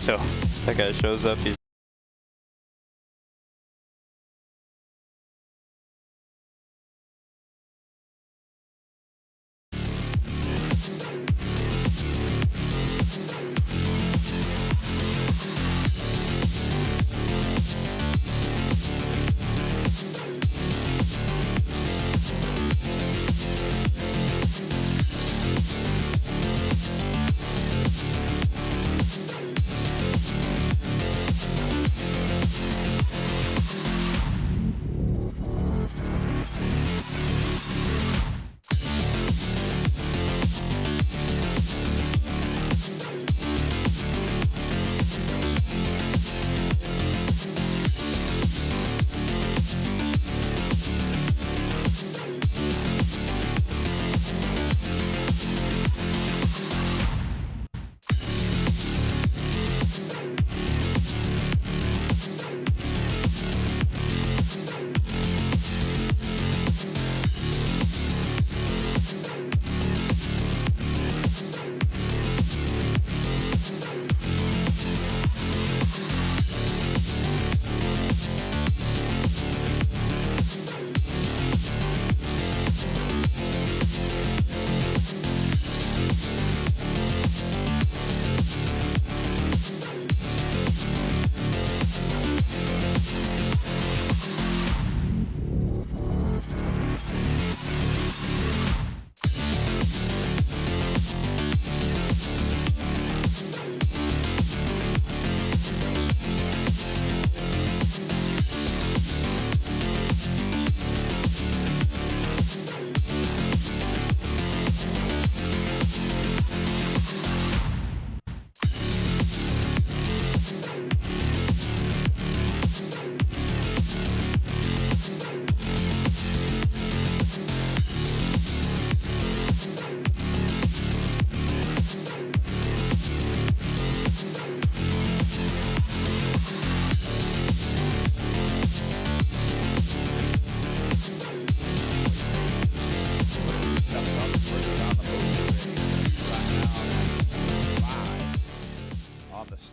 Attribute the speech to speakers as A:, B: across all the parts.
A: So that guy shows up. He's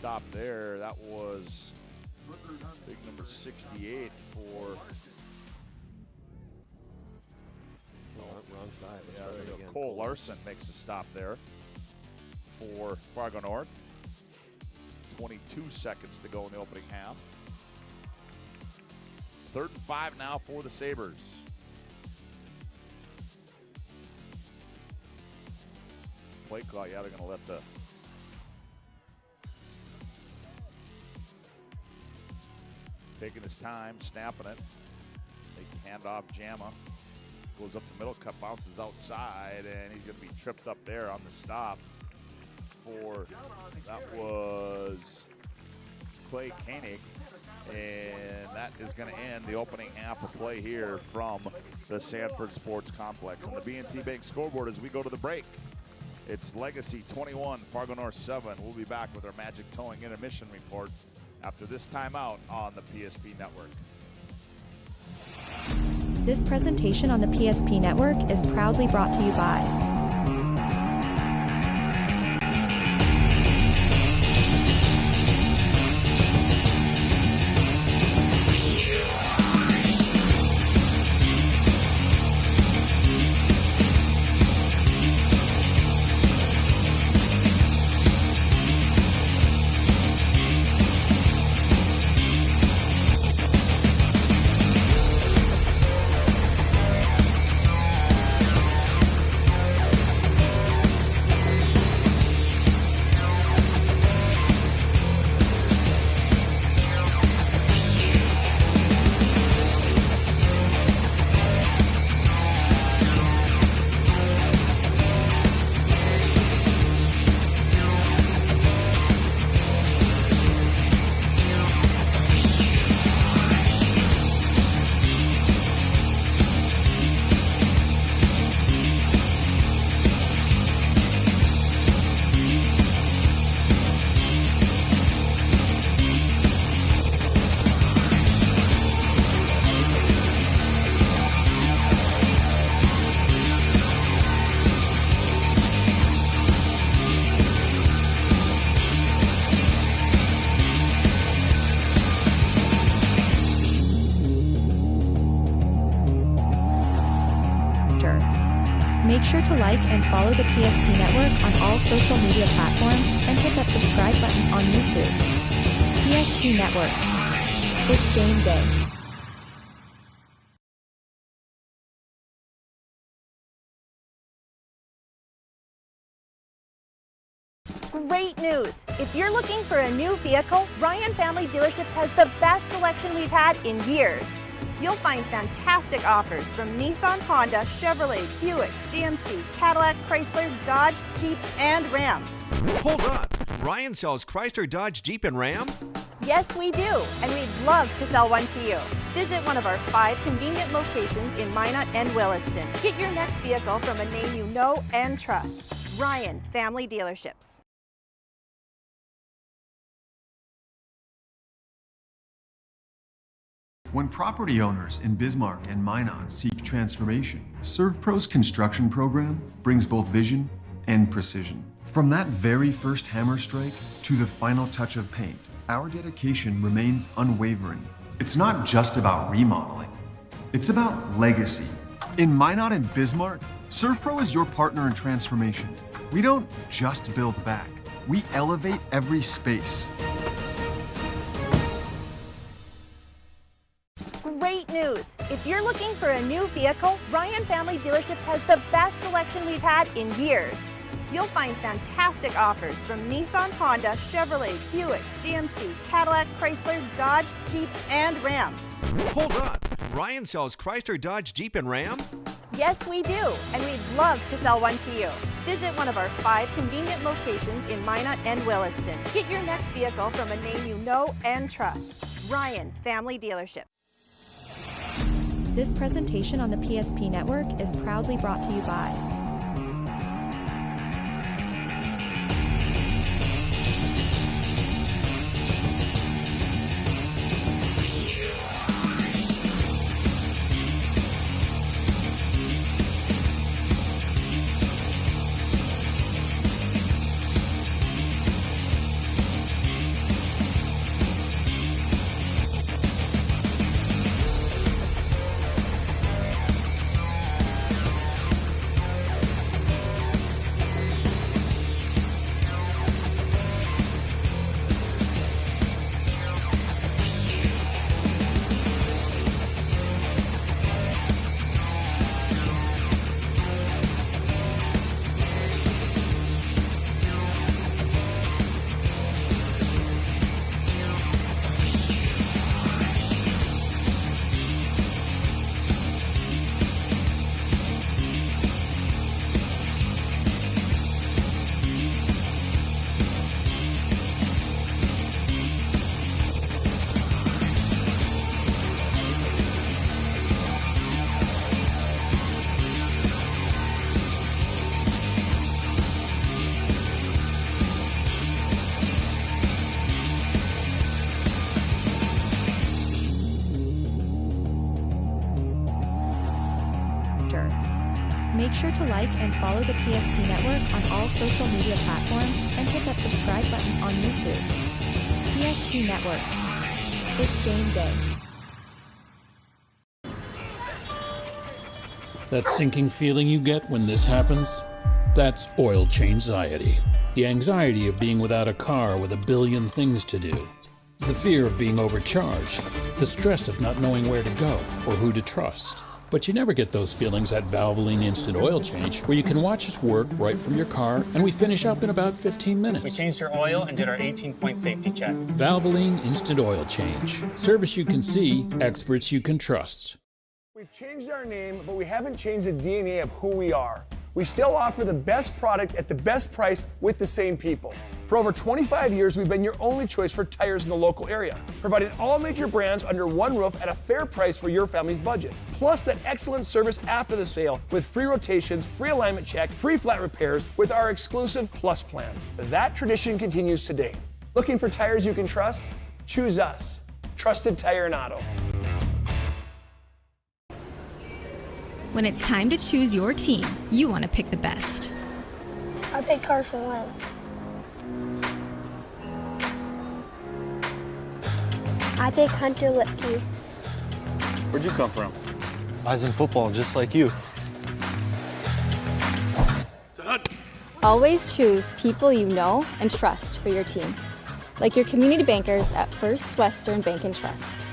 B: stop there. That was big number 68 for.
C: Wrong side.
B: Yeah, there you go. Cole Larson makes a stop there for Fargo North. 22 seconds to go in the opening half. 3rd and 5 now for the Sabres. Play clock, yeah, they're going to let the taking his time, snapping it. They hand off Jamma. Goes up the middle, cut bounces outside, and he's going to be tripped up there on the stop for, that was Clay Koenig. And that is going to end the opening half of play here from the Sanford Sports Complex. On the BNC Bank scoreboard as we go to the break, it's Legacy 21, Fargo North 7. We'll be back with our Magic Towing intermission report after this timeout on the PSP Network.
D: This presentation on the PSP Network is proudly brought to you by Make sure to like and follow the PSP Network on all social media platforms and hit that subscribe button on YouTube. PSP Network. It's game day.
E: Great news! If you're looking for a new vehicle, Ryan Family Dealerships has the best selection we've had in years. You'll find fantastic offers from Nissan, Honda, Chevrolet, Buick, GMC, Cadillac, Chrysler, Dodge, Jeep, and Ram.
F: Hold on. Ryan sells Chrysler, Dodge, Jeep, and Ram?
E: Yes, we do, and we'd love to sell one to you. Visit one of our 5 convenient locations in Minot and Williston. Get your next vehicle from a name you know and trust. Ryan Family Dealerships.
G: When property owners in Bismarck and Minot seek transformation, ServPro's construction program brings both vision and precision. From that very first hammer strike to the final touch of paint, our dedication remains unwavering. It's not just about remodeling, it's about legacy. In Minot and Bismarck, ServPro is your partner in transformation. We don't just build back, we elevate every space.
E: Great news! If you're looking for a new vehicle, Ryan Family Dealerships has the best selection we've had in years. You'll find fantastic offers from Nissan, Honda, Chevrolet, Buick, GMC, Cadillac, Chrysler, Dodge, Jeep, and Ram.
F: Hold on. Ryan sells Chrysler, Dodge, Jeep, and Ram?
E: Yes, we do, and we'd love to sell one to you. Visit one of our 5 convenient locations in Minot and Williston. Get your next vehicle from a name you know and trust. Ryan Family Dealership.
D: This presentation on the PSP Network is proudly brought to you by Make sure to like and follow the PSP Network on all social media platforms and hit that subscribe button on YouTube. PSP Network. It's game day.
H: That sinking feeling you get when this happens? That's oil change-anxiety. The anxiety of being without a car with a billion things to do. The fear of being overcharged. The stress of not knowing where to go or who to trust. But you never get those feelings at Valvoline Instant Oil Change, where you can watch us work right from your car, and we finish up in about 15 minutes.
I: We changed your oil and did our 18-point safety check.
H: Valvoline Instant Oil Change. Service you can see, experts you can trust.
J: We've changed our name, but we haven't changed the DNA of who we are. We still offer the best product at the best price with the same people. For over 25 years, we've been your only choice for tires in the local area, providing all major brands under one roof at a fair price for your family's budget. Plus that excellent service after the sale with free rotations, free alignment check, free flat repairs with our exclusive Plus plan. That tradition continues today. Looking for tires you can trust? Choose us. Trusted Tire and Auto.
K: When it's time to choose your team, you want to pick the best.
L: I pick Carson Wentz. I pick Hunter Lipke.
M: Where'd you come from? I was in football just like you. Always choose people you know and trust for your team, like your community bankers at First Western Bank and Trust.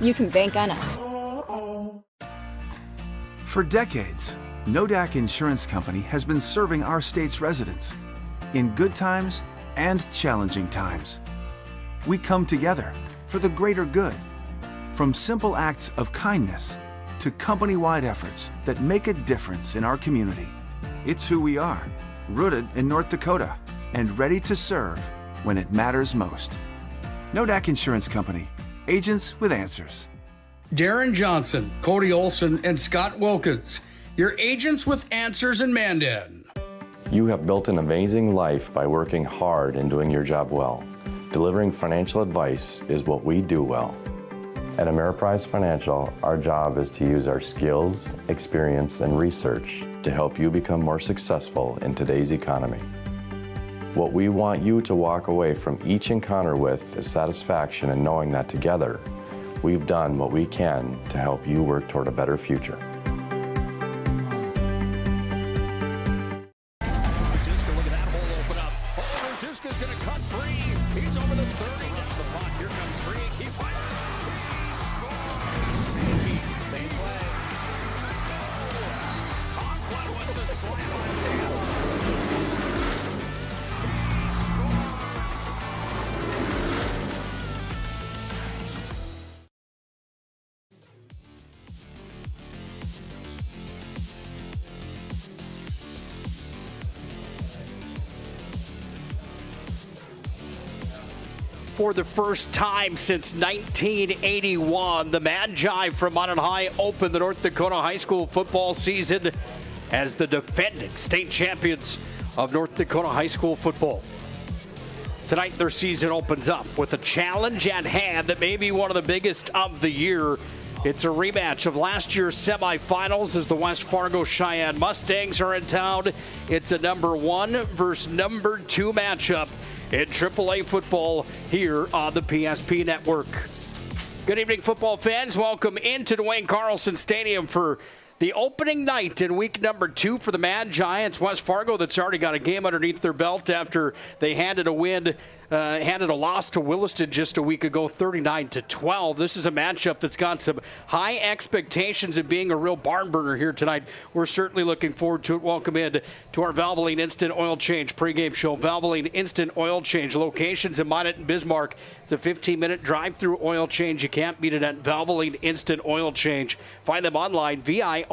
M: You can bank on us.
N: For decades, Nodak Insurance Company has been serving our state's residents in good times and challenging times. We come together for the greater good, from simple acts of kindness to company-wide efforts that make a difference in our community. It's who we are, rooted in North Dakota and ready to serve when it matters most. Nodak Insurance Company, agents with answers.
O: Darren Johnson, Cody Olson, and Scott Wilkins, your agents with answers in Mandan.
P: You have built an amazing life by working hard and doing your job well. Delivering financial advice is what we do well. At Ameriprise Financial, our job is to use our skills, experience, and research to help you become more successful in today's economy. What we want you to walk away from each encounter with is satisfaction in knowing that together, we've done what we can to help you work toward a better future.
Q: For the first time since 1981, the Magi from Minot High opened the North Dakota high school football season as the defending state champions of North Dakota high school football. Tonight, their season opens up with a challenge at hand that may be one of the biggest of the year. It's a rematch of last year's semifinals as the West Fargo Cheyenne Mustangs are in town. It's a number 1 versus number 2 matchup in AAA football here on the PSP Network. Good evening, football fans. Welcome into Duane Carlson Stadium for the opening night in week number 2 for the Mad Giants. West Fargo that's already got a game underneath their belt after they handed a loss to Williston just a week ago, 39-12. This is a matchup that's got some high expectations of being a real barn burner here tonight. We're certainly looking forward to it. Welcome in to our Valvoline Instant Oil Change pregame show. Valvoline Instant Oil Change, locations in Minot and Bismarck. It's a 15-minute drive-through oil change. You can't beat it at Valvoline Instant Oil Change. Find them online, VIOC.com.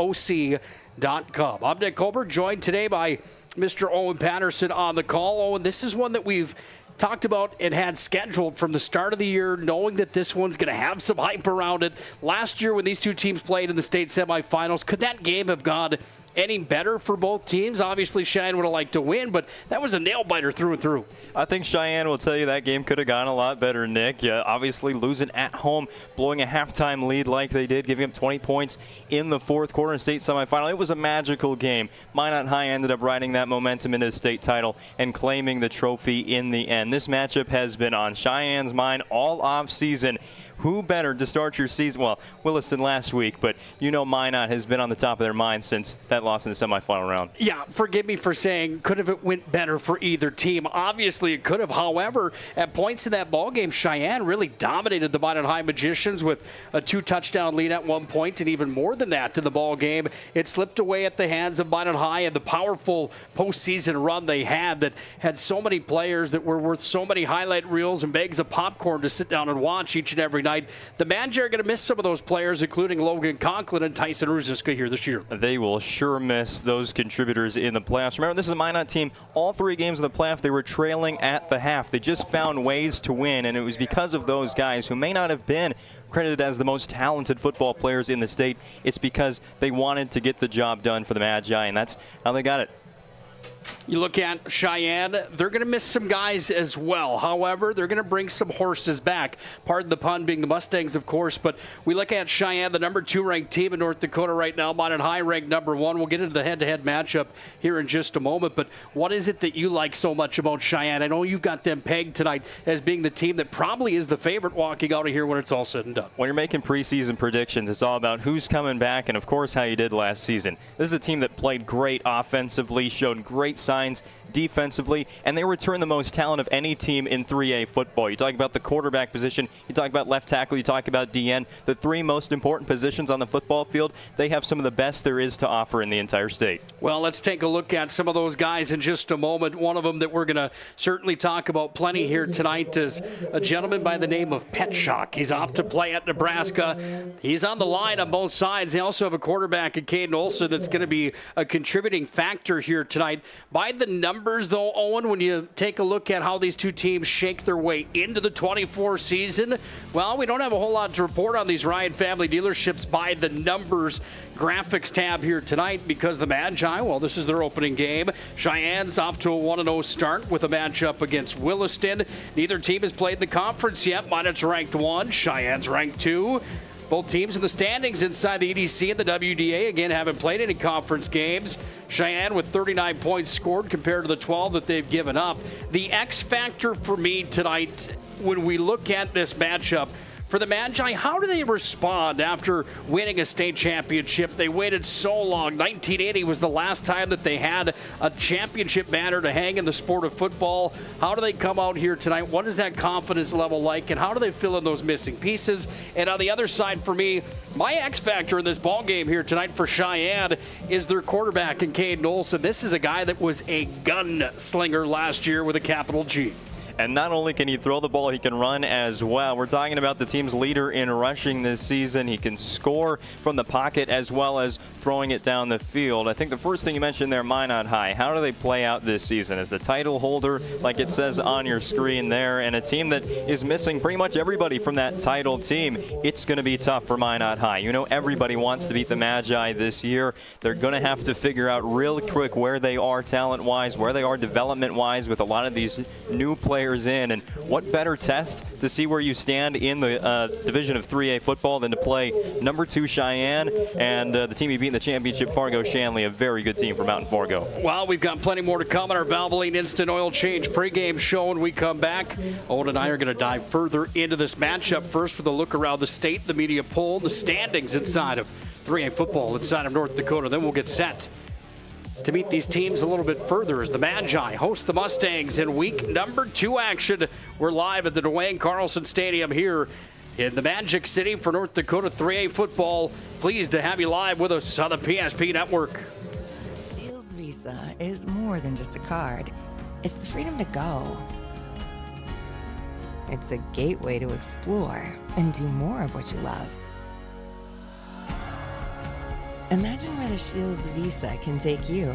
Q: I'm Nick Colbert, joined today by Mr. Owen Patterson on the call. Owen, this is one that we've talked about and had scheduled from the start of the year, knowing that this one's going to have some hype around it. Last year when these two teams played in the state semifinals, could that game have gone any better for both teams? Obviously, Cheyenne would have liked to win, but that was a nail-biter through and through.
A: I think Cheyenne will tell you that game could have gone a lot better, Nick. Yeah, obviously losing at home, blowing a halftime lead like they did, giving up 20 points in the fourth quarter in state semifinal. It was a magical game. Minot High ended up riding that momentum into the state title and claiming the trophy in the end. This matchup has been on Cheyenne's mind all off-season. Who better to start your season? Well, Williston last week, but you know Minot has been on the top of their mind since that loss in the semifinal round.
Q: Yeah, forgive me for saying could have it went better for either team. Obviously, it could have. However, at points in that ballgame, Cheyenne really dominated the Minot High Magicians with a 2-touchdown lead at one point, and even more than that to the ballgame. It slipped away at the hands of Minot High and the powerful postseason run they had that had so many players that were worth so many highlight reels and bags of popcorn to sit down and watch each and every night. The Magi are going to miss some of those players, including Logan Conklin and Tyson Ruziska here this year.
A: They will sure miss those contributors in the playoffs. Remember, this is a Minot team. All 3 games of the playoff, they were trailing at the half. They just found ways to win, and it was because of those guys who may not have been credited as the most talented football players in the state. It's because they wanted to get the job done for the Magi, and that's how they got it.
Q: You look at Cheyenne, they're going to miss some guys as well. However, they're going to bring some horses back. Pardon the pun, being the Mustangs, of course. But we look at Cheyenne, the number 2 ranked team in North Dakota right now. Minot High ranked number 1. We'll get into the head-to-head matchup here in just a moment. But what is it that you like so much about Cheyenne? I know you've got them pegged tonight as being the team that probably is the favorite walking out of here when it's all said and done.
A: When you're making preseason predictions, it's all about who's coming back and, of course, how you did last season. This is a team that played great offensively, showed great signs defensively, and they return the most talent of any team in 3A football. You talk about the quarterback position, you talk about left tackle, you talk about DN, the three most important positions on the football field. They have some of the best there is to offer in the entire state.
Q: Well, let's take a look at some of those guys in just a moment. One of them that we're going to certainly talk about plenty here tonight is a gentleman by the name of Petschok. He's off to play at Nebraska. He's on the line on both sides. They also have a quarterback in Caden Olson that's going to be a contributing factor here tonight. By the numbers, though, Owen, when you take a look at how these two teams shake their way into the 24 season, well, we don't have a whole lot to report on these Ryan Family Dealerships by the numbers graphics tab here tonight because the Magi, well, this is their opening game. Cheyenne's off to a 1-0 start with a matchup against Williston. Neither team has played in the conference yet. Minot's ranked 1, Cheyenne's ranked 2. Both teams in the standings inside the EDC and the WDA, again, haven't played any conference games. Sheyenne with 39 points scored compared to the 12 that they've given up. The X factor for me tonight, when we look at this matchup, for the Magi, how do they respond after winning a state championship? They waited so long. 1980 was the last time that they had a championship banner to hang in the sport of football. How do they come out here tonight? What is that confidence level like, and how do they fill in those missing pieces? And on the other side, for me, my X factor in this ball game here tonight for Cheyenne is their quarterback in Caden Olson. This is a guy that was a gunslinger last year with a capital G.
A: And not only can he throw the ball, he can run as well. We're talking about the team's leader in rushing this season. He can score from the pocket as well as throwing it down the field. I think the first thing you mentioned there, Minot High. How do they play out this season? As the title holder, like it says on your screen there, and a team that is missing pretty much everybody from that title team, it's going to be tough for Minot High. You know, everybody wants to beat the Magi this year. They're going to have to figure out real quick where they are talent-wise, where they are development-wise with a lot of these new players in, and what better test to see where you stand in the division of 3A football than to play number 2 Cheyenne and the team you beat in the championship, Fargo Shanley, a very good team from Mountain Fargo.
Q: Well, we've got plenty more to come on our Valvoline Instant Oil Change pregame show when we come back. Owen and I are going to dive further into this matchup first with a look around the state, the media poll, the standings inside of 3A football inside of North Dakota. Then we'll get set to meet these teams a little bit further as the Magi host the Mustangs in week number 2 action. We're live at the Duane Carlson Stadium here in the Magic City for North Dakota 3A football. Pleased to have you live with us on the PSP Network.
R: Shields Visa is more than just a card. It's the freedom to go. It's a gateway to explore and do more of what you love. Imagine where the Shields Visa can take you.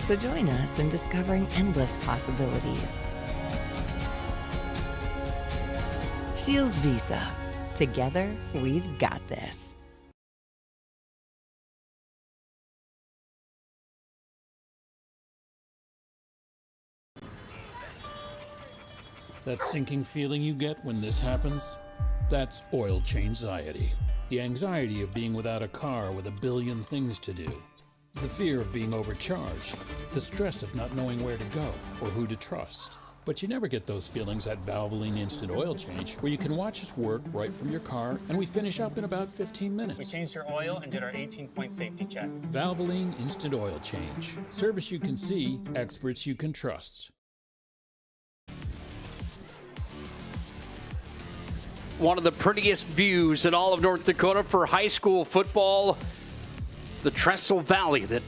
R: So join us in discovering endless possibilities. Shields Visa. Together, we've got this.
H: That sinking feeling you get when this happens? That's oil change anxiety. The anxiety of being without a car with a billion things to do. The fear of being overcharged. The stress of not knowing where to go or who to trust. But you never get those feelings at Valvoline Instant Oil Change, where you can watch us work right from your car, and we finish up in about 15 minutes.
I: We changed your oil and did our 18-point safety check.
H: Valvoline Instant Oil Change. Service you can see, experts you can trust.
Q: One of the prettiest views in all of North Dakota for high school football is the Trestle Valley that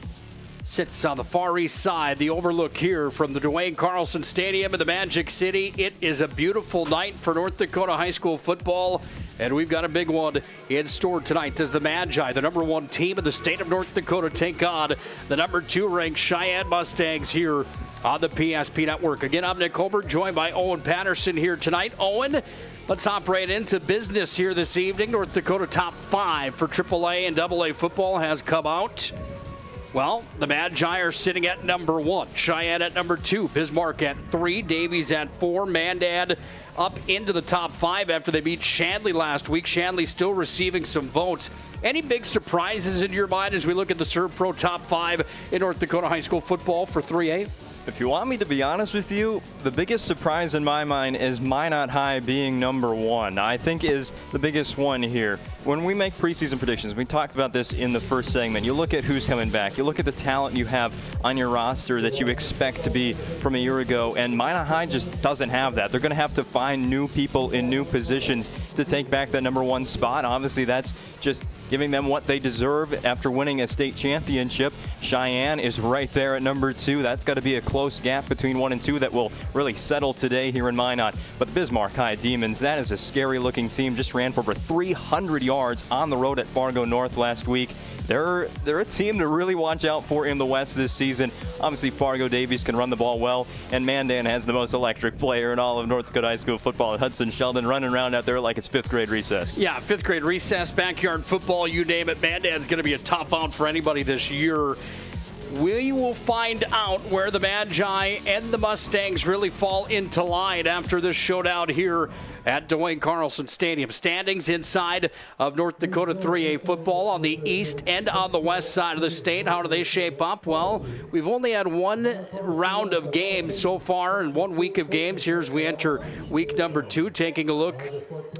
Q: sits on the far east side. The overlook here from the Duane Carlson Stadium in the Magic City. It is a beautiful night for North Dakota high school football, and we've got a big one in store tonight as the Magi, the number 1 team in the state of North Dakota, take on the number 2 ranked Sheyenne Mustangs here on the PSP Network. Again, I'm Nick Colbert, joined by Owen Patterson here tonight. Owen, let's hop right into business here this evening. North Dakota top 5 for AAA and AA football has come out. Well, the Magi are sitting at number 1, Cheyenne at number 2, Bismarck at 3, Davies at 4, Mandad up into the top 5 after they beat Shanley last week. Shanley still receiving some votes. Any big surprises in your mind as we look at the Servpro top 5 in North Dakota high school football for 3A?
A: If you want me to be honest with you, the biggest surprise in my mind is Minot High being number 1. I think is the biggest one here. when we make preseason predictions, we talked about this in the first segment. You look at who's coming back. You look at the talent you have on your roster that you expect to be from a year ago, and Minot High just doesn't have that. They're going to have to find new people in new positions to take back that number 1 spot. Obviously, that's just giving them what they deserve after winning a state championship. Cheyenne is right there at number 2. That's got to be a close gap between 1 and 2 that will really settle today here in Minot. But the Bismarck High Demons, that is a scary-looking team. Just ran for over 300 yards on the road at Fargo North last week. They're a team to really watch out for in the West this season. Obviously, Fargo Davies can run the ball well, and Mandan has the most electric player in all of North Dakota high school football, Hudson Sheldon, running around out there like it's 5th grade recess.
Q: Yeah, 5th grade recess, backyard football, you name it. Mandan's going to be a tough out for anybody this year. We will find out where the Magi and the Mustangs really fall into line after this showdown here at Duane Carlson Stadium. Standings inside of North Dakota 3A football on the east and on the west side of the state. How do they shape up? Well, we've only had 1 round of games so far and 1 week of games here as we enter week number 2. Taking a look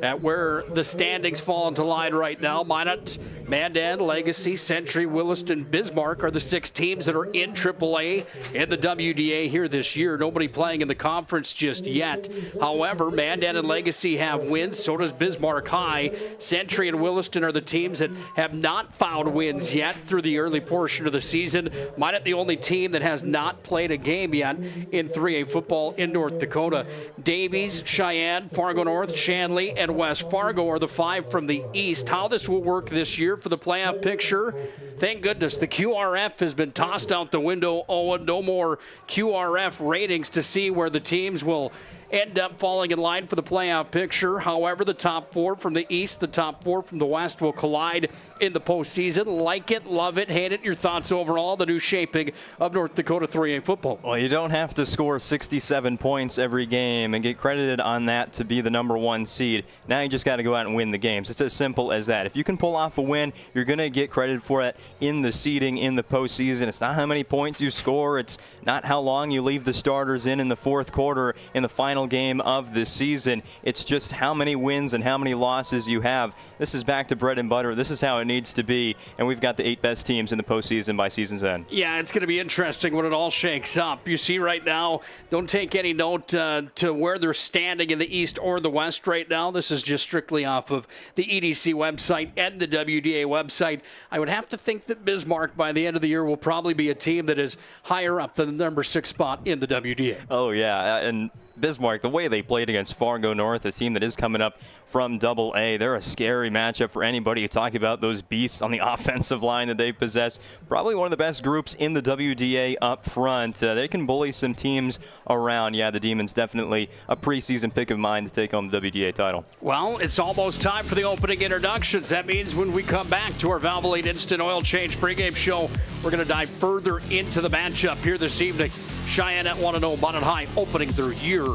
Q: at where the standings fall into line right now. Minot, Mandan, Legacy, Century, Williston, Bismarck are the 6 teams that are in AAA in the WDA here this year. Nobody playing in the conference just yet. However, Mandan and Legacy have wins. So does Bismarck High. Century and Williston are the teams that have not found wins yet through the early portion of the season. Minot, the only team that has not played a game yet in 3A football in North Dakota. Davies, Cheyenne, Fargo North, Shanley, and West Fargo are the 5 from the east. How this will work this year for the playoff picture, thank goodness the QRF has been tossed out the window. Oh, no more QRF ratings to see where the teams will end up falling in line for the playoff picture. However, the top 4 from the east, the top 4 from the west will collide in the postseason. Like it, love it, hate it. Your thoughts overall, the new shaping of North Dakota 3A football?
A: Well, you don't have to score 67 points every game and get credited on that to be the number 1 seed. Now you just got to go out and win the games. It's as simple as that. If you can pull off a win, you're going to get credit for it in the seeding in the postseason. It's not how many points you score. It's not how long you leave the starters in the 4th quarter in the final game of the season. It's just how many wins and how many losses you have. This is back to bread and butter. This is how it needs to be, and we've got the 8 best teams in the postseason by season's end.
Q: Yeah, it's going to be interesting when it all shakes up. You see right now, don't take any note to where they're standing in the east or the west right now. This is just strictly off of the EDC website and the WDA website. I would have to think that Bismarck by the end of the year will probably be a team that is higher up than the number 6 spot in the WDA.
A: Oh, yeah, and Bismarck, the way they played against Fargo North, a team that is coming up from AA, they're a scary matchup for anybody. You talk about those beasts on the offensive line that they possess. Probably one of the best groups in the WDA up front. They can bully some teams around. Yeah, the Demons definitely a preseason pick of mine to take home the WDA title.
Q: Well, it's almost time for the opening introductions. That means when we come back to our Valvoline Instant Oil Change pregame show, we're going to dive further into the matchup here this evening. Cheyenne at 1-0, Minot High opening their year.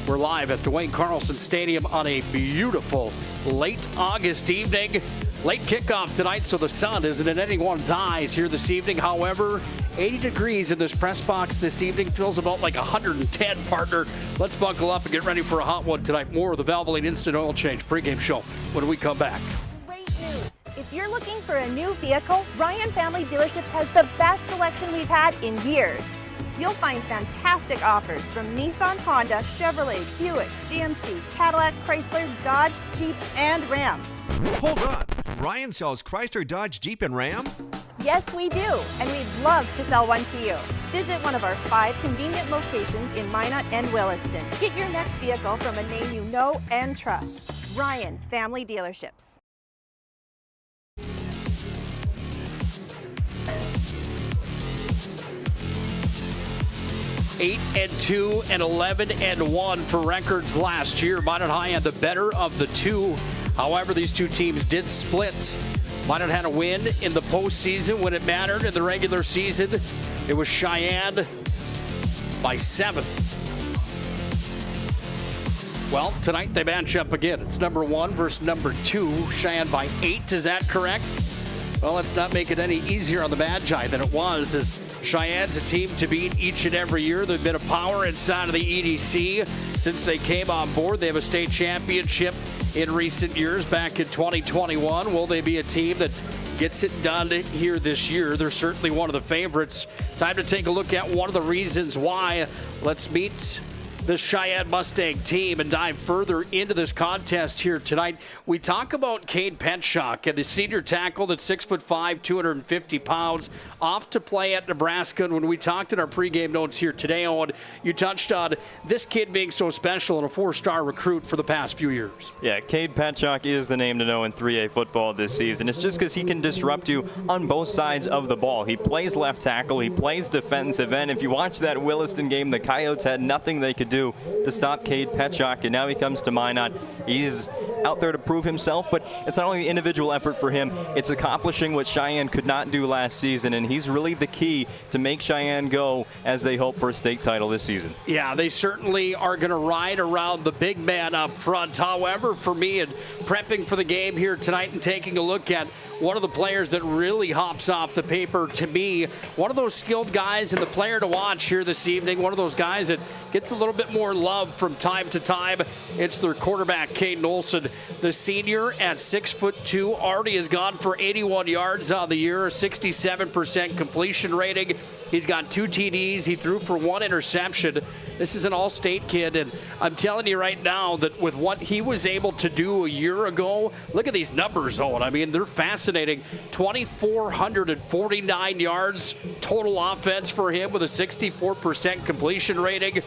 Q: We're live at Duane Carlson Stadium on a beautiful late August evening. Late kickoff tonight, so the sun isn't in anyone's eyes here this evening. However, 80 degrees in this press box this evening. Feels about like 110, partner. Let's buckle up and get ready for a hot one tonight. More of the Valvoline Instant Oil Change pregame show when we come back.
E: Great news! If you're looking for a new vehicle, Ryan Family Dealerships has the best selection we've had in years. You'll find fantastic offers from Nissan, Honda, Chevrolet, Buick, GMC, Cadillac, Chrysler, Dodge, Jeep, and Ram.
F: Hold on. Ryan sells Chrysler, Dodge, Jeep, and Ram?
E: Yes, we do, and we'd love to sell one to you. Visit one of our 5 convenient locations in Minot and Williston. Get your next vehicle from a name you know and trust. Ryan Family Dealerships.
Q: 8-2 and 11-1 for records last year. Minot High had the better of the 2. However, these 2 teams did split. Minot had a win in the postseason when it mattered. In the regular season, it was Cheyenne by 7. Well, tonight they match up again. It's number 1 versus number 2. Cheyenne by 8. Is that correct? Well, let's not make it any easier on the Magi than it was, as Cheyenne's a team to beat each and every year. They've been a power inside of the EDC since they came on board. They have a state championship in recent years back in 2021. Will they be a team that gets it done here this year? They're certainly one of the favorites. Time to take a look at one of the reasons why. Let's meet the Sheyenne Mustang team and dive further into this contest here tonight. We talk about Cade Petschok and the senior tackle that's 6'5", 250 pounds, off to play at Nebraska. And when we talked in our pregame notes here today, Owen, you touched on this kid being so special and a 4-star recruit for the past few years.
A: Yeah, Cade Petschok is the name to know in 3A football this season. It's just because he can disrupt you on both sides of the ball. He plays left tackle. He plays defensive end. If you watch that Williston game, the Coyotes had nothing they could do to stop Cade Petschok, and now he comes to Minot. He's out there to prove himself, but it's not only the individual effort for him, it's accomplishing what Sheyenne could not do last season, and he's really the key to make Sheyenne go as they hope for a state title this season.
Q: Yeah, they certainly are going to ride around the big man up front. However, for me, and prepping for the game here tonight and taking a look at one of the players that really hops off the paper to me, one of those skilled guys and the player to watch here this evening, one of those guys that gets a little bit more love from time to time. It's their quarterback, Caden Olson. The senior at 6'2", already has gone for 81 yards on the year, a 67% completion rating. He's got 2 TDs. He threw for 1 interception. This is an all-state kid, and I'm telling you right now that with what he was able to do a year ago, look at these numbers, Owen. I mean, they're fascinating. 2,449 yards total offense for him with a 64% completion rating.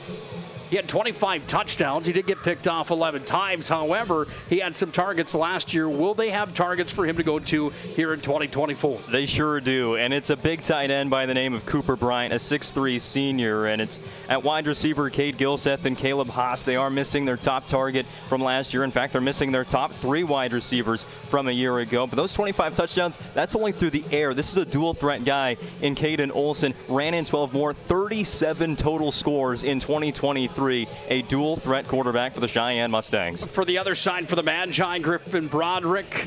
Q: He had 25 touchdowns. He did get picked off 11 times. However, he had some targets last year. Will they have targets for him to go to here in 2024?
A: They sure do, and it's a big tight end by the name of Cooper Bryant, a 6'3" senior, and it's at wide receiver Cade Gilseth and Caleb Haas. They are missing their top target from last year. In fact, they're missing their top 3 wide receivers from a year ago. But those 25 touchdowns, that's only through the air. This is a dual threat guy in Caden Olson. Ran in 12 more, 37 total scores in 2023. A dual threat quarterback for the Sheyenne Mustangs.
Q: For the other side, for the Magi, Griffin Broderick,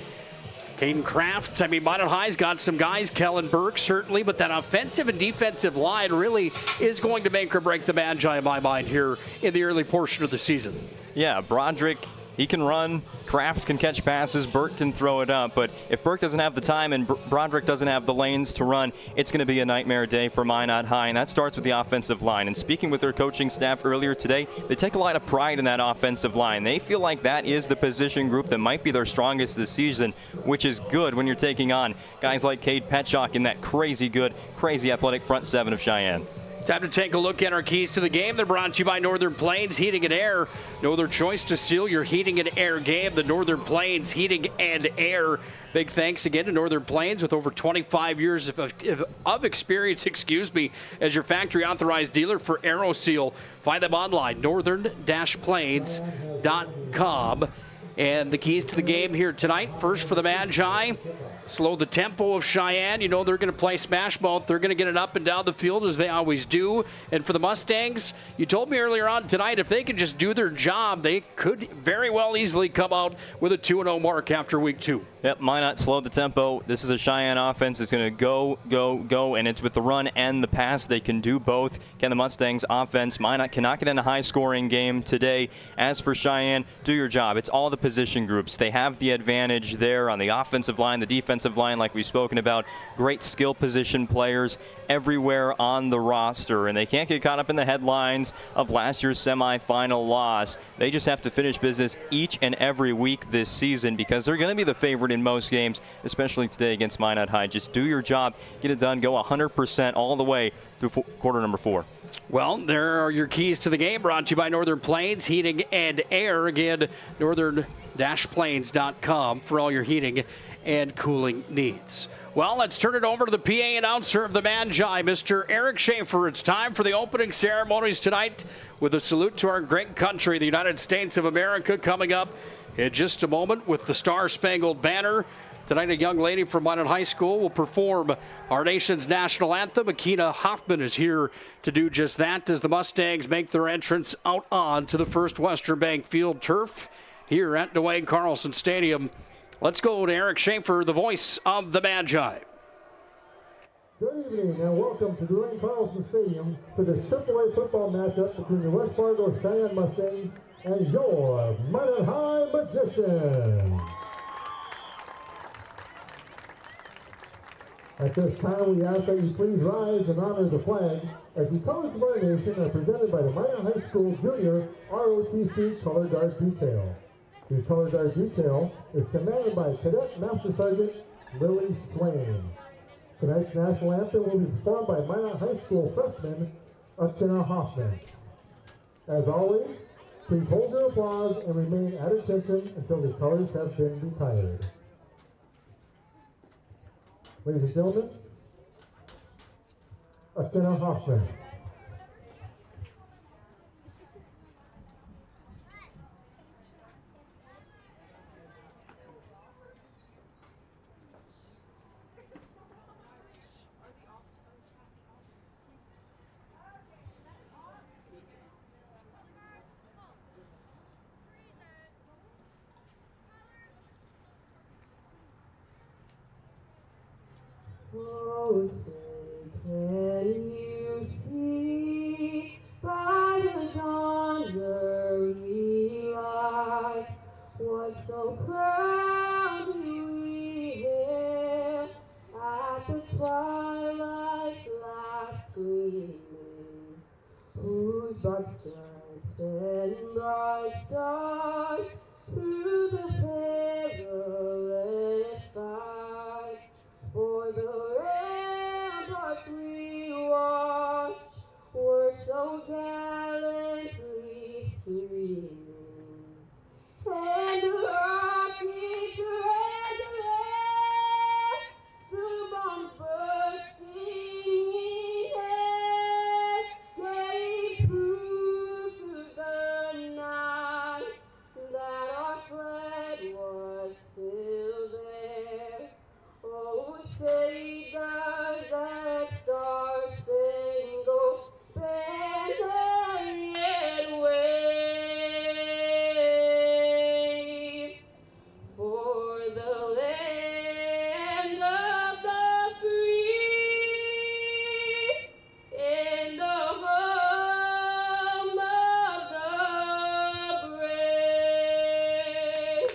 Q: Caden Kraft. I mean, Minot High's got some guys, Kellen Burke certainly, but that offensive and defensive line really is going to make or break the Magi in my mind here in the early portion of the season.
A: Yeah, Broderick, he can run. Kraft can catch passes. Burke can throw it up. But if Burke doesn't have the time and Broderick doesn't have the lanes to run, it's going to be a nightmare day for Minot High. And that starts with the offensive line. And speaking with their coaching staff earlier today, they take a lot of pride in that offensive line. They feel like that is the position group that might be their strongest this season, which is good when you're taking on guys like Cade Petschok in that crazy good, crazy athletic front 7 of Sheyenne.
Q: Time to take a look at our keys to the game. They're brought to you by Northern Plains Heating and Air. No other choice to seal your heating and air game. The Northern Plains Heating and Air. Big thanks again to Northern Plains with over 25 years of experience, as your factory authorized dealer for AeroSeal. Find them online, northern-plains.com. And the keys to the game here tonight. First for the Magi. Slow the tempo of Sheyenne. You know they're going to play smash mouth. They're going to get it up and down the field as they always do. And for the Mustangs, you told me earlier on tonight, if they can just do their job, they could very well easily come out with a 2-0 mark after week 2.
A: Yep, Minot slowed the tempo. This is a Sheyenne offense. It's going to go, go, go, and it's with the run and the pass. They can do both. Can the Mustangs offense? Minot cannot get in a high-scoring game today. As for Sheyenne, do your job. It's all the position groups. They have the advantage there on the offensive line, the defensive line, like we've spoken about. Great skill position players everywhere on the roster, and they can't get caught up in the headlines of last year's semifinal loss. They just have to finish business each and every week this season because they're going to be the favorite in most games, especially today against Minot High. Just do your job, get it done, go 100% all the way through quarter number 4.
Q: Well, there are your keys to the game, brought to you by Northern Plains Heating and Air. Again, northern-plains.com for all your heating and cooling needs. Well, let's turn it over to the PA announcer of the Magi, Mr. Eric Schaefer. It's time for the opening ceremonies tonight with a salute to our great country, the United States of America, coming up in just a moment with the Star-Spangled Banner. Tonight, a young lady from Minot High School will perform our nation's national anthem. Akina Hoffman is here to do just that as the Mustangs make their entrance out onto the First Western Bank field turf here at Duane Carlson Stadium. Let's go to Eric Schaefer, the voice of the Magi.
S: Good evening and welcome to Duane Carlson Stadium for the AAA football matchup between the West Fargo Cheyenne Mustangs and your Minot High Magician. At this time, we ask that you please rise and honor the flag as the colors of our nation are presented by the Minot High School Junior ROTC Color Guard Detail. The Color Guard Detail is commanded by Cadet Master Sergeant Lily Swain. Tonight's national anthem will be performed by Minot High School freshman Akina Hoffman. As always, please hold your applause and remain at attention until the colors have been retired. Ladies and gentlemen, Akina Hoffman.
T: Oh, say, can you see by the dawn's early light what so proudly we hailed at the twilight's last gleaming, whose broad stripes and bright stars through the perilous fight for the ramparts we watch were so gallantly streaming, and the rockets red alert, the bombs bursting in air, gave proof through the night that our flag was still there. Oh, say does that star-spangled banner yet wave for the land of the free and the home of the brave.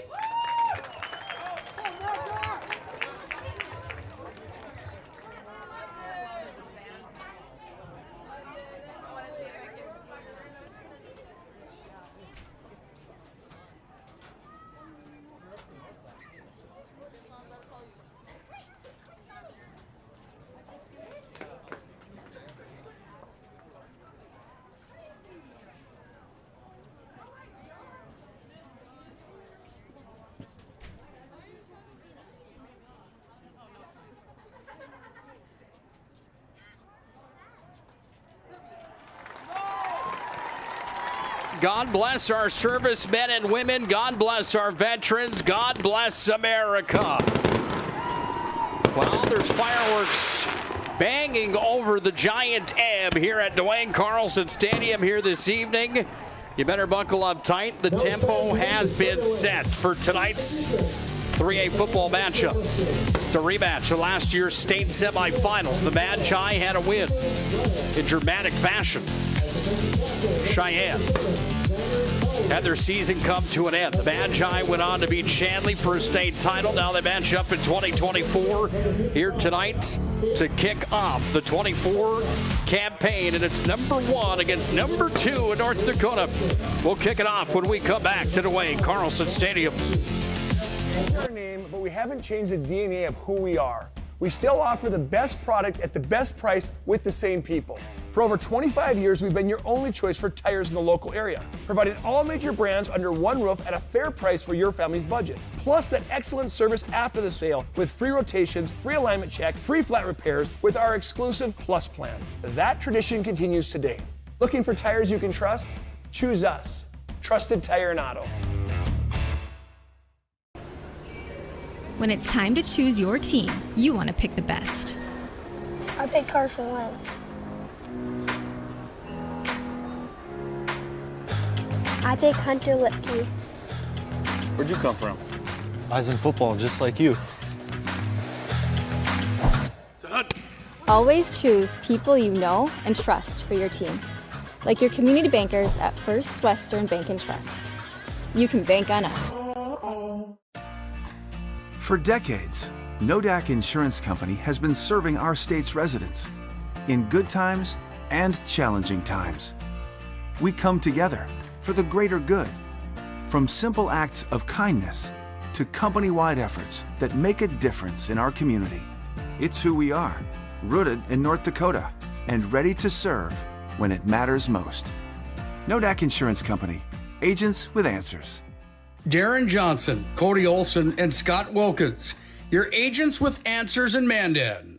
Q: God bless our servicemen and women. God bless our veterans. God bless America. Well, there's fireworks banging over the giant ebb here at Duane Carlson Stadium here this evening. You better buckle up tight. The tempo has been set for tonight's 3A football matchup. It's a rematch of last year's state semifinals. The Magi had a win in dramatic fashion. Cheyenne had their season come to an end. The Magi went on to beat Shanley for a state title. Now they match up in 2024 here tonight to kick off the 24 campaign, and it's #1 against #2 in North Dakota. We'll kick it off when we come back to Duane Carlson Stadium.
J: Change our name, but we haven't changed the DNA of who we are. We still offer the best product at the best price with the same people. For over 25 years, we've been your only choice for tires in the local area, providing all major brands under one roof at a fair price for your family's budget. Plus that excellent service after the sale with free rotations, free alignment check, free flat repairs with our exclusive Plus plan. That tradition continues today. Looking for tires you can trust? Choose us. Trusted Tire and Auto.
K: When it's time to choose your team, you want to pick the best.
L: I pick Carson Wentz. I pick Hunter Lipke.
C: Where'd you come from? I was in football, just like you.
M: Always choose people you know and trust for your team. like your community bankers at First Western Bank and Trust. You can bank on us.
N: For decades, Nodak Insurance Company has been serving our state's residents in good times and challenging times. We come together for the greater good, from simple acts of kindness to company-wide efforts that make a difference in our community. It's who we are, rooted in North Dakota and ready to serve when it matters most. Nodak Insurance Company, agents with answers.
O: Darren Johnson, Cody Olson, and Scott Wilkins, your agents with answers in Mandan.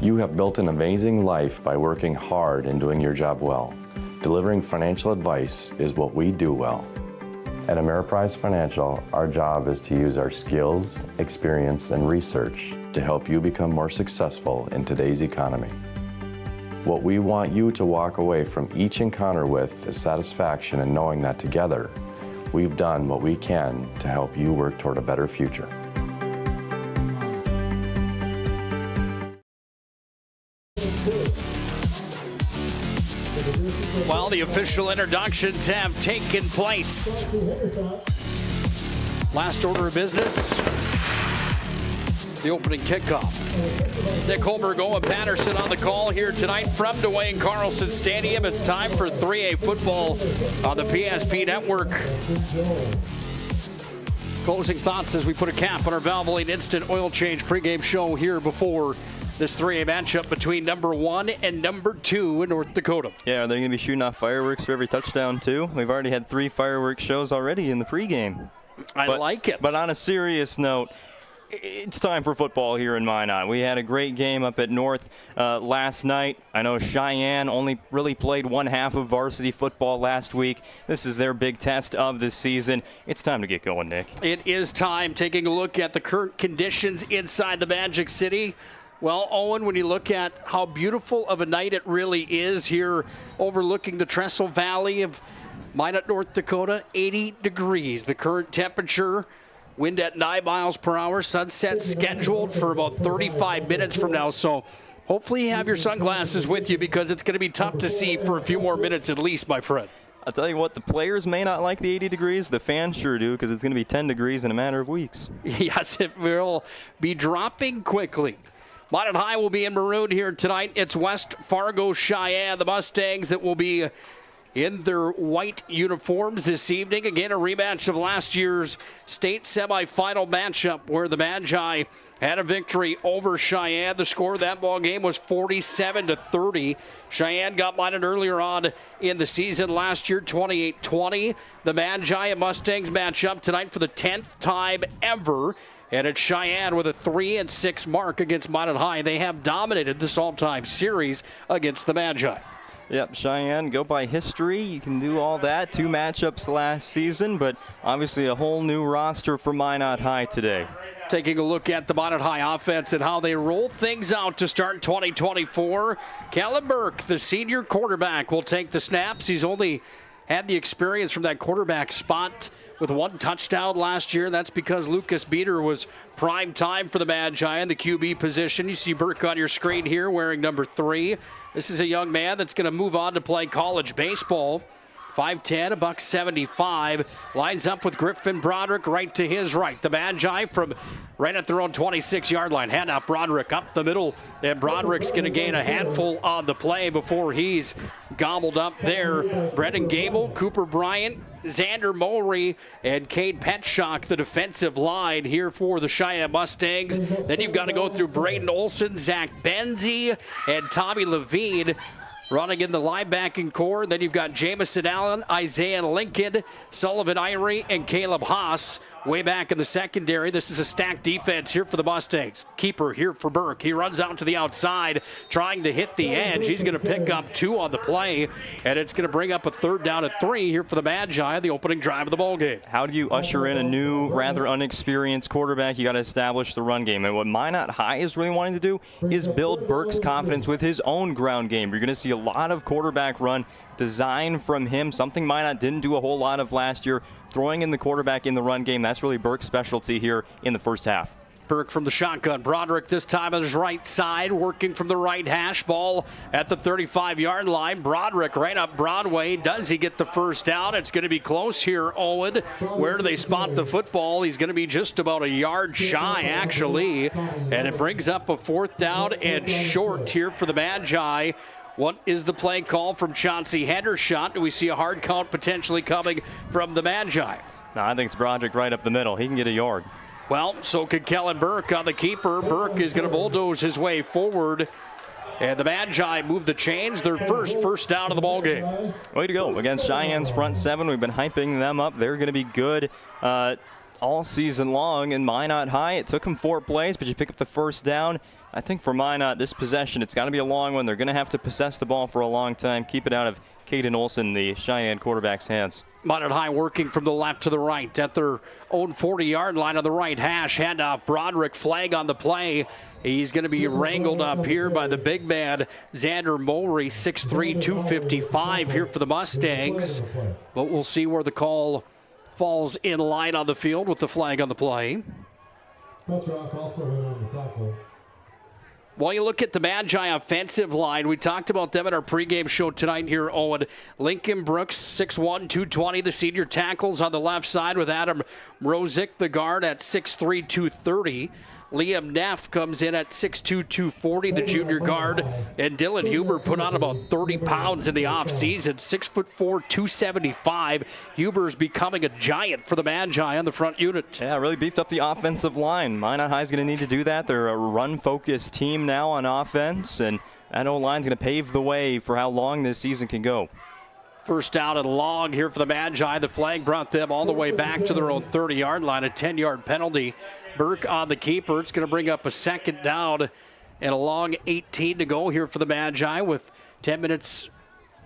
P: You have built an amazing life by working hard and doing your job well. Delivering financial advice is what we do well. At Ameriprise Financial, our job is to use our skills, experience, and research to help you become more successful in today's economy. What we want you to walk away from each encounter with is satisfaction in knowing that together, we've done what we can to help you work toward a better future.
Q: Well, the official introductions have taken place. Last order of business, the opening kickoff. Nick Holberg, Owen Patterson on the call here tonight from Duane Carlson Stadium. It's time for 3A football on the PSP Network. Closing thoughts as we put a cap on our Valvoline Instant Oil Change pregame show here before this 3A matchup between number 1 and number 2 in North Dakota.
A: Yeah, they're going to be shooting off fireworks for every touchdown, too. We've already had 3 fireworks shows already in the pregame.
Q: I like it.
A: But on a serious note, it's time for football here in Minot. We had a great game up at North last night. I know Cheyenne only really played one half of varsity football last week. This is their big test of the season. It's time to get going, Nick.
Q: It is time. Taking a look at the current conditions inside the Magic City. Well, Owen, when you look at how beautiful of a night it really is here overlooking the Trestle Valley of Minot, North Dakota, 80 degrees. The current temperature, wind at 9 miles per hour, sunset scheduled for about 35 minutes from now. So hopefully you have your sunglasses with you because it's going to be tough to see for a few more minutes at least, my friend.
A: I'll tell you what, the players may not like the 80 degrees. The fans sure do because it's going to be 10 degrees in a matter of weeks.
Q: Yes, it will be dropping quickly. Minot High will be in maroon here tonight. It's West Fargo Cheyenne, the Mustangs that will be in their white uniforms this evening. Again, a rematch of last year's state semifinal matchup where the Magi had a victory over Cheyenne. The score of that ball game was 47-30. Cheyenne got Minot earlier on in the season last year, 28-20. The Magi and Mustangs match up tonight for the 10th time ever. And it's Cheyenne with a 3-6 mark against Minot High. They have dominated this all-time series against the Magi.
A: Yep, Cheyenne, go by history. You can do all that. 2 matchups last season, but obviously a whole new roster for Minot High today.
Q: Taking a look at the Minot High offense and how they roll things out to start 2024. Caleb Burke, the senior quarterback, will take the snaps. He's only had the experience from that quarterback spot with 1 touchdown last year. That's because Lucas Beater was prime time for the Magi in the QB position. You see Burke on your screen here wearing number 3. This is a young man that's going to move on to play college baseball. 5'10", $175. Lines up with Griffin Broderick right to his right. The Magi from right at their own 26-yard line. Hand out Broderick up the middle. And Broderick's going to gain a handful on the play before he's gobbled up there. Brendan Gable, Cooper Bryant, Xander Mowry, and Cade Petschok, the defensive line here for the Cheyenne Mustangs. Then you've got to go through Braden Olson, Zach Benzie, and Tommy Levine running in the linebacking core. Then you've got Jamison Allen, Isaiah Lincoln, Sullivan Irie, and Caleb Haas way back in the secondary. This is a stacked defense here for the Mustangs. Keeper here for Burke. He runs out to the outside, trying to hit the edge. He's going to pick up 2 on the play, and it's going to bring up a 3rd down and 3 here for the Magi, the opening drive of the ballgame.
A: How do you usher in a new, rather unexperienced quarterback? You got to establish the run game. And what Minot High is really wanting to do is build Burke's confidence with his own ground game. You're going to see a lot of quarterback run design from him, something Minot didn't do a whole lot of last year. Throwing in the quarterback in the run game, that's really Burke's specialty here in the first half.
Q: Burke from the shotgun. Broderick this time on his right side, working from the right hash. Ball at the 35-yard line. Broderick right up Broadway. Does he get the first down? It's going to be close here, Owen. Where do they spot the football? He's going to be just about a yard shy, actually. And it brings up a 4th down and short here for the Magi. What is the play call from Chauncey Hendershot? Do we see a hard count potentially coming from the Magi?
A: No, I think it's Broderick right up the middle. He can get a yard.
Q: Well, so could Kellen Burke on the keeper. Burke is going to bulldoze his way forward. And the Magi move the chains. Their first down of the ball game.
A: Way to go against Cheyenne's front seven. We've been hyping them up. They're going to be good all season long. In Minot High, it took them 4 plays, but you pick up the first down. I think for Minot, this possession, it's got to be a long one. They're going to have to possess the ball for a long time. Keep it out of Caden Olson, the Cheyenne quarterback's hands.
Q: Minot High working from the left to the right at their own 40-yard line on the right hash. Handoff, Broderick, flag on the play. He's going to be wrangled up here by the big man, Xander Mowry, 6'3", 255 here for the Mustangs. But we'll see where the call falls in line on the field with the flag on the play. While you look at the Magi offensive line, we talked about them at our pregame show tonight here, Owen. Lincoln Brooks, 6'1", 220, the senior tackles on the left side with Adam Rozick, the guard, at 6'3", 230. Liam Neff comes in at 6'2", 240, the junior guard. And Dylan Huber put on about 30 pounds in the offseason, 6'4", 275. Huber's becoming a giant for the Magi on the front unit.
A: Yeah, really beefed up the offensive line. Minot High's going to need to do that. They're a run-focused team now on offense, and that O-line's going to pave the way for how long this season can go.
Q: First down and long here for the Magi. The flag brought them all the way back to their own 30-yard line, a 10-yard penalty. Burke on the keeper. It's going to bring up a 2nd down and a long 18 to go here for the Magi with 10 minutes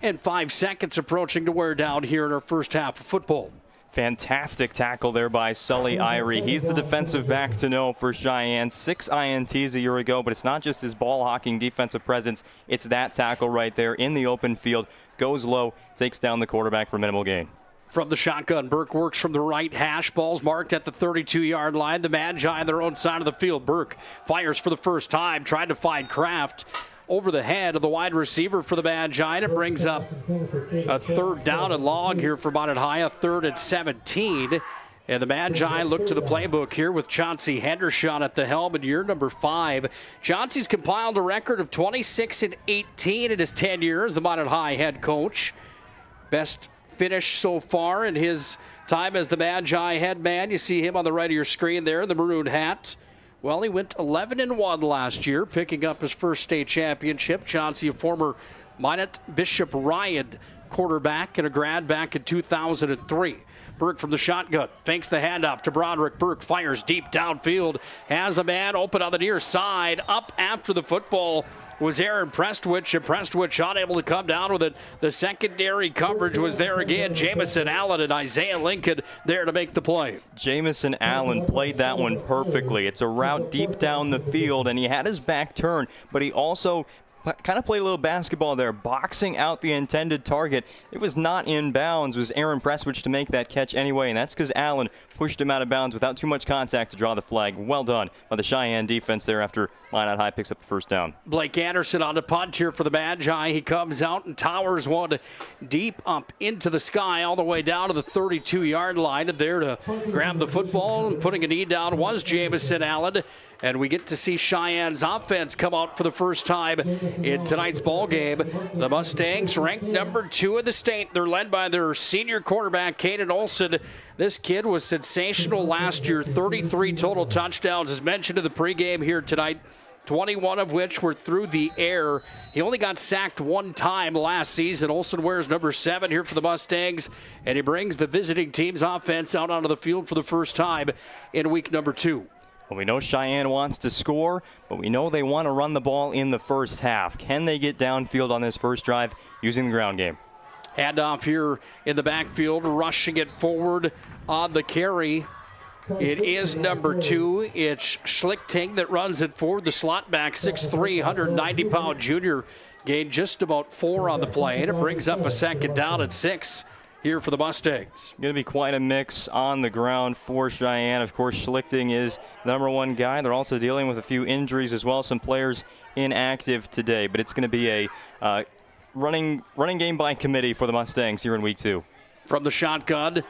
Q: and 5 seconds approaching to wear down here in our first half of football.
A: Fantastic tackle there by Sully Irie. He's the defensive back to know for Cheyenne. 6 INTs a year ago, but it's not just his ball-hawking defensive presence. It's that tackle right there in the open field. Goes low, takes down the quarterback for minimal gain.
Q: From the shotgun, Burke works from the right hash. Ball's marked at the 32-yard line. The Magi on their own side of the field. Burke fires for the first time, tried to find Kraft over the head of the wide receiver for the Magi. It brings up a 3rd down and long here for Minot High, a 3rd and 17. And the Magi look to the playbook here with Chauncey Hendershot at the helm in year number 5. Chauncey's compiled a record of 26-18 in his tenure as the Minot High head coach. Best finish so far in his time as the Magi head man. You see him on the right of your screen there in the maroon hat. Well, he went 11-1 last year, picking up his first state championship. Chauncey, a former Minot Bishop Ryan quarterback and a grad back in 2003. Burke from the shotgun, fakes the handoff to Broderick. Burke fires deep downfield, has a man open on the near side. Up after the football was Aaron Prestwich, and Prestwich unable to come down with it. The secondary coverage was there again. Jamison Allen and Isaiah Lincoln there to make the play.
A: Jamison Allen played that one perfectly. It's a route deep down the field, and he had his back turned, but he also kind of played a little basketball there, boxing out the intended target. It was not in bounds. It was Aaron Prestwich to make that catch anyway, and that's because Allen pushed him out of bounds without too much contact to draw the flag. Well done by the Cheyenne defense there after Minot High picks up the first down.
Q: Blake Anderson on the punt here for the Magi. He comes out and towers one deep up into the sky all the way down to the 32-yard line. And there to grab the football and putting a knee down was Jamison Allen. And we get to see Cheyenne's offense come out for the first time in tonight's ball game. The Mustangs ranked number 2 in the state. They're led by their senior quarterback, Caden Olson. This kid was sensational last year. 33 total touchdowns, as mentioned in the pregame here tonight. 21 of which were through the air. He only got sacked 1 time last season. Olson wears number 7 here for the Mustangs, and he brings the visiting team's offense out onto the field for the first time in week number 2.
A: Well, we know Cheyenne wants to score, but we know they want to run the ball in the first half. Can they get downfield on this first drive using the ground game?
Q: Handoff here in the backfield, rushing it forward on the carry. It is number 2. It's Schlichting that runs it forward. The slot back, 6'3", 190-pound junior, gained just about 4 on the play, and it brings up a 2nd down at 6. here for the Mustangs.
A: Going to be quite a mix on the ground for Cheyenne. Of course, Schlichting is the number one guy. They're also dealing with a few injuries as well, some players inactive today. But it's going to be a running game by committee for the Mustangs here in week 2.
Q: From the shotgun,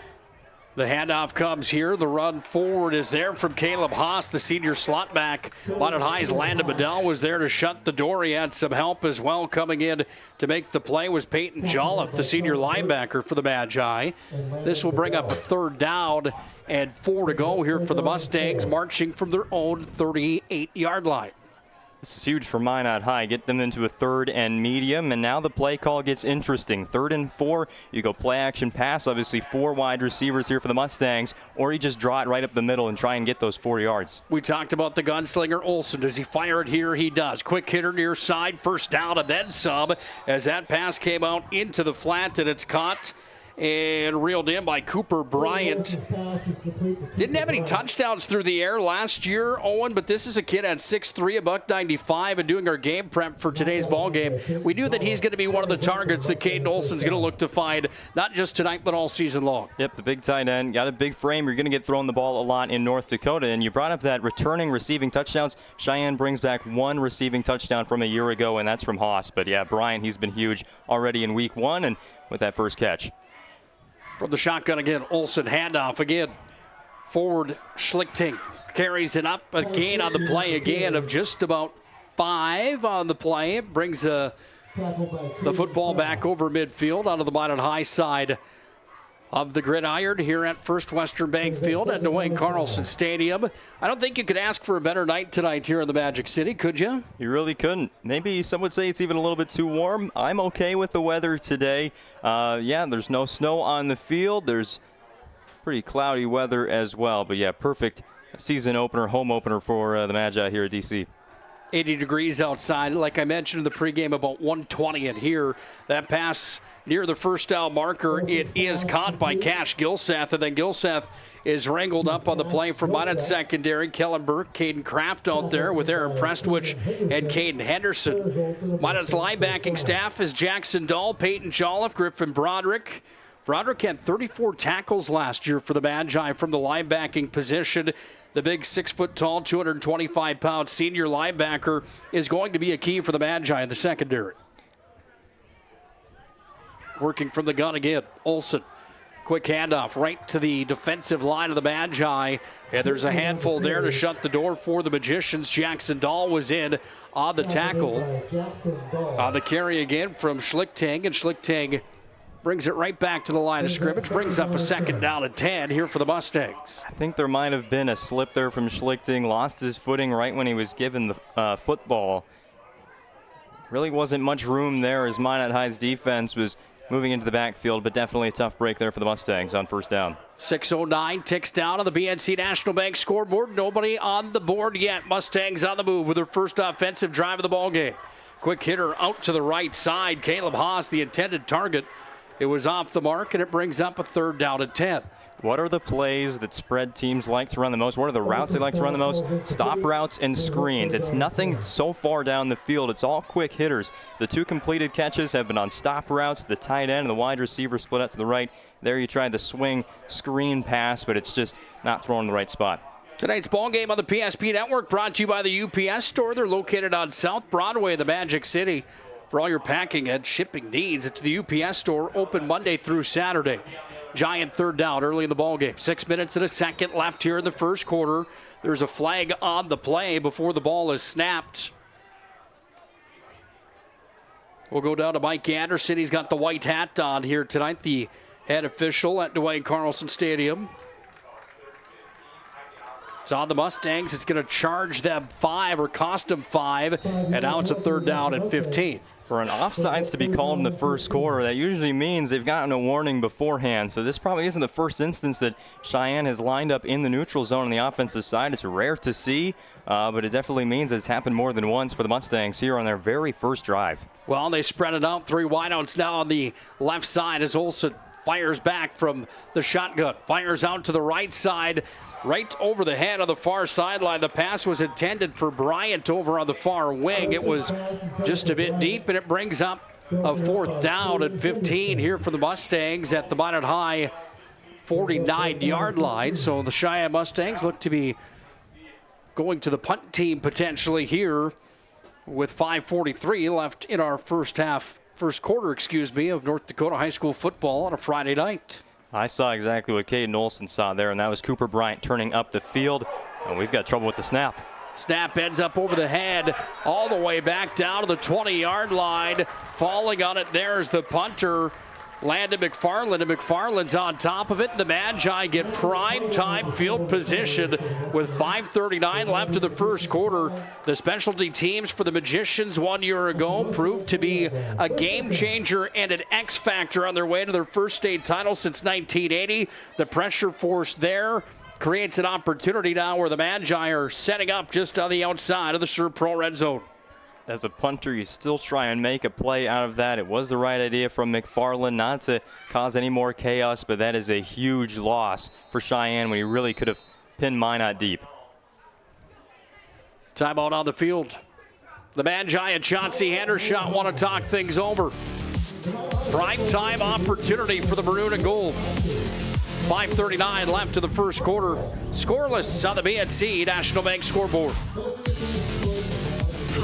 Q: the handoff comes here. The run forward is there from Caleb Haas, the senior slot back. Minot High's Landon Bedell was there to shut the door. He had some help as well. Coming in to make the play was Peyton Jolliffe, the senior linebacker for the Magi. This will bring up a 3rd down and 4 to go here for the Mustangs, marching from their own 38-yard line.
A: This is huge for Minot High. Get them into a 3rd and medium, and now the play call gets interesting. 3rd and 4, you go play action pass, obviously 4 wide receivers here for the Mustangs, or you just draw it right up the middle and try and get those 4 yards.
Q: We talked about the gunslinger Olsen. Does he fire it here? He does. Quick hitter near side, 1st down and then some, as that pass came out into the flat, and it's caught and reeled in by Cooper Bryant. Didn't have any touchdowns through the air last year, Owen, but this is a kid at 6'3", $195, and doing our game prep for today's ball game. We knew that he's going to be one of the targets that Caden Olsen's going to look to find, not just tonight, but all season long.
A: Yep, the big tight end. Got a big frame. You're going to get thrown the ball a lot in North Dakota, and you brought up that returning receiving touchdowns. Cheyenne brings back 1 receiving touchdown from a year ago, and that's from Haas. But yeah, Bryant, he's been huge already in week 1 and with that first catch.
Q: From the shotgun again, Olsen handoff again. Forward, Schlichting carries it up. A gain on the play again of just about 5 on the play. It brings the football back over midfield onto the Minot High side of the gridiron here at First Western Bank Field at Duane Carlson Stadium. I don't think you could ask for a better night tonight here in the Magic City, could you?
A: You really couldn't. Maybe some would say it's even a little bit too warm. I'm okay with the weather today. Yeah, there's no snow on the field. There's pretty cloudy weather as well. But yeah, perfect season opener, home opener for the Magi here at DC.
Q: 80 degrees outside. Like I mentioned in the pregame, about 120 in here. That pass near the 1st down marker, it is caught by Cash Gilseth, and then Gilseth is wrangled up on the play from Minot secondary. Kellen Burke, Caden Kraft out there with Aaron Prestwich and Caden Henderson. Minot's linebacking staff is Jackson Dahl, Peyton Jolliffe, Griffin Broderick. Broderick had 34 tackles last year for the Magi from the linebacking position. The big 6-foot-tall, 225-pound senior linebacker is going to be a key for the Magi in the secondary. Working from the gun again, Olsen. Quick handoff right to the defensive line of the Magi. And there's a handful there to shut the door for the Magicians. Jackson Dahl was in on the tackle. On the carry again from Schlichting, and Schlichting brings it right back to the line of scrimmage, brings up a 2nd down and 10 here for the Mustangs.
A: I think there might have been a slip there from Schlichting, lost his footing right when he was given the football. Really wasn't much room there as Minot High's defense was moving into the backfield, but definitely a tough break there for the Mustangs on 1st down.
Q: 6:09 ticks down on the BNC National Bank scoreboard. Nobody on the board yet. Mustangs on the move with their first offensive drive of the ball game. Quick hitter out to the right side. Caleb Haas, the intended target. It was off the mark, and it brings up a 3rd down and 10.
A: What are the plays that spread teams like to run the most? What are the routes they like to run the most? Stop routes and screens. It's nothing so far down the field. It's all quick hitters. The 2 completed catches have been on stop routes. The tight end and the wide receiver split out to the right. There you tried the swing screen pass, but it's just not thrown in the right spot.
Q: Tonight's ball game on the PSP Network brought to you by the UPS store. They're located on South Broadway in the Magic City. For all your packing and shipping needs, it's the UPS store, open Monday through Saturday. Giant 3rd down early in the ballgame. 6 minutes and a second left here in the first quarter. There's a flag on the play before the ball is snapped. We'll go down to Mike Anderson. He's got the white hat on here tonight, the head official at Duane Carlson Stadium. It's on the Mustangs. It's going to charge them 5 or cost them 5. And now it's a 3rd down and 15.
A: For an offsides to be called in the first quarter, that usually means they've gotten a warning beforehand. So this probably isn't the first instance that Cheyenne has lined up in the neutral zone on the offensive side. It's rare to see, but it definitely means it's happened more than once for the Mustangs here on their very first drive.
Q: Well, they spread it out. 3 wideouts now on the left side as Olsen fires back from the shotgun. Fires out to the right side. Right over the head on the far sideline. The pass was intended for Bryant over on the far wing. It was just a bit deep, and it brings up of 4th down and 15 here for the Mustangs at the Minot High 49-yard line. So the Cheyenne Mustangs look to be going to the punt team potentially here with 5:43 left in our first quarter, of North Dakota high school football on a Friday night.
A: I saw exactly what Caden Olson saw there, and that was Cooper Bryant turning up the field, and we've got trouble with the snap.
Q: Snap ends up over the head, all the way back down to the 20-yard line. Falling on it there is the punter, Landon McFarland, and McFarland's on top of it. The Magi get prime time field position with 5:39 left of the first quarter. The specialty teams for the Magicians 1 year ago proved to be a game changer and an X factor on their way to their first state title since 1980. The pressure force there creates an opportunity now where the Magi are setting up just on the outside of the ServPro red zone.
A: As a punter, you still try and make a play out of that. It was the right idea from McFarland not to cause any more chaos, but that is a huge loss for Cheyenne when he really could have pinned Minot deep.
Q: Timeout on the field. The Magi and Chauncey Hendershot want to talk things over. Prime time opportunity for the maroon and gold. 5:39 left to the first quarter. Scoreless on the BNC National Bank scoreboard.
U: How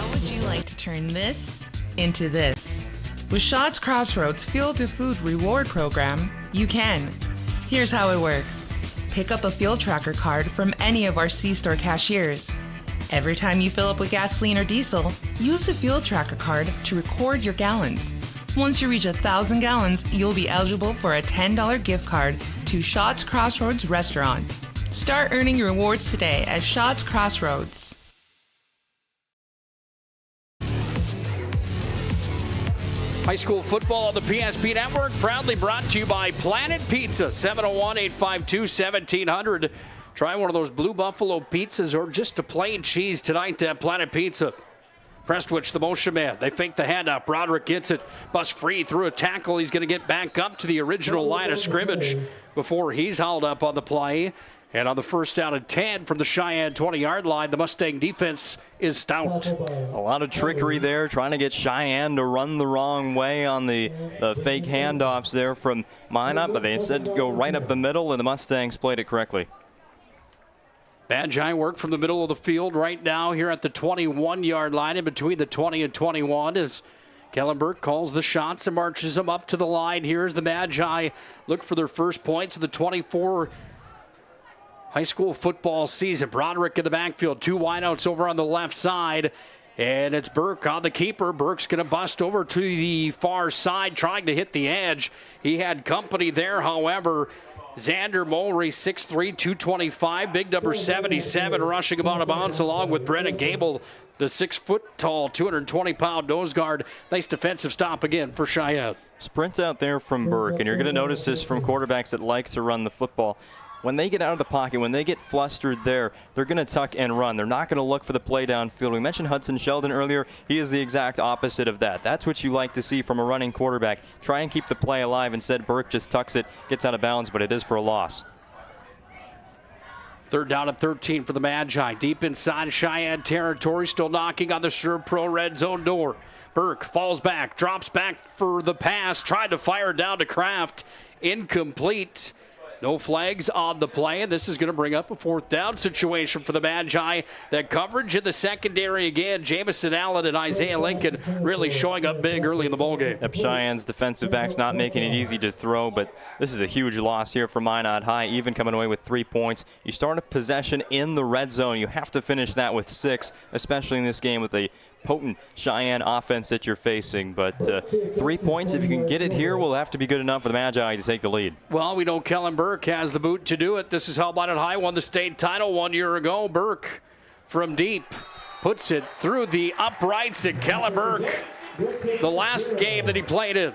U: would you like to turn this into this? With Shaw's Crossroads Fuel to Food Reward Program, you can. Here's how it works. Pick up a fuel tracker card from any of our C-store cashiers. Every time you fill up with gasoline or diesel, use the fuel tracker card to record your gallons. Once you reach 1,000 gallons, you'll be eligible for a $10 gift card to Shaw's Crossroads Restaurant. Start earning your rewards today at Shaw's Crossroads.
Q: High school football on the PSP Network, proudly brought to you by Planet Pizza, 701-852-1700. Try one of those Blue Buffalo pizzas or just a plain cheese tonight at Planet Pizza. Prestwich, the motion man. They fake the handoff. Broderick gets it. Bust free through a tackle. He's going to get back up to the original line of scrimmage before he's hauled up on the play. And on the first down and 10 from the Cheyenne 20-yard line, the Mustang defense is stout.
A: A lot of trickery there, trying to get Cheyenne to run the wrong way on the fake handoffs there from Minot, but they instead go right up the middle, and the Mustangs played it correctly.
Q: Bad giant work from the middle of the field right now here at the 21-yard line in between the 20 and 21 as Kellenberg calls the shots and marches them up to the line. Here's the Magi look for their first points of the 24 high school football season. Broderick in the backfield, two wideouts over on the left side, and it's Burke on the keeper. Burke's going to bust over to the far side trying to hit the edge. He had company there, however. Xander Mulry, 6'3", 225, big number 77, rushing him out of bounds along with Brennan Gable, the 6-foot-tall, 220-pound nose guard. Nice defensive stop again for Cheyenne.
A: Sprint out there from Burke, and you're going to notice this from quarterbacks that like to run the football. When they get out of the pocket, when they get flustered there, they're going to tuck and run. They're not going to look for the play downfield. We mentioned Hudson Sheldon earlier. He is the exact opposite of that. That's what you like to see from a running quarterback. Try and keep the play alive. Instead, Burke just tucks it, gets out of bounds, but it is for a loss.
Q: Third down and 13 for the Magi. Deep inside Cheyenne territory, still knocking on the ServPro red zone door. Burke falls back, drops back for the pass, tried to fire down to Kraft. Incomplete. No flags on the play, and this is going to bring up a fourth down situation for the Magi. That coverage in the secondary again. Jamison Allen and Isaiah Lincoln really showing up big early in the ballgame.
A: Yep, Cheyenne's defensive backs not making it easy to throw, but this is a huge loss here for Minot High, even coming away with 3 points. You start a possession in the red zone. You have to finish that with 6, especially in this game with a potent Cheyenne offense that you're facing. But 3 points, if you can get it here, will have to be good enough for the Magi to take the lead.
Q: Well, we know Kellen Burke has the boot to do it. This is how Minot High won the state title 1 year ago. Burke from deep puts it through the uprights, and Kellen Burke, the last game that he played in,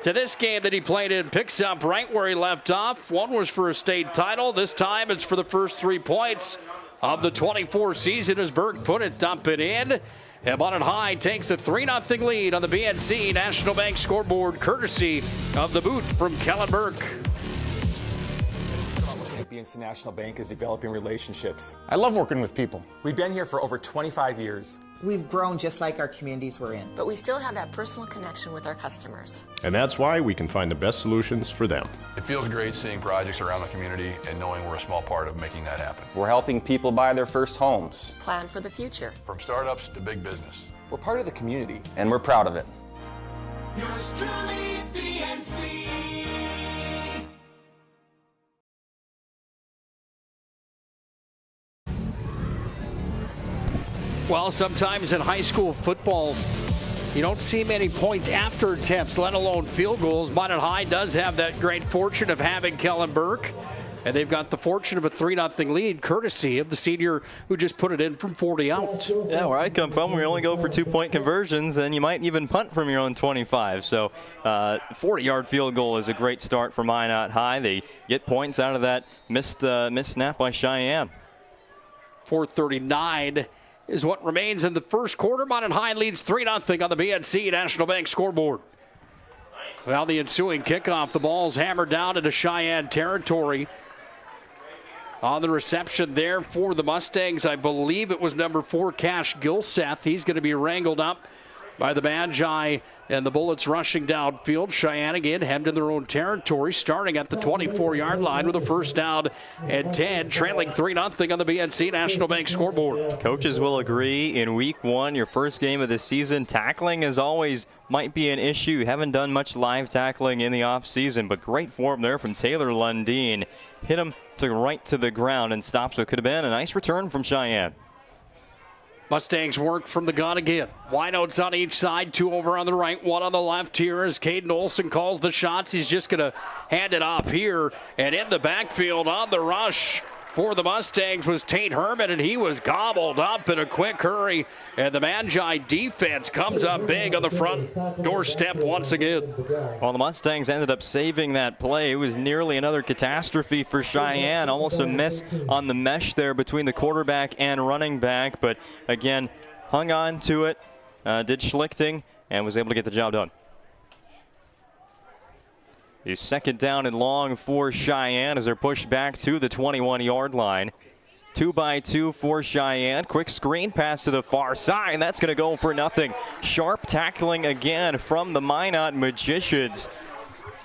Q: to this game that he played in, picks up right where he left off. One was for a state title. This time it's for the first 3 points of the 24 season as Burke put it, dump it in. And Minot High takes a 3-0 lead on the BNC National Bank scoreboard, courtesy of the boot from Kellen Burke.
V: BNC National Bank is developing relationships.
W: I love working with people.
V: We've been here for over 25 years.
B: We've grown just like our communities we're in.
V: But we still have that personal connection with our customers.
W: And that's why we can find the best solutions for them.
X: It feels great seeing projects around the community and knowing we're a small part of making that happen.
Y: We're helping people buy their first homes.
V: Plan for the future.
X: From startups to big business.
Y: We're part of the community, and we're proud of it.
Z: Yours truly, PNC.
Q: Well, sometimes in high school football, you don't see many point after attempts, let alone field goals. Minot High does have that great fortune of having Kellen Burke, and they've got the fortune of a 3-0 lead, courtesy of the senior who just put it in from 40 out.
A: Yeah, where I come from, we only go for 2-point conversions, and you might even punt from your own 25. So 40-yard field goal is a great start for Minot High. They get points out of that missed snap by Cheyenne.
Q: 4:39 is what remains in the first quarter. Minot High leads 3-0 on the BNC National Bank scoreboard. Well, the ensuing kickoff, the ball's hammered down into Cheyenne territory. On the reception there for the Mustangs, I believe it was number 4, Cash Gilseth. He's going to be wrangled up by the Magi, and the Bullets rushing downfield. Cheyenne again hemmed in their own territory, starting at the 24-yard line with a first down and 10, trailing 3-0 on the BNC National Bank scoreboard.
A: Coaches will agree in week 1, your first game of the season, tackling as always might be an issue. You haven't done much live tackling in the offseason, but great form there from Taylor Lundeen. Hit him right to the ground and stops what could have been a nice return from Cheyenne.
Q: Mustangs work from the gun again. Wideouts on each side, 2 over on the right, 1 on the left here as Caden Olson calls the shots. He's just going to hand it off here, and in the backfield on the rush for the Mustangs was Tate Herman, and he was gobbled up in a quick hurry, and the Magi defense comes up big on the front doorstep once again.
A: Well, the Mustangs ended up saving that play. It was nearly another catastrophe for Cheyenne, almost a miss on the mesh there between the quarterback and running back, but again, hung on to it, did Schlichting, and was able to get the job done. The second down and long for Cheyenne as they're pushed back to the 21-yard line. 2-by-2 for Cheyenne. Quick screen pass to the far side, and that's going to go for nothing. Sharp tackling again from the Minot Magicians.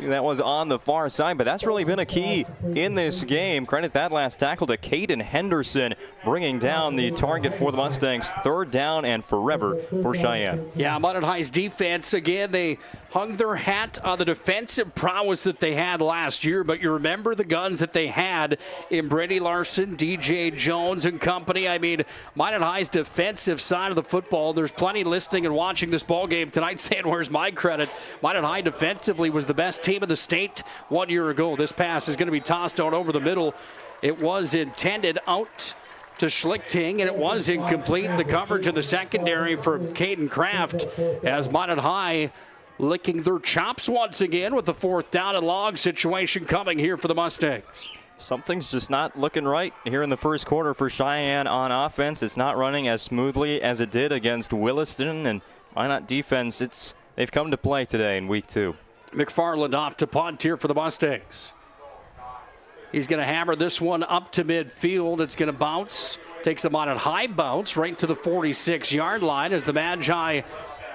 A: That was on the far side, but that's really been a key in this game. Credit that last tackle to Caden Henderson, bringing down the target for the Mustangs. 3rd down and forever for Cheyenne.
Q: Yeah, Minot High's defense, again, they hung their hat on the defensive prowess that they had last year, but you remember the guns that they had in Brady Larson, DJ Jones and company. I mean, Minot High's defensive side of the football, there's plenty listening and watching this ball game tonight saying, where's my credit? Minot High defensively was the best team in the state 1 year ago. This pass is going to be tossed out over the middle. It was intended out to Schlichting, and it was incomplete. The coverage in the secondary for Caden Kraft as Minot High licking their chops once again with the 4th down and long situation coming here for the Mustangs.
A: Something's just not looking right here in the first quarter for Cheyenne on offense. It's not running as smoothly as it did against Williston, and Minot defense, they've come to play today in week 2.
Q: McFarland off to punt here for the Mustangs. He's going to hammer this one up to midfield. It's going to bounce. Takes a Minot High bounce right to the 46-yard line as the Magi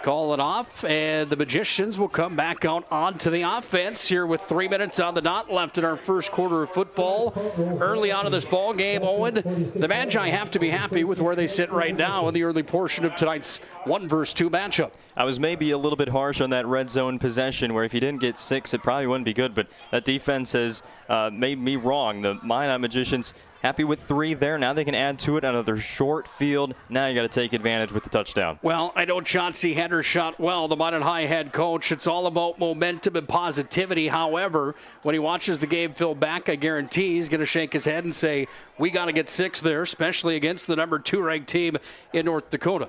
Q: call it off, and the Magicians will come back out onto the offense here with 3 minutes on the dot left in our first quarter of football. Early on in this ball game, Owen, the Magi have to be happy with where they sit right now in the early portion of tonight's 1 versus 2 matchup.
A: I was maybe a little bit harsh on that red zone possession where if you didn't get 6, it probably wouldn't be good, but that defense has made me wrong. The Minot Magicians happy with 3 there. Now they can add to it another short field. Now you got to take advantage with the touchdown.
Q: Well, I know Chauncey Henner shot well, the Minot High head coach. It's all about momentum and positivity. However, when he watches the game fill back, I guarantee he's going to shake his head and say, we got to get 6 there, especially against the number 2 ranked team in North Dakota.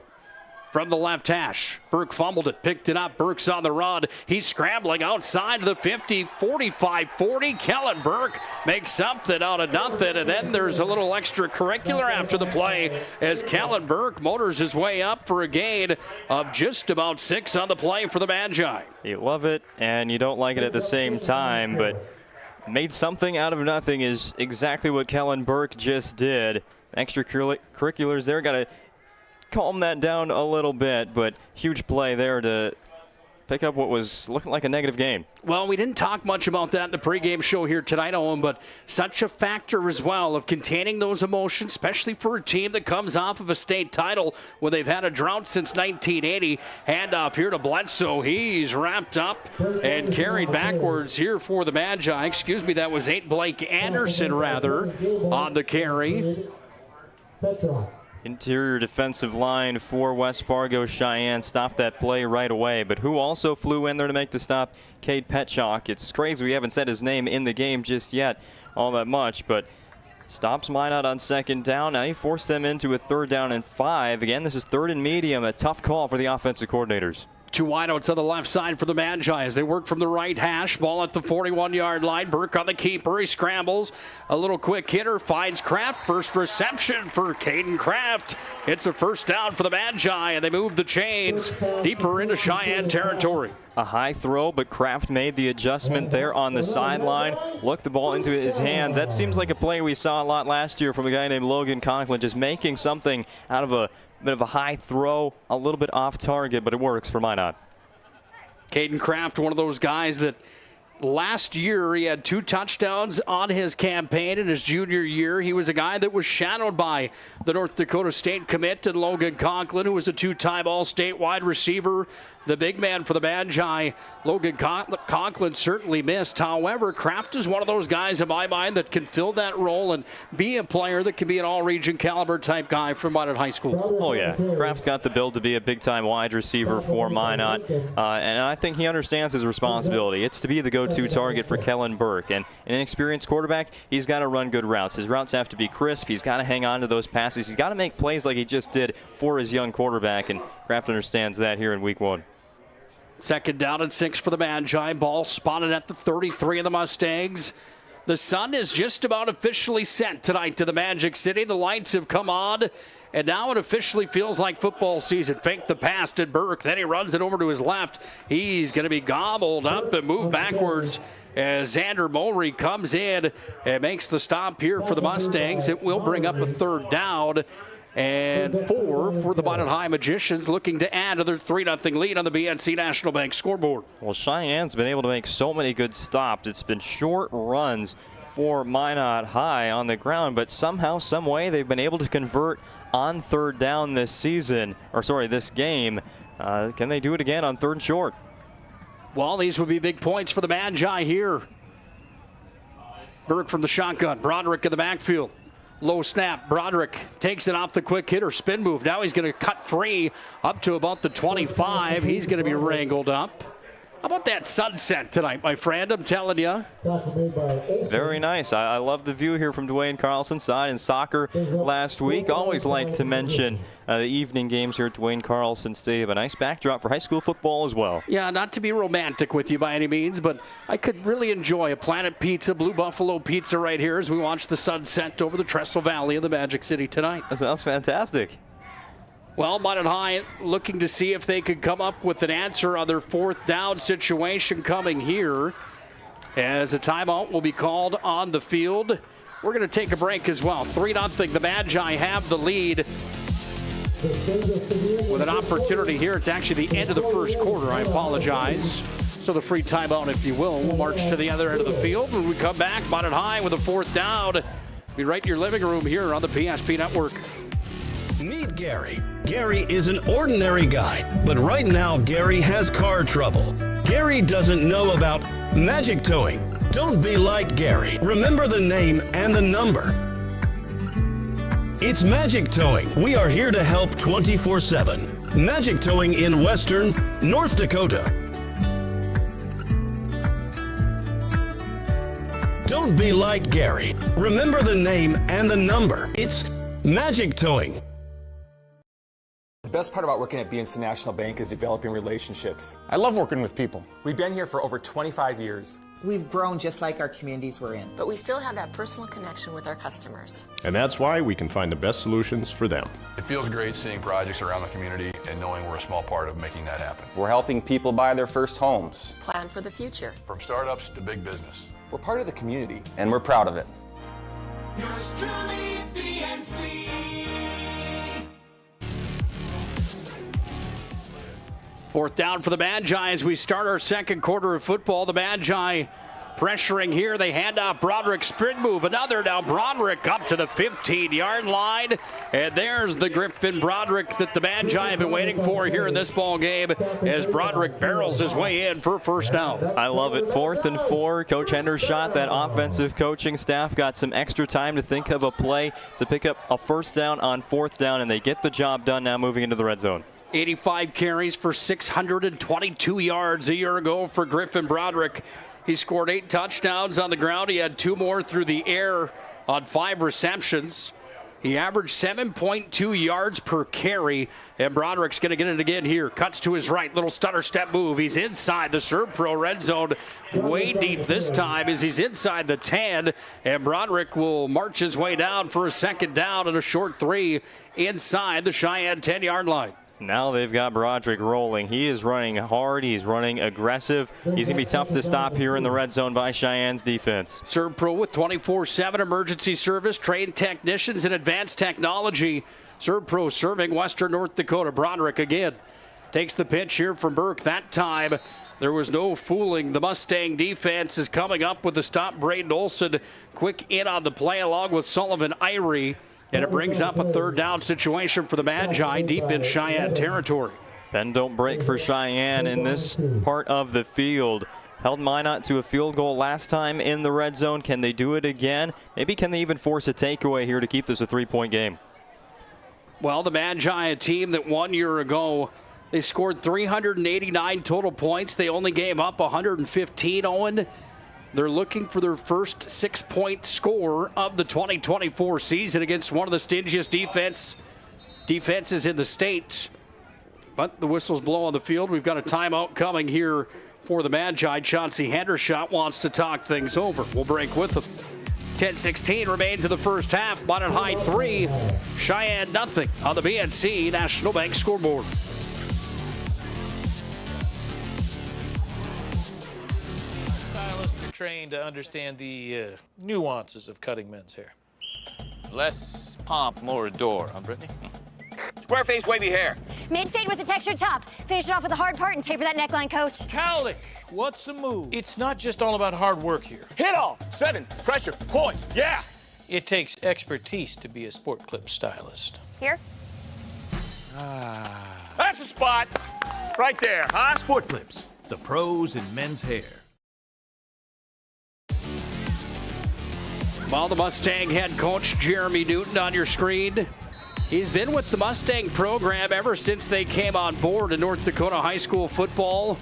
Q: From the left hash, Burke fumbled it, picked it up. Burke's on the run. He's scrambling outside the 50, 45, 40. Kellen Burke makes something out of nothing, and then there's a little extracurricular after the play as Kellen Burke motors his way up for a gain of just about 6 on the play for the Magi.
A: You love it, and you don't like it at the same time, but made something out of nothing is exactly what Kellen Burke just did. Extracurriculars there, got to calm that down a little bit, but huge play there to pick up what was looking like a negative game.
Q: Well, we didn't talk much about that in the pregame show here tonight, Owen, but such a factor as well of containing those emotions, especially for a team that comes off of a state title when they've had a drought since 1980. Handoff here to Bledsoe. He's wrapped up and carried backwards here for the Magi. Excuse me, that was Blake Anderson, rather, on the carry.
A: Interior defensive line for West Fargo. Cheyenne stopped that play right away, but who also flew in there to make the stop? Cade Petchock. It's crazy we haven't said his name in the game just yet all that much, but stops Minot on second down. Now he forced them into a 3rd down and 5. Again, this is 3rd and medium, a tough call for the offensive coordinators.
Q: Two wideouts on the left side for the Magi as they work from the right hash. Ball at the 41-yard line. Burke on the keeper. He scrambles. A little quick hitter. Finds Kraft. First reception for Caden Kraft. It's a 1st down for the Magi, and they move the chains deeper into Cheyenne territory.
A: A high throw, but Kraft made the adjustment there on the sideline. Looked the ball into his hands. That seems like a play we saw a lot last year from a guy named Logan Conklin, just making something out of a bit of a high throw, a little bit off target, but it works for Minot.
Q: Caden Kraft, one of those guys that last year he had 2 touchdowns on his campaign in his junior year. He was a guy that was shadowed by the North Dakota State commit and Logan Conklin, who was a 2-time All-State wide receiver. The big man for the Magi, Logan Conklin, certainly missed. However, Kraft is one of those guys in my mind that can fill that role and be a player that can be an all-region caliber type guy from Minot High School.
A: Oh, yeah. Kraft's got the build to be a big-time wide receiver for Minot, and I think he understands his responsibility. It's to be the go-to target for Kellen Burke, and an inexperienced quarterback, he's got to run good routes. His routes have to be crisp. He's got to hang on to those passes. He's got to make plays like he just did for his young quarterback, and Kraft understands that here in week 1.
Q: 2nd down and 6 for the Magi. Ball spotted at the 33 of the Mustangs. The sun is just about officially set tonight to the Magic City. The lights have come on, and now it officially feels like football season. Fake the pass to Burke, then he runs it over to his left. He's going to be gobbled up and moved backwards as Xander Mulry comes in and makes the stop here for the Mustangs. It will bring up a 3rd down and 4 for the Minot High Magicians, looking to add to their 3-0 lead on the BNC National Bank scoreboard.
A: Well, Cheyenne's been able to make so many good stops. It's been short runs for Minot High on the ground, but somehow, some way, they've been able to convert on 3rd down this game. Can they do it again on 3rd and short?
Q: Well, these would be big points for the Magi here. Burke from the shotgun. Broderick in the backfield. Low snap. Broderick takes it off the quick hitter spin move. Now he's going to cut free up to about the 25. He's going to be wrangled up. How about that sunset tonight, my friend? I'm telling you.
A: Very nice. I love the view here from Duane Carlson's side in soccer last week. Always like to mention the evening games here at Duane Carlson Stadium. A nice backdrop for high school football as well.
Q: Yeah, not to be romantic with you by any means, but I could really enjoy a Planet Pizza, Blue Buffalo Pizza right here as we watch the sunset over the Trestle Valley of the Magic City tonight.
A: That sounds fantastic.
Q: Well, Minot High looking to see if they could come up with an answer on their 4th down situation coming here, as a timeout will be called on the field. We're going to take a break as well. 3-0. The Magi have the lead with an opportunity here. It's actually the end of the 1st quarter. I apologize. So the free timeout, if you will. We'll march to the other end of the field. When we come back, Minot High with a 4th down. Be right in your living room here on the PSP Network.
D: Meet Gary. Gary is an ordinary guy, but right now Gary has car trouble. Gary doesn't know about magic towing. Don't be like Gary. Remember the name and the number. It's Magic Towing. We are here to help 24/7. Magic Towing in Western North Dakota. Don't be like Gary. Remember the name and the number. It's Magic Towing.
F: The best part about working at BNC National Bank is developing relationships.
G: I love working with people.
F: We've been here for over 25 years.
B: We've grown just like our communities we're in.
V: But we still have that personal connection with our customers.
W: And that's why we can find the best solutions for them.
X: It feels great seeing projects around the community and knowing we're a small part of making that happen.
Y: We're helping people buy their first homes.
V: Plan for the future.
X: From startups to big business.
F: We're part of the community.
Y: And we're proud of it.
Z: Yours truly, BNC.
Q: 4th down for the Magi as we start our second quarter of football. The Magi pressuring here. They hand off Broderick, sprint move. Another now. Broderick up to the 15-yard line. And there's the Griffin Broderick that the Magi have been waiting for here in this ball game as Broderick barrels his way in for first down.
A: I love it. 4th and 4. Coach Hendershot, that offensive coaching staff, got some extra time to think of a play to pick up a first down on 4th down, and they get the job done now moving into the red zone.
Q: 85 carries for 622 yards a year ago for Griffin Broderick. He scored 8 touchdowns on the ground. He had 2 more through the air on 5 receptions. He averaged 7.2 yards per carry, and Broderick's going to get it again here. Cuts to his right, little stutter step move. He's inside the ServPro red zone, way deep this time as he's inside the 10, and Broderick will march his way down for a second down and a short 3 inside the Cheyenne 10-yard line.
A: Now they've got Broderick rolling. He is running hard. He's running aggressive. He's going to be tough to stop here in the red zone by Cheyenne's defense.
Q: ServPro with 24/7 emergency service, trained technicians, and advanced technology. ServPro serving Western North Dakota. Broderick again takes the pitch here from Burke. That time there was no fooling. The Mustang defense is coming up with the stop. Braden Olson quick in on the play along with Sullivan Irie. And it brings up a 3rd down situation for the Magi deep in Cheyenne territory.
A: Bend don't break for Cheyenne in this part of the field. Held Minot to a field goal last time in the red zone. Can they do it again? Maybe can they even force a takeaway here to keep this a 3-point game?
Q: Well, the Magi, a team that 1 year ago, they scored 389 total points. They only gave up 115, Owen. They're looking for their first 6-point score of the 2024 season against one of the stingiest defenses in the state. But the whistles blow on the field. We've got a timeout coming here for the Magi. Chauncey Hendershot wants to talk things over. We'll break with them. 10-16 remains in the first half. Minot High 3, Cheyenne nothing on the BNC National Bank scoreboard.
E: Trained to understand the nuances of cutting men's hair. Less pomp, more adore, huh, Brittany?
G: Square face, wavy hair.
H: Mid-fade with a textured top. Finish it off with a hard part and taper that neckline, coach.
E: Cowlick, what's the move? It's not just all about hard work here.
G: Hit all. 7. Pressure. Points. Yeah.
E: It takes expertise to be a sport clip stylist.
H: Here?
G: That's a spot. Right there, huh?
I: Sport Clips, the pros in men's hair.
Q: Well, the Mustang head coach, Jeremy Newton, on your screen. He's been with the Mustang program ever since they came on board in North Dakota high school football.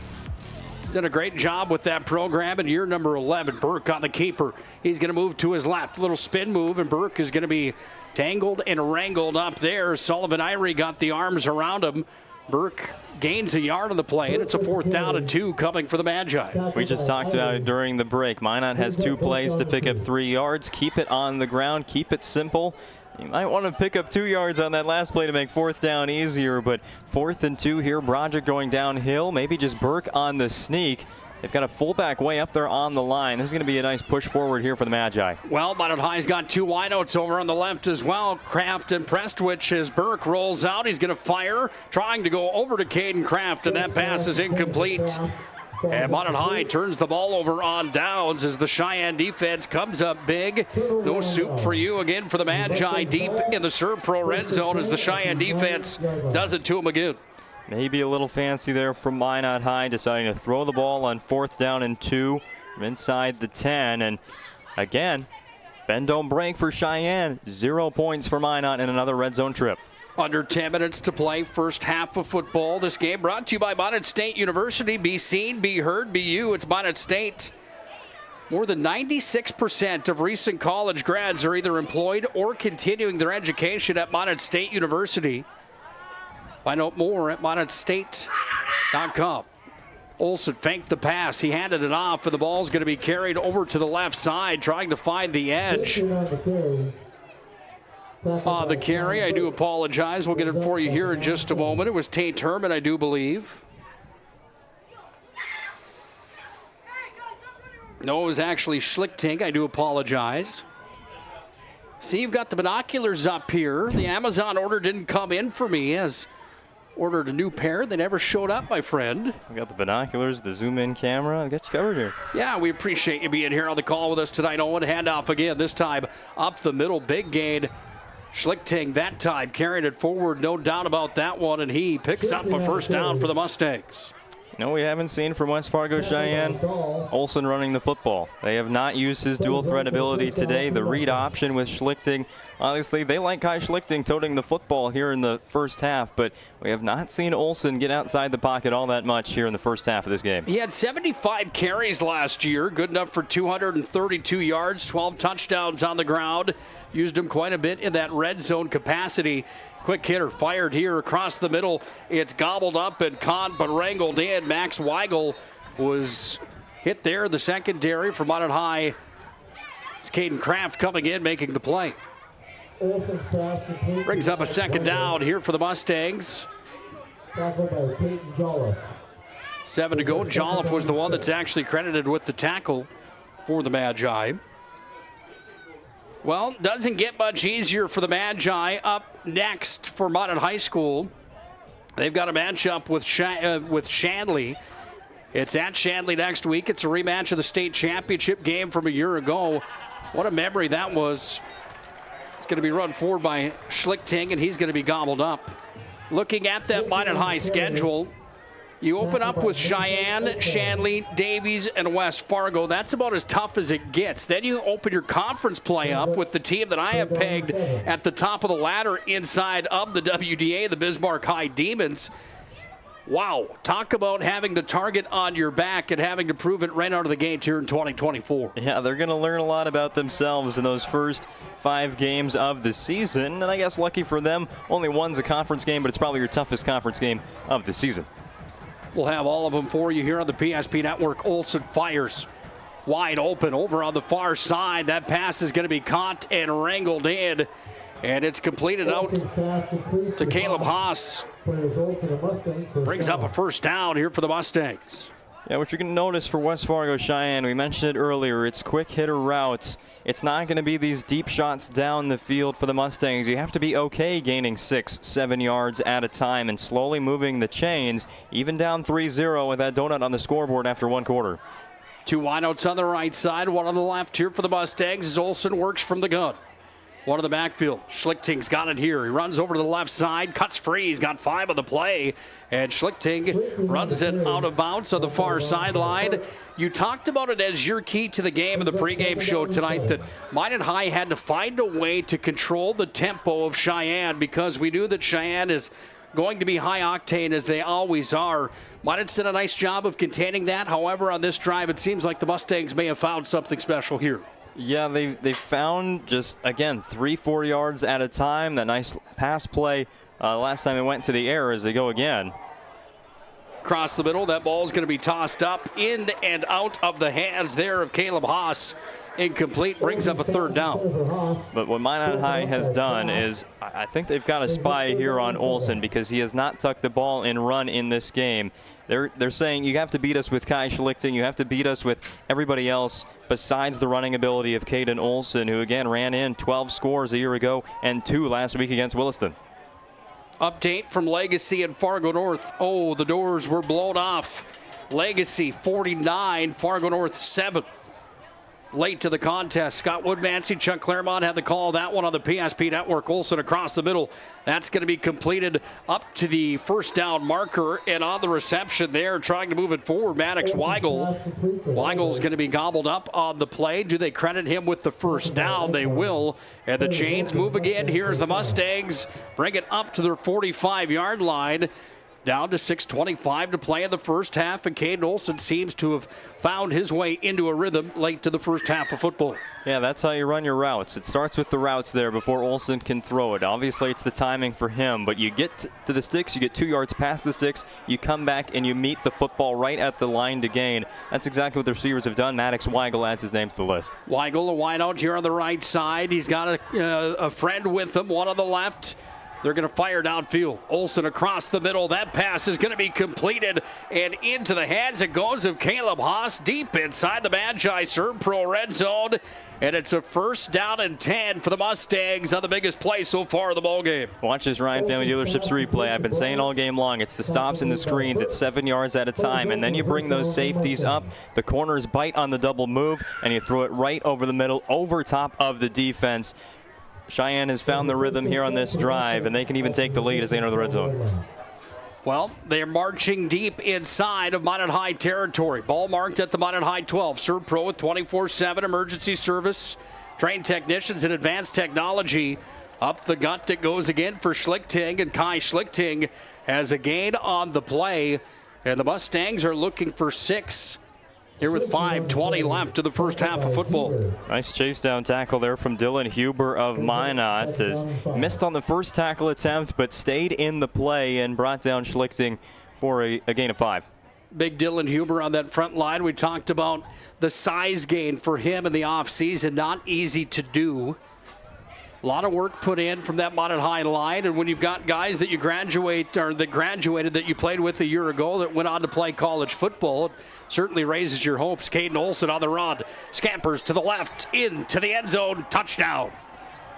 Q: He's done a great job with that program in year number 11. Burke on the keeper. He's going to move to his left. Little spin move, and Burke is going to be tangled and wrangled up there. Sullivan Irie got the arms around him. Burke gains a yard on the play, and it's a 4th down and 2 coming for the Magi.
A: We just talked about it during the break. Minot has 2 plays to pick up 3 yards. Keep it on the ground. Keep it simple. You might want to pick up 2 yards on that last play to make 4th down easier, but 4th and 2 here. Broderick going downhill. Maybe just Burke on the sneak. They've got a fullback way up there on the line. This is going to be a nice push forward here for the Magi.
Q: Well, Minot High's got 2 wideouts over on the left as well. Kraft and Prestwich as Burke rolls out. He's going to fire, trying to go over to Caden Kraft, and that pass is incomplete. And Minot High turns the ball over on downs as the Cheyenne defense comes up big. No soup for you again for the Magi deep in the ServPro red zone as the Cheyenne defense does it to them again.
A: Maybe a little fancy there from Minot High, deciding to throw the ball on 4th down and 2 from inside the 10. And again, bend don't break for Cheyenne. 0 points for Minot in another red zone trip.
Q: Under 10 minutes to play, first half of football. This game brought to you by Minot State University. Be seen, be heard, be you. It's Minot State. More than 96% of recent college grads are either employed or continuing their education at Minot State University. Find out more at MinotState.com. Olson faked the pass. He handed it off, and the ball's going to be carried over to the left side, trying to find the edge. The carry, I do apologize. We'll get it for you here in just a moment. It was Tate Herman, I do believe. No, it was actually Schlichting. I do apologize. See, you've got the binoculars up here. The Amazon order didn't come in for me as ordered a new pair. They never showed up, my friend.
A: We got the binoculars, the zoom-in camera. I got you covered here.
Q: Yeah, we appreciate you being here on the call with us tonight. Owen, handoff again, this time up the middle. Big gain. Schlichting that time carried it forward, no doubt about that one, and he picks up a first down for the Mustangs.
A: No, we haven't seen from West Fargo Cheyenne Olson running the football. They have not used his dual threat ability today. The read option with Schlichting. Obviously, they like Kai Schlichting toting the football here in the first half, but we have not seen Olson get outside the pocket all that much here in the first half of this game.
Q: He had 75 carries last year, good enough for 232 yards, 12 touchdowns on the ground. Used him quite a bit in that red zone capacity. Quick hitter fired here across the middle. It's gobbled up and caught but wrangled in. Max Weigel was hit there in the secondary from Minot High. It's Caden Kraft coming in, making the play. Brings up a second down here for the Mustangs. 7 to go. Jolliffe was the one that's actually credited with the tackle for the Magi. Well, doesn't get much easier for the Magi. Up next for Minot High School, they've got a matchup with Shanley. It's at Shanley next week. It's a rematch of the state championship game from a year ago. What a memory that was. It's going to be run forward by Schlichting, and he's going to be gobbled up. Looking at that Minot High schedule, you open up with Cheyenne, Shanley, Davies, and West Fargo. That's about as tough as it gets. Then you open your conference play up with the team that I have pegged at the top of the ladder inside of the WDA, the Bismarck High Demons. Wow, talk about having the target on your back and having to prove it right out of the gate here in 2024.
A: Yeah, they're going to learn a lot about themselves in those first 5 games of the season. And I guess lucky for them, only one's a conference game, but it's probably your toughest conference game of the season.
Q: We'll have all of them for you here on the PSP Network. Olson fires wide open over on the far side. That pass is going to be caught and wrangled in. And it's completed out to Caleb Haas. Brings up a first down here for the Mustangs.
A: Yeah, what you're going to notice for West Fargo Cheyenne, we mentioned it earlier, it's quick hitter routes. It's not going to be these deep shots down the field for the Mustangs. You have to be okay gaining 6-7 yards at a time and slowly moving the chains, even down 3-0 with that donut on the scoreboard after one quarter.
Q: 2 wideouts on the right side, 1 on the left here for the Mustangs as Olson works from the gun. 1 in the backfield. Schlichting's got it here. He runs over to the left side, cuts free. He's got 5 on the play, and Schlichting runs it out of bounds on the far sideline. You talked about it as your key to the game in the pregame show tonight, that Minot High had to find a way to control the tempo of Cheyenne because we knew that Cheyenne is going to be high octane as they always are. Minot's done a nice job of containing that. However, on this drive, it seems like the Mustangs may have found something special here.
A: Yeah, they found just, again, 3-4 yards at a time. That nice pass play last time it went to the air as they go again.
Q: Across the middle, that ball is going to be tossed up in and out of the hands there of Caleb Haas. Incomplete, brings up a third down.
A: But what Minot High has done is, I think they've got a spy here on Olson because he has not tucked the ball and run in this game. They're saying you have to beat us with Kai Schlichting, you have to beat us with everybody else besides the running ability of Caden Olson, who again ran in 12 scores a year ago and 2 last week against Williston.
Q: Update from Legacy and Fargo North. Oh, the doors were blown off. Legacy 49, Fargo North 7. Late to the contest, Scott Woodmansey, Chuck Claremont had the call. That one on the PSP Network. Olson across the middle. That's going to be completed up to the first down marker. And on the reception there, trying to move it forward, Maddox Weigel. Weigel's going to be gobbled up on the play. Do they credit him with the first down? They will. And the chains move again. Here's the Mustangs. Bring it up to their 45-yard line. Down to 6:25 to play in the first half, and Caden Olson seems to have found his way into a rhythm late to the first half of football.
A: Yeah, that's how you run your routes. It starts with the routes there before Olson can throw it. Obviously, it's the timing for him, but you get to the sticks, you get 2 yards past the sticks, you come back and you meet the football right at the line to gain. That's exactly what the receivers have done. Maddox Weigel adds his name to the list.
Q: Weigel, a wide out here on the right side. He's got a friend with him, one on the left. They're going to fire downfield. Olsen across the middle. That pass is going to be completed and into the hands it goes of Caleb Haas deep inside the Magi Serve Pro red zone. And it's a 1st down and 10 for the Mustangs on the biggest play so far of the ballgame.
A: Watch this Ryan Family Dealerships replay. I've been saying all game long, it's the stops and the screens. It's 7 yards at a time, and then you bring those safeties up. The corners bite on the double move, and you throw it right over the middle, over top of the defense. Sheyenne has found the rhythm here on this drive, and they can even take the lead as they enter the red zone.
Q: Well, they're marching deep inside of Minot High territory. Ball marked at the Minot High 12. Serve Pro with 24/7 emergency service. Trained technicians and advanced technology. Up the gut it goes again for Schlichting, and Kai Schlichting has a gain on the play. And the Mustangs are looking for 6 here with 5:20 left in the first half of football.
A: Nice chase down tackle there from Dylan Huber of Minot. Has missed on the first tackle attempt, but stayed in the play and brought down Schlichting for a gain of 5.
Q: Big Dylan Huber on that front line. We talked about the size gain for him in the offseason. Not easy to do. A lot of work put in from that Minot High line, and when you've got guys that you graduated that you played with a year ago that went on to play college football, it certainly raises your hopes. Caden Olsen on the run, scampers to the left, into the end zone, touchdown.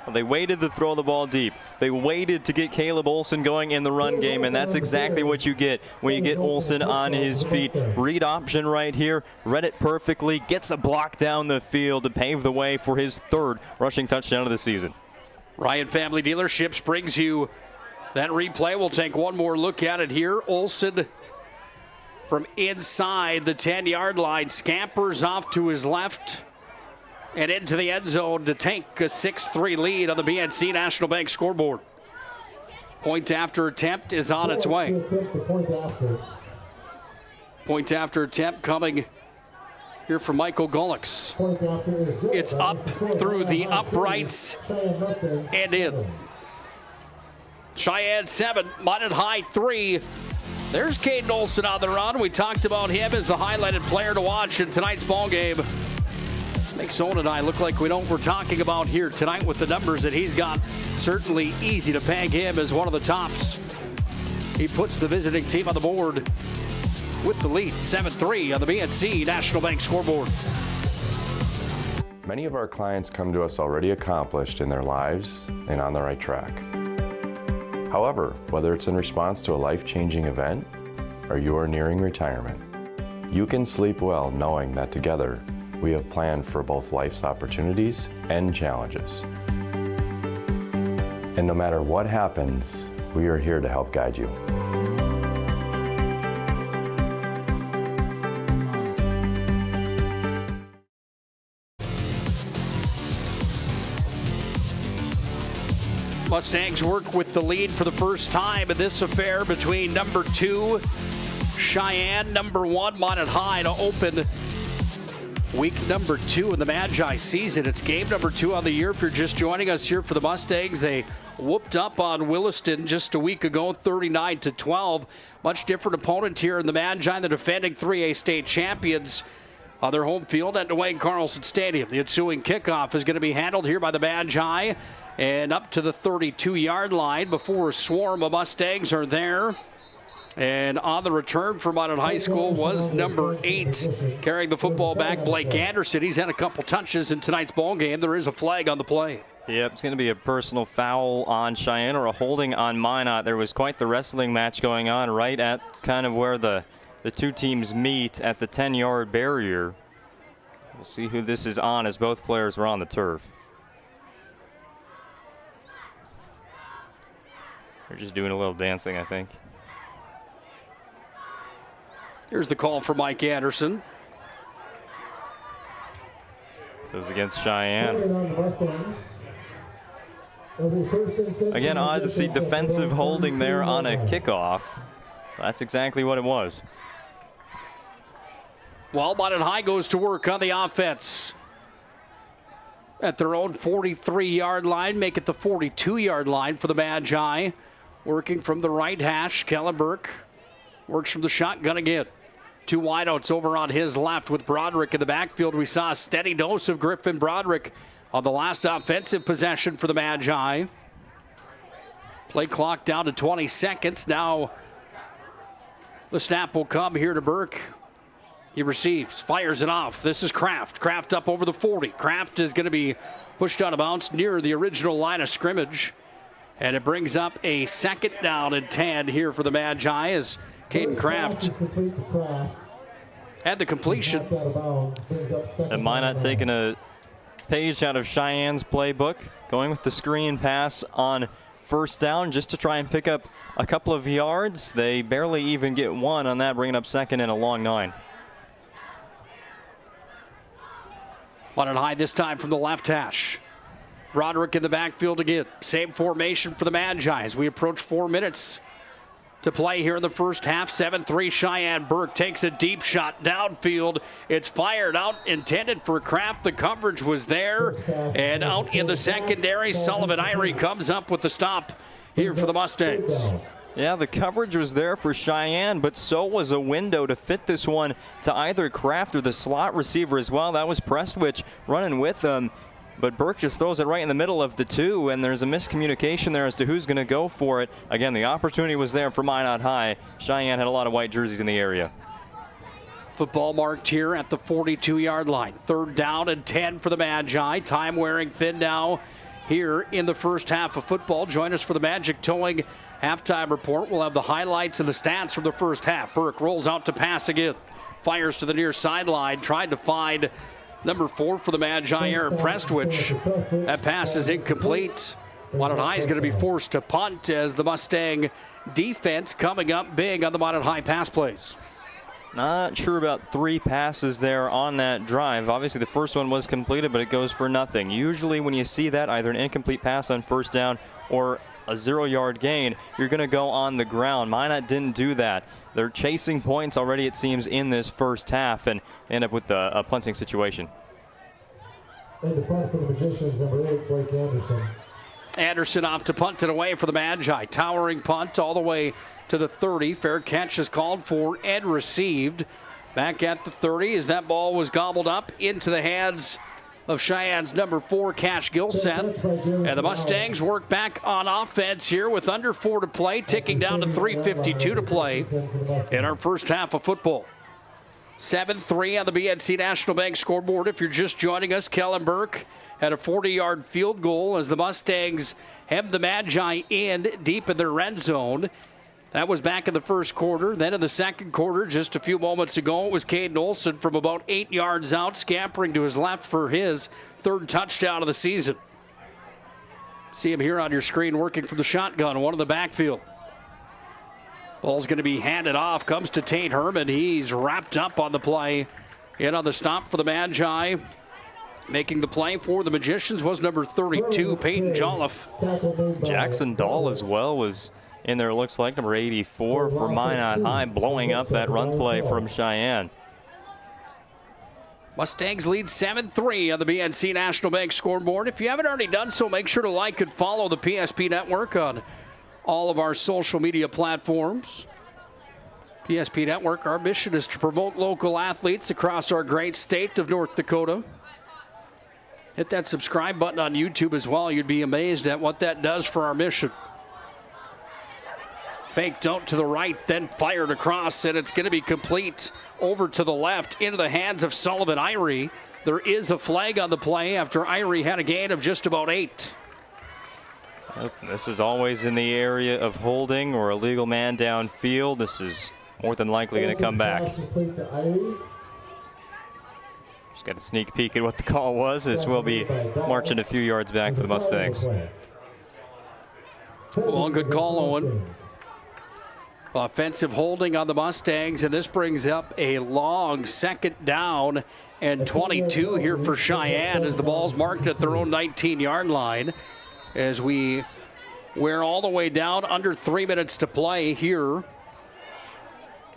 A: Well, they waited to throw the ball deep. They waited to get Caleb Olsen going in the run game, and that's exactly what you get when you get Olsen on his feet. Read option right here, read it perfectly, gets a block down the field to pave the way for his 3rd rushing touchdown of the season.
Q: Ryan Family Dealerships brings you that replay. We'll take one more look at it here. Olsen from inside the 10-yard line scampers off to his left and into the end zone to take a 6-3 lead on the BNC National Bank scoreboard. Point after attempt is on its way. Point after attempt coming here from Michael Gullix. It's up through the uprights and in. Sheyenne 7, Minot High 3. There's Caden Olsen on the run. We talked about him as the highlighted player to watch in tonight's ballgame. Makes Owen and I look like we know what we're talking about here tonight with the numbers that he's got. Certainly easy to peg him as one of the tops. He puts the visiting team on the board with the lead, 7-3 on the BNC National Bank scoreboard.
P: Many of our clients come to us already accomplished in their lives and on the right track. However, whether it's in response to a life-changing event or you are nearing retirement, you can sleep well knowing that together we have planned for both life's opportunities and challenges. And no matter what happens, we are here to help guide you.
Q: Mustangs work with the lead for the first time in this affair between number 2 Sheyenne, number 1 Minot High to open week number 2 in the Magi season. It's game number 2 on the year. If you're just joining us here for the Mustangs, they whooped up on Williston just a week ago, 39-12. Much different opponent here in the Magi, the defending 3A state champions on their home field at Duane Carlson Stadium. The ensuing kickoff is going to be handled here by the Magi and up to the 32-yard line before a swarm of Mustangs are there. And on the return for Minot High School was number 8, carrying the football back, Blake Anderson. He's had a couple touches in tonight's ball game. There is a flag on the play.
A: Yep, it's going to be a personal foul on Sheyenne or a holding on Minot. There was quite the wrestling match going on right at kind of where the two teams meet at the 10-yard barrier. We'll see who this is on as both players were on the turf. They're just doing a little dancing, I think.
Q: Here's the call for Mike Anderson.
A: Goes against Sheyenne. Again, odd to see defensive holding there on a kickoff. That's exactly what it was.
Q: Well, Minot High goes to work on the offense at their own 43-yard line, make it the 42-yard line for the Magi. Working from the right hash, Kellen Burke works from the shotgun again. 2 wideouts over on his left with Broderick in the backfield. We saw a steady dose of Griffin Broderick on the last offensive possession for the Magi. Play clock down to 20 seconds. Now the snap will come here to Burke. He receives, fires it off. This is Kraft. Kraft up over the 40. Kraft is going to be pushed out of bounds near the original line of scrimmage. And it brings up a 2nd down and 10 here for the Magi as Caden Kraft had the completion.
A: And Minot taking a page out of Cheyenne's playbook, going with the screen pass on 1st down just to try and pick up a couple of yards. They barely even get one on that, bringing up 2nd and a long 9.
Q: Minot high this time from the left hash. Broderick in the backfield again. Same formation for the Magi as we approach 4 minutes to play here in the first half. 7-3 Cheyenne. Burke takes a deep shot downfield. It's fired out, intended for Kraft. The coverage was there. And out in the secondary, Sullivan Irie comes up with the stop here for the Mustangs.
A: Yeah, the coverage was there for Cheyenne, but so was a window to fit this one to either Kraft or the slot receiver as well. That was Prestwich running with them. But Burke just throws it right in the middle of the two, and there's a miscommunication there as to who's going to go for it. Again, the opportunity was there for Minot High. Cheyenne had a lot of white jerseys in the area.
Q: Football marked here at the 42-yard line. 3rd down and 10 for the Magi. Time wearing thin now here in the first half of football. Join us for the Magic Towing halftime report. We'll have the highlights and the stats from the first half. Burke rolls out to pass again. Fires to the near sideline. Tried to find number 4 for the Magi, Aaron Prestwich. That pass is incomplete. Minot High is going to be forced to punt as the Mustang defense coming up big on the Minot High pass plays.
A: Not sure about 3 passes there on that drive. Obviously, the first one was completed, but it goes for nothing. Usually when you see that, either an incomplete pass on 1st down or a 0-yard gain, you're going to go on the ground. Minot didn't do that. They're chasing points already, it seems, in this first half, and end up with a punting situation.
J: And the punt for the Magicians, number 8, Blake Anderson.
Q: Anderson off to punt it away for the Magi. Towering punt all the way to the 30. Fair catch is called for and received. Back at the 30 as that ball was gobbled up into the hands of Cheyenne's number 4, Cash Gilseth. And the Mustangs work back on offense here with under 4 to play, ticking down to 3:52 to play in our first half of football. 7-3 on the BNC National Bank scoreboard. If you're just joining us, Kellen Burke had a 40-yard field goal as the Mustangs hemmed the Magi in deep in their end zone. That was back in the first quarter. Then in the second quarter, just a few moments ago, it was Caden Olson from about 8 yards out, scampering to his left for his 3rd touchdown of the season. See him here on your screen working from the shotgun, one in the backfield. Ball's going to be handed off, comes to Tate Herman. He's wrapped up on the play. In on the stop for the Magi. Making the play for the Magicians was number 32, Peyton Jolliffe.
A: Jackson Dahl as well was in there, looks like, number 84 for Minot High, blowing up that run play from Cheyenne.
Q: Mustangs lead 7-3 on the BNC National Bank scoreboard. If you haven't already done so, make sure to like and follow the PSP Network on all of our social media platforms. PSP Network, our mission is to promote local athletes across our great state of North Dakota. Hit that subscribe button on YouTube as well. You'd be amazed at what that does for our mission. Faked out to the right, then fired across, and it's going to be complete over to the left into the hands of Sullivan Irie. There is a flag on the play after Irie had a gain of just about 8.
A: This is always in the area of holding or a legal man downfield. This is more than likely going to come back. Just got a sneak peek at what the call was. This will be marching a few yards back for the Mustangs.
Q: Well, good call, Owen. Offensive holding on the Mustangs, and this brings up a long 2nd down and 22 here for Cheyenne as the ball's marked at their own 19-yard line. As we wear all the way down, under 3 minutes to play here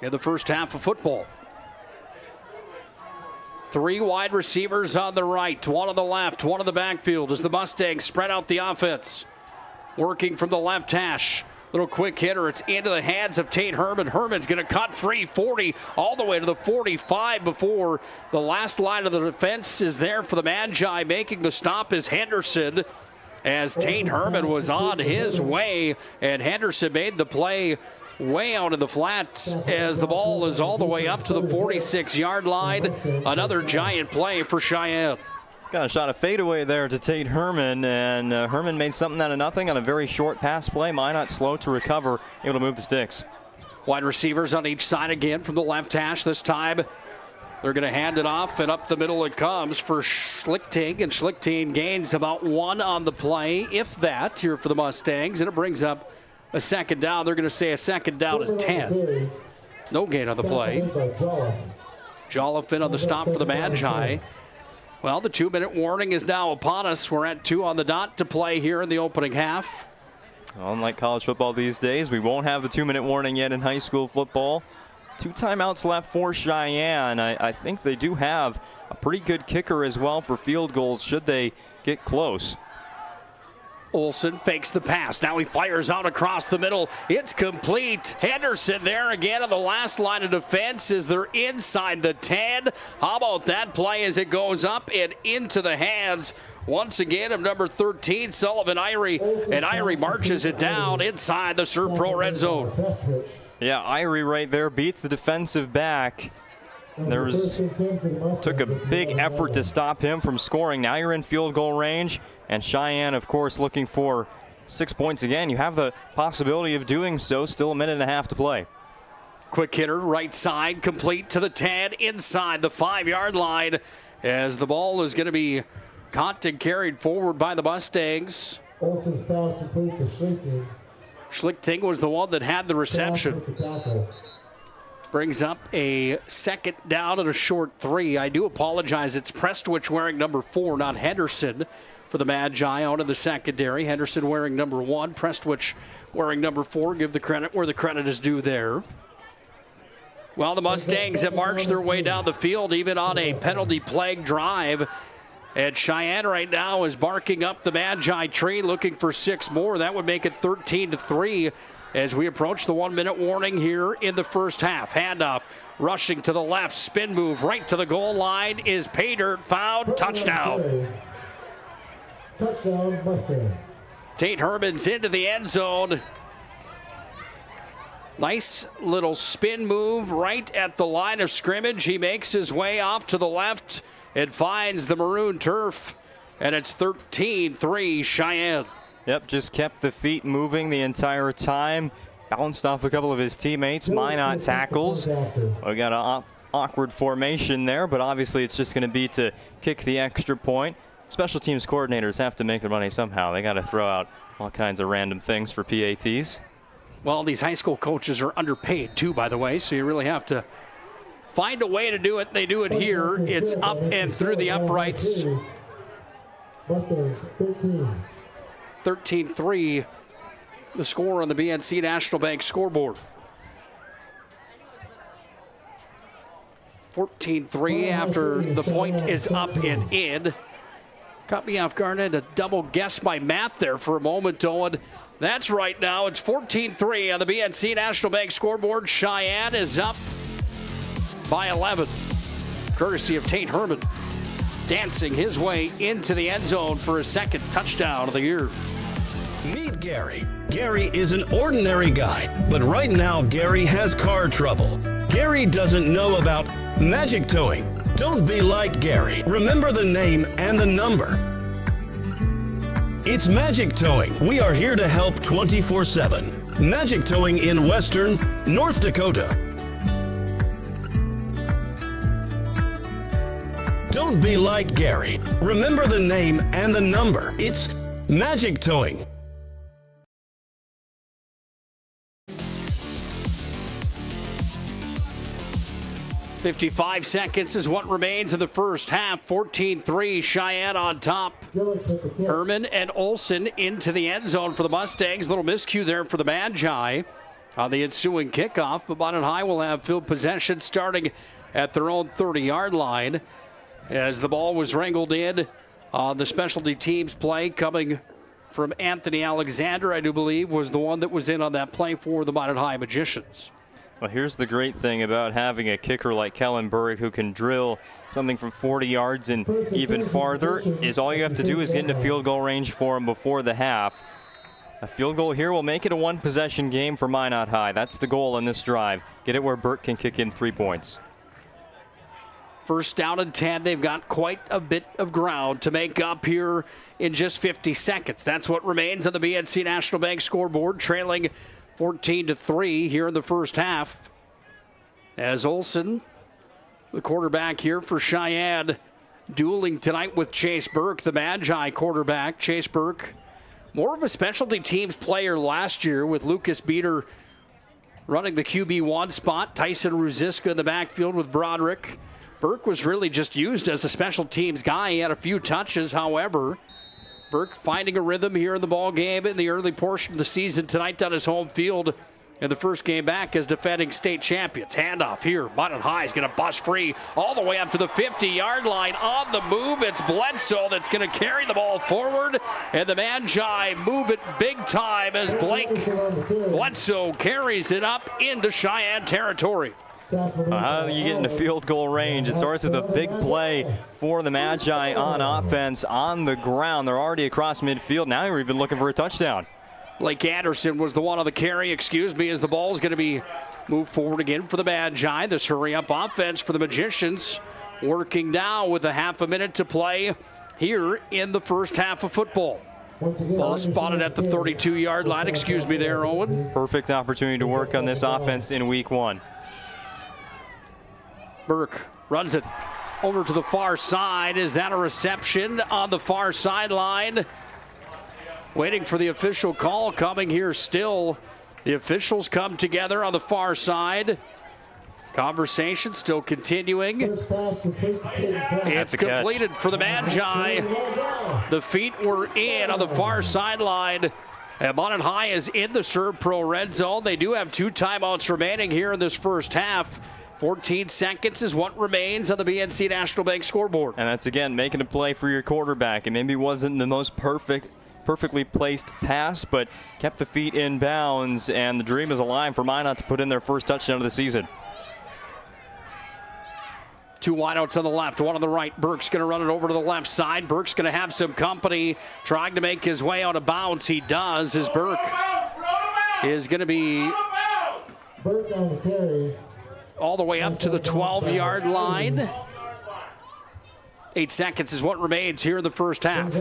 Q: in the first half of football. 3 wide receivers on the right, 1 on the left, 1 on the backfield as the Mustangs spread out the offense. Working from the left hash. Little quick hitter. It's into the hands of Tate Herman. Herman's going to cut free 40 all the way to the 45 before the last line of the defense is there for the Magi. Making the stop is Henderson. as Tate Herman was on his way, and Henderson made the play way out of the flats as the ball is all the way up to the 46-yard line. Another giant play for Cheyenne.
A: Got a shot of fadeaway there to Tate Herman, and Herman made something out of nothing on a very short pass play. Minot slow to recover, able to move the sticks.
Q: Wide receivers on each side again from the left hash this time. They're going to hand it off, and up the middle it comes for Schlichting, and Schlichting gains about 1 on the play, if that, here for the Mustangs, and it brings up a second down. They're going to say a second down and 10. No gain on the play. Jolliffe in on the stop for the Magi. Well, the 2-minute warning is now upon us. We're at 2 on the dot to play here in the opening half.
A: Unlike college football these days, we won't have the 2-minute warning yet in high school football. 2 timeouts left for Cheyenne. I think they do have a pretty good kicker as well for field goals should they get close.
Q: Olsen fakes the pass. Now he fires out across the middle. It's complete. Henderson there again on the last line of defense as they're inside the 10. How about that play as it goes up and into the hands once again of number 13, Sullivan Irie. And Irie marches it down inside the Serpro red zone.
A: Yeah, Irie right there beats the defensive back. Took a big effort to stop him from scoring. Now you're in field goal range. And Cheyenne, of course, looking for 6 points again. You have the possibility of doing so. Still a minute and a half to play.
Q: Quick hitter, right side, complete to the 10, inside the 5-yard line, as the ball is going to be caught and carried forward by the Mustangs.
J: Olsen's pass complete to Schlichting.
Q: Schlichting was the one that had the reception. Brings up a second down and a short 3. I do apologize. It's Prestwich wearing number 4, not Henderson, for the Magi out of the secondary. Henderson wearing number 1, Prestwich wearing number 4. Give the credit where the credit is due there. Well, the Mustangs have marched their way down the field, even on a penalty-plagued drive. And Cheyenne right now is barking up the Magi tree, looking for 6 more. That would make it 13-3 as we approach the 1-minute warning here in the first half. Handoff, rushing to the left, spin move right to the goal line is Paydirt, found, touchdown.
J: Touchdown, Mustangs.
Q: Tate Herman's into the end zone. Nice little spin move right at the line of scrimmage. He makes his way off to the left and finds the maroon turf, and it's 13-3 Cheyenne.
A: Yep, just kept the feet moving the entire time. Bounced off a couple of his teammates. Minot tackles. We got an awkward formation there, but obviously it's just going to be to kick the extra point. Special teams coordinators have to make their money somehow. They got to throw out all kinds of random things for PATs.
Q: Well, these high school coaches are underpaid too, by the way, so you really have to find a way to do it. They do it here. It's up and through the uprights.
J: Mustangs
Q: 13-3, the score on the BNC National Bank scoreboard. 14-3 after the point is up and in. Caught me off guard. I had to double guess my math there for a moment, Owen. That's right now. It's 14-3 on the BNC National Bank scoreboard. Cheyenne is up by 11. Courtesy of Tate Herman, dancing his way into the end zone for his second touchdown of the year.
D: Meet Gary. Gary is an ordinary guy, but right now Gary has car trouble. Gary doesn't know about magic towing. Don't be like Gary. Remember the name and the number. It's Magic Towing. We are here to help 24/7. Magic Towing in Western North Dakota. Don't be like Gary. Remember the name and the number. It's Magic Towing.
Q: .55 seconds is what remains of the first half. 14-3, Cheyenne on top. Herman and Olsen into the end zone for the Mustangs. Little miscue there for the Magi on the ensuing kickoff. But Minot High will have field possession starting at their own 30-yard line as the ball was wrangled in on the specialty teams play coming from Anthony Alexander, I do believe, was the one that was in on that play for the Minot High Magicians.
A: Well, here's the great thing about having a kicker like Kellen Burke who can drill something from 40 yards and even farther is all you have to do is get into field goal range for him before the half. A field goal here will make it a one-possession game for Minot High. That's the goal in this drive. Get it where Burke can kick in 3 points.
Q: First down and 10. They've got quite a bit of ground to make up here in just 50 seconds. That's what remains on the BNC National Bank scoreboard, trailing 14-3 here in the first half. As Olsen, the quarterback here for Cheyenne, dueling tonight with Chase Burke, the Magi quarterback. Chase Burke, more of a specialty teams player last year with Lucas Beater running the QB1 spot. Tyson Ruziska in the backfield with Broderick. Burke was really just used as a special teams guy. He had a few touches, however. Burke finding a rhythm here in the ball game in the early portion of the season tonight on his home field in the first game back as defending state champions. Handoff here. Minot High is going to bust free all the way up to the 50-yard line. On the move, it's Bledsoe that's going to carry the ball forward. And the Magi move it big time as Blake Bledsoe carries it up into Cheyenne territory.
A: How do you get into field goal range? It starts with a big play for the Magi on offense on the ground. They're already across midfield. Now you're even looking for a touchdown.
Q: Blake Anderson was the one on the carry, as the ball is going to be moved forward again for the Magi. This hurry-up offense for the Magicians, working now with a half a minute to play here in the first half of football. Ball spotted at the 32-yard line. There, Owen.
A: Perfect opportunity to work on this offense in week 1.
Q: Burke runs it over to the far side. Is that a reception on the far sideline? Waiting for the official call coming here still. The officials come together on the far side. Conversation still continuing. It's completed for the Magi. The feet were in on the far sideline. And Minot High is in the Serve Pro red zone. They do have 2 timeouts remaining here in this first half. 14 seconds is what remains on the BNC National Bank scoreboard.
A: And that's, again, making a play for your quarterback. It maybe wasn't the most perfectly placed pass, but kept the feet in bounds, and the dream is alive for Minot to put in their first touchdown of the season.
Q: 2 wideouts on the left, 1 on the right. Burke's going to run it over to the left side. Burke's going to have some company trying to make his way out of bounds. He does, as Burke is going to be
J: Burke on the carry.
Q: All the way up to the 12-yard line. 8 seconds is what remains here in the first half.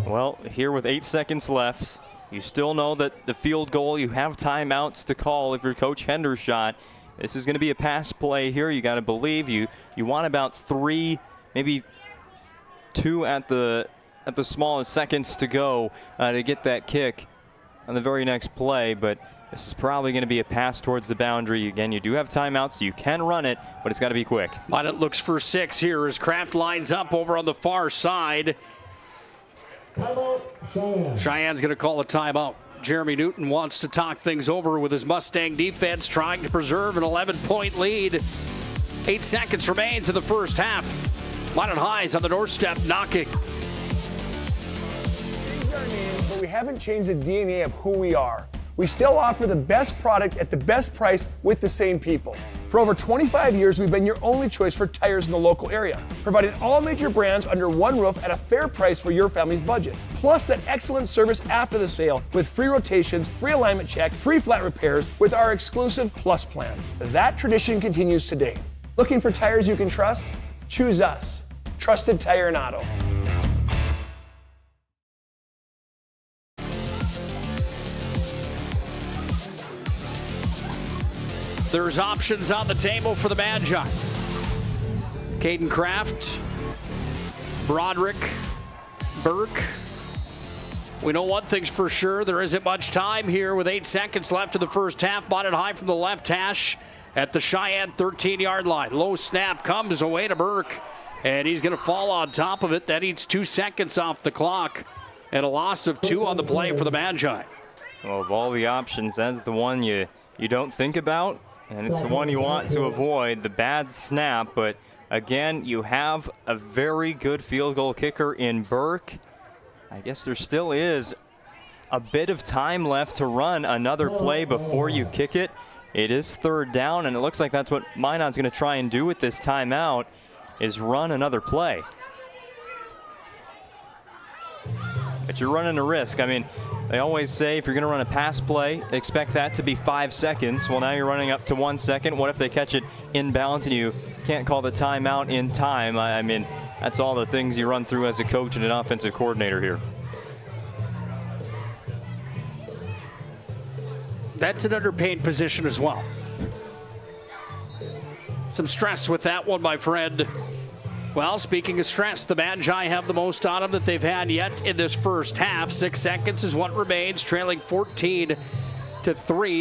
A: Well, here with 8 seconds left, you still know that the field goal, you have timeouts to call if you're Coach Hendershot. This is going to be a pass play here. You got to believe you want about 3, maybe 2 at the smallest seconds to go to get that kick on the very next play, but this is probably going to be a pass towards the boundary. Again, you do have timeouts, so you can run it, but it's got to be quick.
Q: Minot looks for 6 here as Kraft lines up over on the far side.
J: Timeout, Cheyenne.
Q: Cheyenne's going to call a timeout. Jeremy Newton wants to talk things over with his Mustang defense, trying to preserve an 11-point lead. 8 seconds remains in the first half. Minot High's on the doorstep knocking.
C: Changed our name, but we haven't changed the DNA of who we are. We still offer the best product at the best price with the same people. For over 25 years, we've been your only choice for tires in the local area, providing all major brands under one roof at a fair price for your family's budget. Plus that excellent service after the sale with free rotations, free alignment check, free flat repairs with our exclusive Plus plan. That tradition continues today. Looking for tires you can trust? Choose us. Trusted Tire and Auto.
Q: There's options on the table for the Magi. Caden Kraft, Broderick, Burke. We know one thing's for sure. There isn't much time here with 8 seconds left in the first half. Minot High from the left hash at the Cheyenne 13-yard line. Low snap comes away to Burke, and he's going to fall on top of it. That eats 2 seconds off the clock, and a loss of 2 on the play for the Magi.
A: Well, of all the options, that's the one you don't think about. And it's the one you want to avoid, the bad snap. But again, you have a very good field goal kicker in Burke. I guess there still is a bit of time left to run another play before you kick it. It is 3rd down, and it looks like that's what Minot's going to try and do with this timeout, is run another play. But you're running a risk. I mean, they always say if you're going to run a pass play, expect that to be 5 seconds. Well, now you're running up to 1 second. What if they catch it inbounds and you can't call the timeout in time? I mean, that's all the things you run through as a coach and an offensive coordinator here.
Q: That's an underpaid position as well. Some stress with that one, my friend. Well, speaking of stress, the Magi have the most on them that they've had yet in this first half. 6 seconds is what remains, trailing 14-3.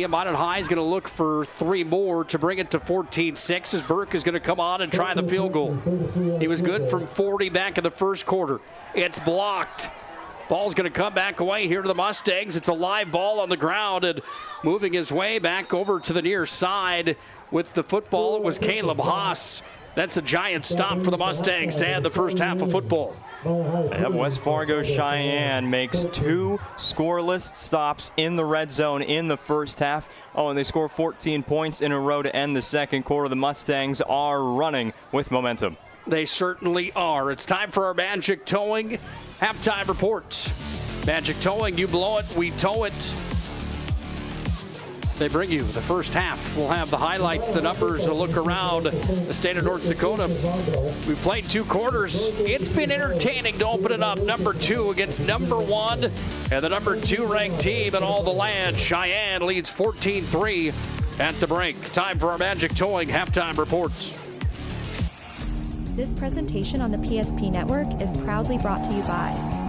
Q: Minot High is going to look for 3 more to bring it to 14-6 as Burke is going to come on and try the field goal. He was good from 40 back in the first quarter. It's blocked. Ball's going to come back away here to the Mustangs. It's a live ball on the ground, and moving his way back over to the near side with the football, it was Caleb Haas. That's a giant stop for the Mustangs to end the first half of football.
A: West Fargo Cheyenne makes 2 scoreless stops in the red zone in the first half. Oh, and they score 14 points in a row to end the second quarter. The Mustangs are running with momentum.
Q: They certainly are. It's time for our Magic Towing halftime report. Magic Towing, you blow it, we tow it. They bring you the first half. We'll have the highlights, the numbers, a look around the state of North Dakota. We've played 2 quarters. It's been entertaining to open it up. Number 2 against number 1 and the number 2 ranked team in all the land. Cheyenne leads 14-3 at the break. Time for our Magic Towing halftime reports.
K: This presentation on the PSP Network is proudly brought to you by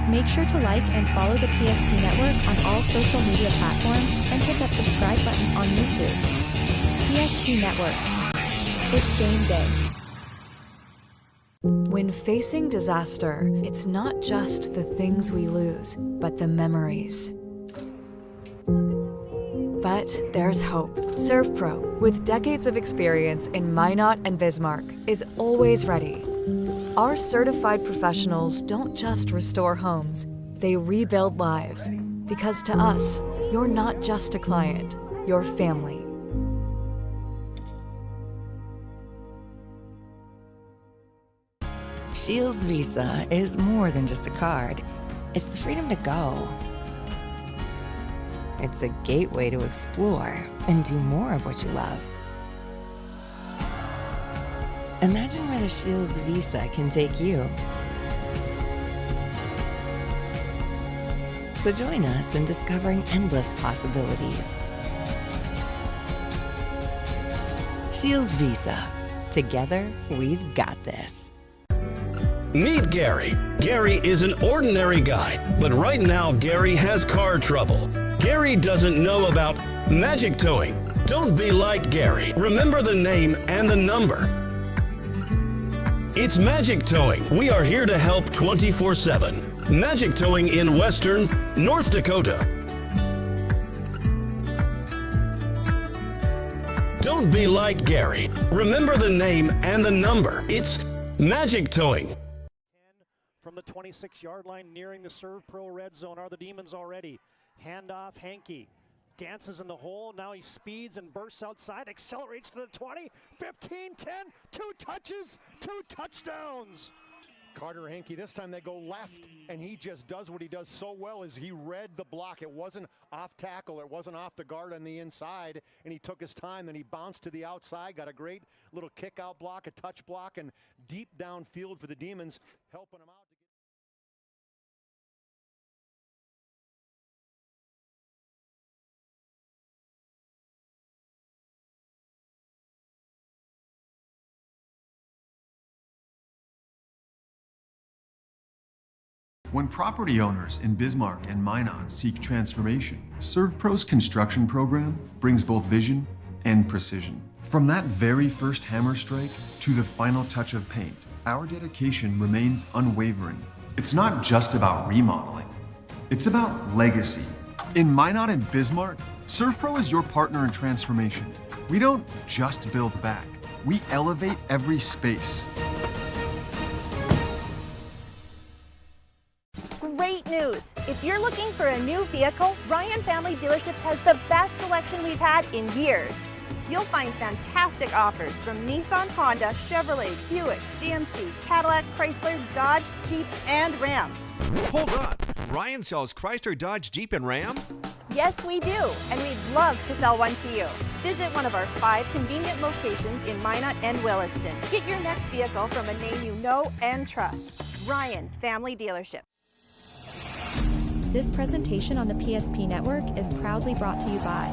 K: Make sure to like and follow the PSP Network on all social media platforms and hit that subscribe button on YouTube. PSP Network. It's game day.
L: When facing disaster, it's not just the things we lose, but the memories. But there's hope. ServPro, with decades of experience in Minot and Bismarck, is always ready. Our certified professionals don't just restore homes, they rebuild lives. Because to us, you're not just a client, you're family.
M: Shields Visa is more than just a card. It's the freedom to go. It's a gateway to explore and do more of what you love. Imagine where the Shields Visa can take you. So join us in discovering endless possibilities. Shields Visa. Together, we've got this.
D: Meet Gary. Gary is an ordinary guy, but right now Gary has car trouble. Gary doesn't know about magic towing. Don't be like Gary. Remember the name and the number. It's Magic Towing. We are here to help 24/7. Magic Towing in Western North Dakota. Don't be like Gary. Remember the name and the number. It's Magic Towing.
N: From the 26-yard line, nearing the Serve Pro red zone are the Demons already. Handoff, Hankey dances in the hole. Now he speeds and bursts outside, accelerates to the 20, 15, 10, 2 touches, 2 touchdowns.
O: Carter Hankey, this time they go left, and he just does what he does so well is he read the block. It wasn't off tackle, it wasn't off the guard on the inside, and he took his time, then he bounced to the outside, got a great little kick out block, a touch block, and deep downfield for the Demons, helping him out.
R: When property owners in Bismarck and Minot seek transformation, ServPro's construction program brings both vision and precision. From that very first hammer strike to the final touch of paint, our dedication remains unwavering. It's not just about remodeling, it's about legacy. In Minot and Bismarck, ServPro is your partner in transformation. We don't just build back, we elevate every space.
S: Great news! If you're looking for a new vehicle, Ryan Family Dealerships has the best selection we've had in years. You'll find fantastic offers from Nissan, Honda, Chevrolet, Buick, GMC, Cadillac, Chrysler, Dodge, Jeep, and Ram.
I: Hold on. Ryan sells Chrysler, Dodge, Jeep, and Ram?
S: Yes, we do, and we'd love to sell one to you. Visit one of our 5 convenient locations in Minot and Williston. Get your next vehicle from a name you know and trust. Ryan Family Dealership.
K: This presentation on the PSP Network is proudly brought to you by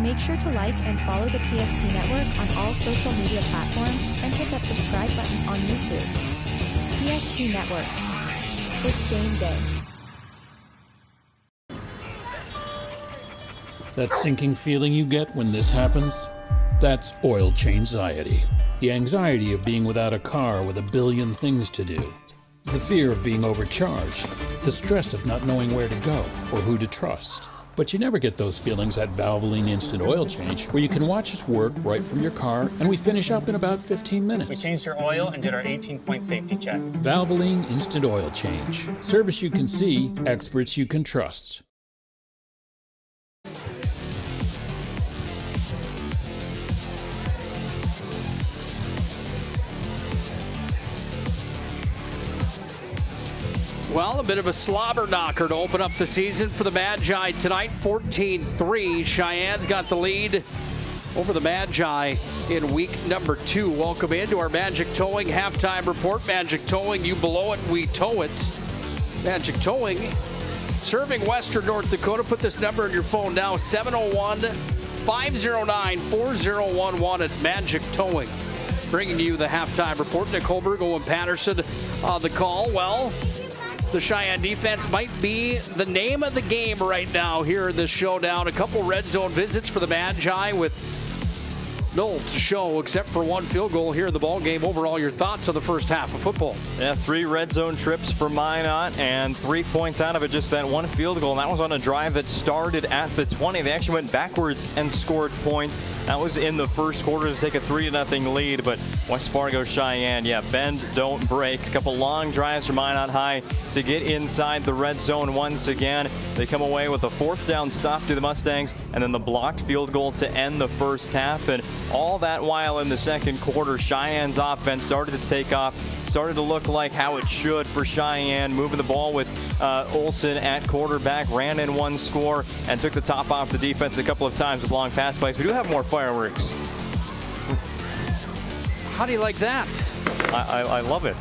K: Make sure to like and follow the PSP Network on all social media platforms and hit that subscribe button on YouTube. PSP Network. It's game day.
T: That sinking feeling you get when this happens? That's oil change-anxiety. The anxiety of being without a car with a billion things to do. The fear of being overcharged. The stress of not knowing where to go or who to trust. But you never get those feelings at Valvoline Instant Oil Change, where you can watch us work right from your car, and we finish up in about 15 minutes.
U: We changed your oil and did our 18-point safety check.
T: Valvoline Instant Oil Change. Service you can see, experts you can trust.
Q: Well, a bit of a slobber knocker to open up the season for the Magi tonight, 14-3. Cheyenne's got the lead over the Magi in week number 2. Welcome into our Magic Towing halftime report. Magic Towing, you blow it, we tow it. Magic Towing, serving Western North Dakota. Put this number in your phone now, 701-509-4011. It's Magic Towing. Bringing you the halftime report. Nicole Bergo and Patterson on the call. Well, the Cheyenne defense might be the name of the game right now here in this showdown. A couple red zone visits for the Magi with null to show except for one field goal here in the ball game. Overall, your thoughts on the first half of football?
A: Yeah, 3 red zone trips for Minot and 3 points out of it, just that one field goal. And that was on a drive that started at the 20. They actually went backwards and scored points. That was in the first quarter to take a 3-0 lead. But West Fargo Cheyenne, yeah, bend, don't break. A couple long drives for Minot High to get inside the red zone once again. They come away with a 4th down stop to the Mustangs and then the blocked field goal to end the first half. And all that while in the second quarter, Cheyenne's offense started to take off, started to look like how it should for Cheyenne, moving the ball with Olsen at quarterback, ran in one score, and took the top off the defense a couple of times with long pass plays. We do have more fireworks.
Q: How do you like that?
A: I love it.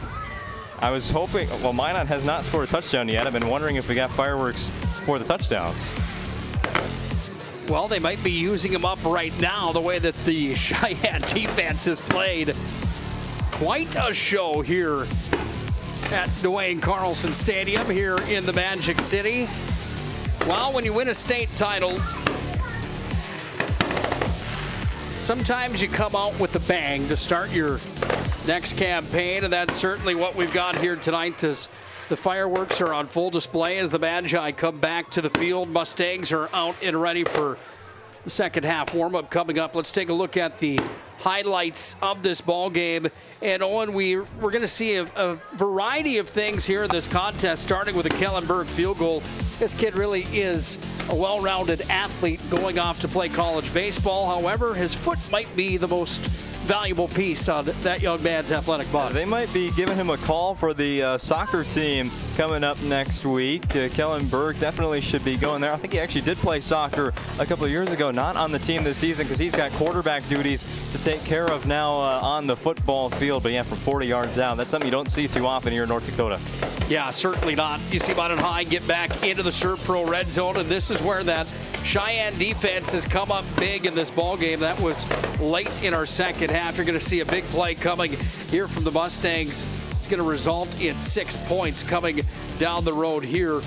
A: I was hoping, well, Minot has not scored a touchdown yet. I've been wondering if we got fireworks for the touchdowns.
Q: Well, they might be using them up right now, the way that the Cheyenne defense has played. Quite a show here at Duane Carlson Stadium here in the Magic City. Well, when you win a state title, sometimes you come out with a bang to start your next campaign, and that's certainly what we've got here tonight. As the fireworks are on full display as the Magi come back to the field. Mustangs are out and ready for the second half warm-up coming up. Let's take a look at the highlights of this ball game. And Owen, we're going to see a variety of things here in this contest, starting with a Kellenberg field goal. This kid really is a well-rounded athlete going off to play college baseball. However, his foot might be the most valuable piece on that young man's athletic body.
A: They might be giving him a call for the soccer team coming up next week. Kellenberg definitely should be going there. I think he actually did play soccer a couple of years ago, not on the team this season because he's got quarterback duties to take care of now on the football field. But yeah, from 40 yards out, that's something you don't see too often here in North Dakota.
Q: Yeah, certainly not. You see Minot High get back into the Serve Pro red zone, and this is where that Cheyenne defense has come up big in this ball game. That was late in our second half. You're going to see a big play coming here from the Mustangs. It's going to result in 6 points coming down the road here.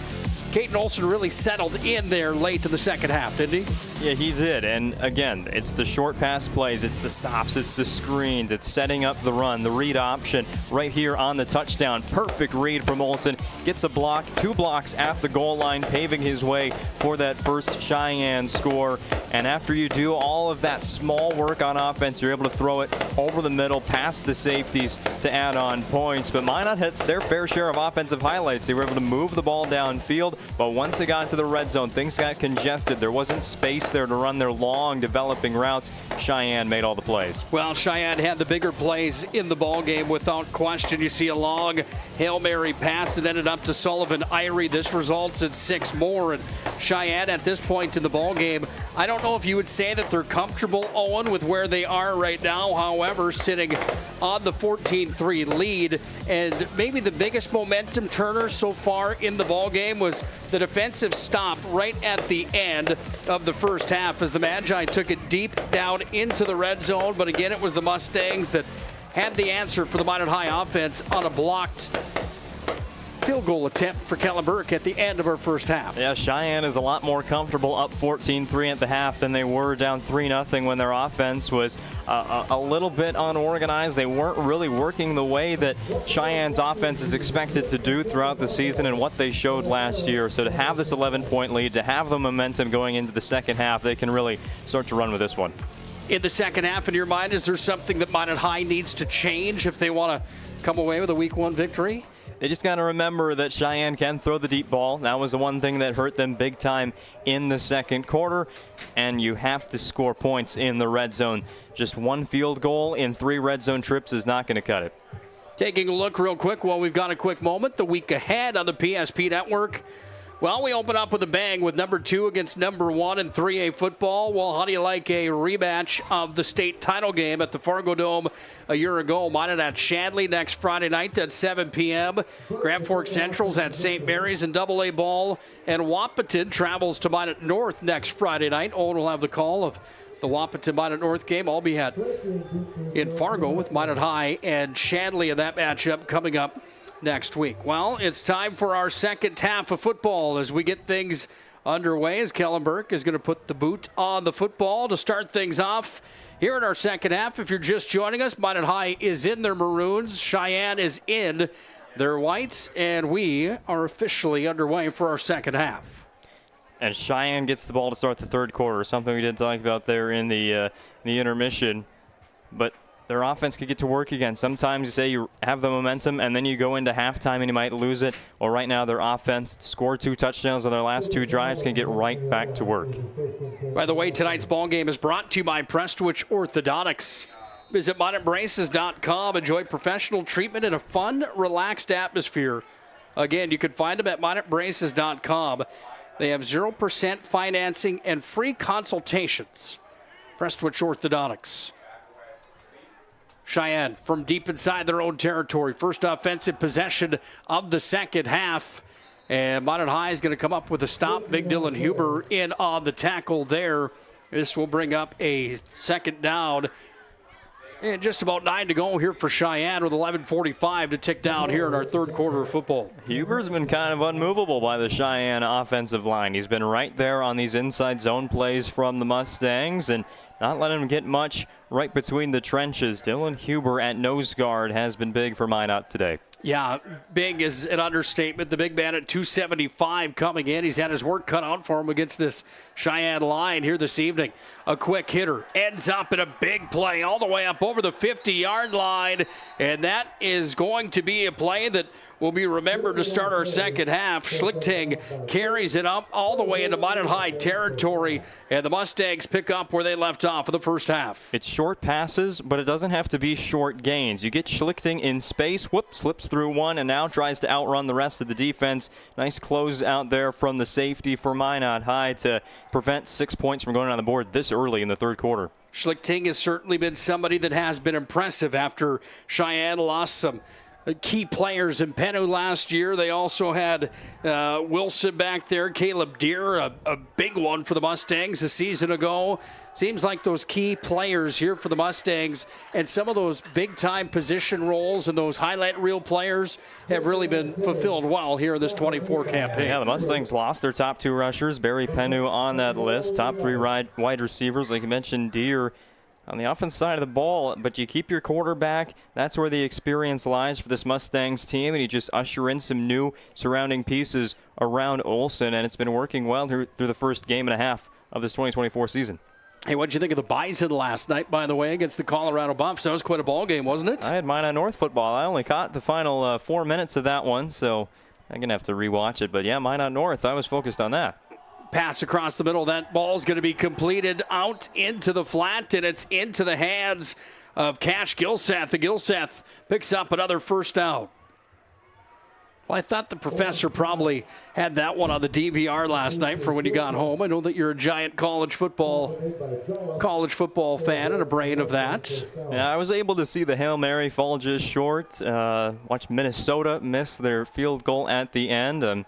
Q: Caden Olsen really settled in there late in the second half, didn't he?
A: Yeah, he did. And again, it's the short pass plays, it's the stops, it's the screens, it's setting up the run, the read option right here on the touchdown. Perfect read from Olsen. Gets a block, 2 blocks at the goal line, paving his way for that first Cheyenne score. And after you do all of that small work on offense, you're able to throw it over the middle, past the safeties to add on points. But Minot had their fair share of offensive highlights. They were able to move the ball downfield. But once they got into the red zone, things got congested. There wasn't space there to run their long developing routes. Cheyenne made all the plays.
Q: Well, Cheyenne had the bigger plays in the ball game without question. You see a long Hail Mary pass that ended up to Sullivan Irie. This results in 6 more. And Cheyenne at this point in the ball game, I don't know if you would say that they're comfortable, Owen, with where they are right now. However, sitting on the 14-3 lead, and maybe the biggest momentum turner so far in the ball game was the defensive stop right at the end of the first half as the Magi took it deep down into the red zone. But again, it was the Mustangs that had the answer for the Minot High offense on a blocked field goal attempt for Kellenberg at the end of our first half.
A: Yeah, Cheyenne is a lot more comfortable up 14-3 at the half than they were down 3-0 when their offense was a little bit unorganized. They weren't really working the way that Cheyenne's offense is expected to do throughout the season and what they showed last year. So to have this 11-point lead, to have the momentum going into the second half, they can really start to run with this one.
Q: In the second half, in your mind, is there something that Minot High needs to change if they want to come away with a Week 1 victory?
A: They just got to remember that Cheyenne can throw the deep ball. That was the one thing that hurt them big time in the second quarter. And you have to score points in the red zone. Just 1 field goal in 3 red zone trips is not going to cut it.
Q: Taking a look real quick while we've got a quick moment. The week ahead on the PSP Network. Well, we open up with a bang with number 2 against number 1 in 3A football. Well, how do you like a rematch of the state title game at the Fargo Dome a year ago? Minot at Shandley next Friday night at 7 p.m. Grand Forks Central's at St. Mary's in AA ball. And Wahpeton travels to Minot North next Friday night. Owen will have the call of the Wahpeton-Minot North game. I'll be in Fargo with Minot High and Shandley in that matchup coming up next week. Well, it's time for our second half of football as we get things underway as Kellenberg is going to put the boot on the football to start things off here in our second half. If you're just joining us, Minot High is in their maroons. Cheyenne is in their whites, and we are officially underway for our second half.
A: And Cheyenne gets the ball to start the third quarter, something we didn't talk about there in the intermission. But their offense could get to work again. Sometimes you say you have the momentum, and then you go into halftime and you might lose it. Well, right now their offense scored 2 touchdowns on their last 2 drives, can get right back to work.
Q: By the way, tonight's ball game is brought to you by Prestwich Orthodontics. Visit MinotBraces.com. Enjoy professional treatment in a fun, relaxed atmosphere. Again, you can find them at MinotBraces.com. They have 0% financing and free consultations. Prestwich Orthodontics. Cheyenne from deep inside their own territory. First offensive possession of the second half. And Minot High is going to come up with a stop. Big Dylan Huber in on the tackle there. This will bring up a second down. And just about 9 to go here for Cheyenne with 11:45 to tick down here in our third quarter of football.
A: Huber's been kind of unmovable by the Cheyenne offensive line. He's been right there on these inside zone plays from the Mustangs and not letting him get much right between the trenches. Dylan Huber at nose guard has been big for Minot today.
Q: Yeah, big is an understatement. The big man at 275 coming in. He's had his work cut out for him against this Cheyenne line here this evening. A quick hitter ends up in a big play all the way up over the 50-yard line. And that is going to be a play that will be remembered to start our second half. Schlichting carries it up all the way into Minot High territory, and the Mustangs pick up where they left off for the first half.
A: It's short passes, but it doesn't have to be short gains. You get Schlichting in space, slips through one, and now tries to outrun the rest of the defense. Nice close out there from the safety for Minot High to prevent 6 points from going on the board this early in the third quarter.
Q: Schlichting has certainly been somebody that has been impressive after Cheyenne lost some key players in Pennu last year. They also had Wilson back there, Caleb Deere, a big one for the Mustangs a season ago. Seems like those key players here for the Mustangs and some of those big-time position roles and those highlight reel players have really been fulfilled well here in this 24 campaign.
A: Yeah, the Mustangs lost their top 2 rushers. Barry Pennu on that list. Top 3 wide receivers, like you mentioned, Deere on the offense side of the ball, but you keep your quarterback. That's where the experience lies for this Mustangs team, and you just usher in some new surrounding pieces around Olsen, and it's been working well through the first game and a half of this 2024 season.
Q: Hey, what did you think of the Bison last night, by the way, against the Colorado Buffs? That was quite a ball game, wasn't it?
A: I had Minot North football. I only caught the final 4 minutes of that one, so I'm going to have to rewatch it. But yeah, Minot North, I was focused on that.
Q: Pass across the middle. That ball's going to be completed out into the flat, and it's into the hands of Cash Gilseth. The Gilseth picks up another first down. Well, I thought the professor probably had that one on the DVR last night for when you got home. I know that you're a giant college football fan and a brain of that.
A: Yeah, I was able to see the Hail Mary fall just short. Watch Minnesota miss their field goal at the end.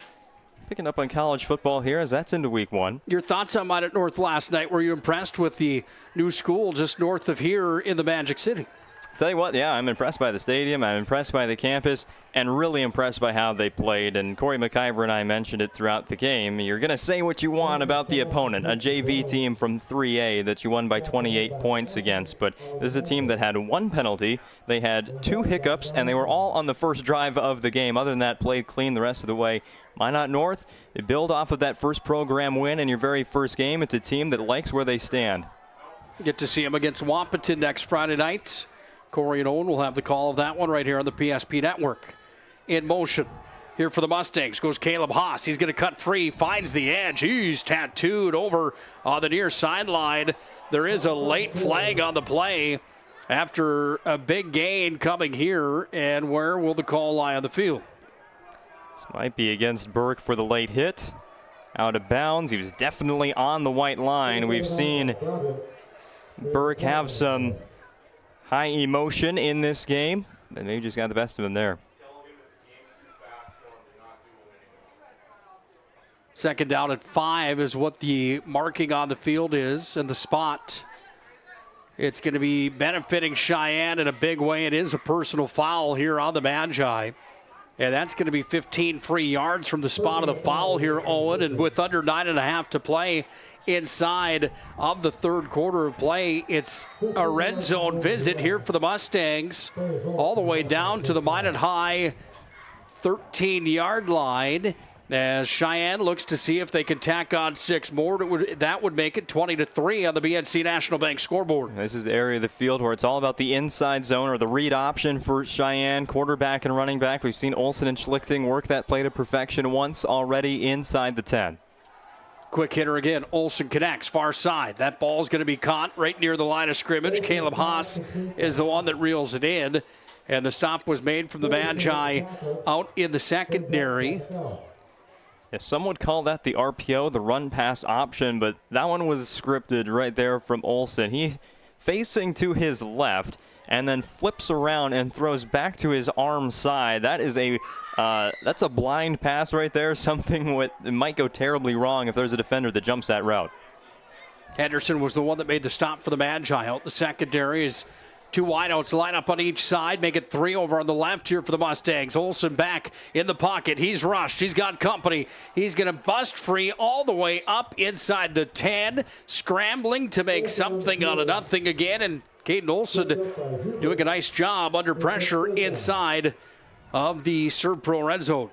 A: Picking up on college football here as that's into week 1.
Q: Your thoughts on Minot North last night? Were you impressed with the new school just north of here in the Magic City?
A: Tell you what, yeah, I'm impressed by the stadium. I'm impressed by the campus and really impressed by how they played. And Corey McIver and I mentioned it throughout the game. You're going to say what you want about the opponent, a JV team from 3A that you won by 28 points against. But this is a team that had 1 penalty. They had 2 hiccups, and they were all on the first drive of the game. Other than that, played clean the rest of the way. Minot North, they build off of that first program win in your very first game. It's a team that likes where they stand.
Q: Get to see them against Wahpeton next Friday night. Corey and Owen will have the call of that one right here on the PSP Network. In motion here for the Mustangs goes Caleb Haas. He's going to cut free, finds the edge. He's tattooed over on the near sideline. There is a late flag on the play after a big gain coming here. And where will the call lie on the field?
A: This might be against Burke for the late hit. Out of bounds. He was definitely on the white line. We've seen Burke have some high emotion in this game, and maybe just got the best of him there.
Q: Second down at 5 is what the marking on the field is, and the spot. It's going to be benefiting Cheyenne in a big way. It is a personal foul here on the Magi. And that's going to be 15 free yards from the spot of the foul here, Owen. And with under 9.5 to play inside of the third quarter of play, it's a red zone visit here for the Mustangs, all the way down to the Minot High 13-yard line. As Cheyenne looks to see if they can tack on 6 more, that would make it 20-3 on the BNC National Bank scoreboard.
A: This is the area of the field where it's all about the inside zone or the read option for Cheyenne, quarterback and running back. We've seen Olsen and Schlichting work that play to perfection once already inside the 10.
Q: Quick hitter again. Olsen connects far side. That ball's going to be caught right near the line of scrimmage. Caleb Haas is the one that reels it in. And the stop was made from the Magi out in the secondary.
A: Yeah, some would call that the RPO, the run-pass option, but that one was scripted right there from Olsen. He facing to his left and then flips around and throws back to his arm side. That is that's a blind pass right there, something that might go terribly wrong if there's a defender that jumps that route.
Q: Henderson was the one that made the stop for the Magi. Out the secondary is 2 wideouts line up on each side. Make it 3 over on the left here for the Mustangs. Olsen back in the pocket. He's rushed. He's got company. He's going to bust free all the way up inside the 10. Scrambling to make something out of nothing again. And Caden Olsen doing a nice job under pressure inside of the Serve Pro red zone.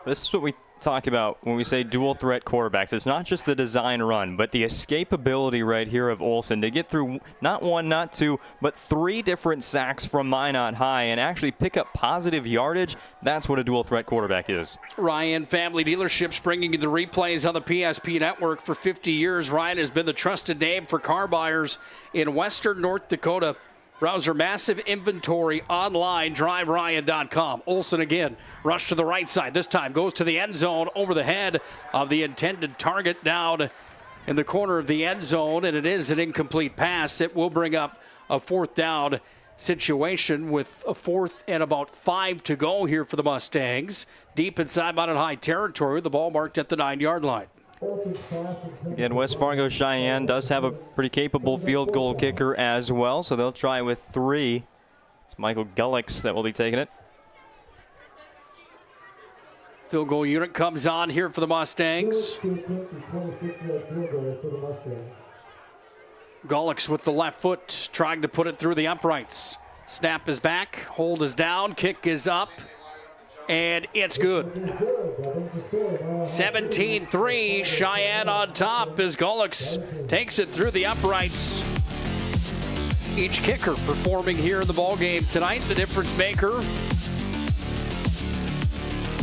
A: This is what we talk about when we say dual threat quarterbacks. It's not just the design run, but the escapability right here of Olsen to get through not 1, not 2, but 3 different sacks from Minot High and actually pick up positive yardage. That's what a dual threat quarterback is.
Q: Ryan Family Dealerships bringing you the replays on the PSP network for 50 years. Ryan has been the trusted name for car buyers in Western North Dakota. Browse their massive inventory online, driveryan.com. Olsen again, rush to the right side. This time goes to the end zone over the head of the intended target down in the corner of the end zone, and it is an incomplete pass. It will bring up a 4th down situation with a 4th and about 5 to go here for the Mustangs. Deep inside Minot High territory, the ball marked at the 9-yard line.
A: Again, West Fargo Cheyenne does have a pretty capable field goal kicker as well, so they'll try with 3. It's Michael Gullix that will be taking it.
Q: Field goal unit comes on here for the Mustangs. Gullix with the left foot, trying to put it through the uprights. Snap is back, hold is down, kick is up. And it's good. 17-3, Cheyenne on top as Gullix takes it through the uprights. Each kicker performing here in the ballgame tonight. The difference maker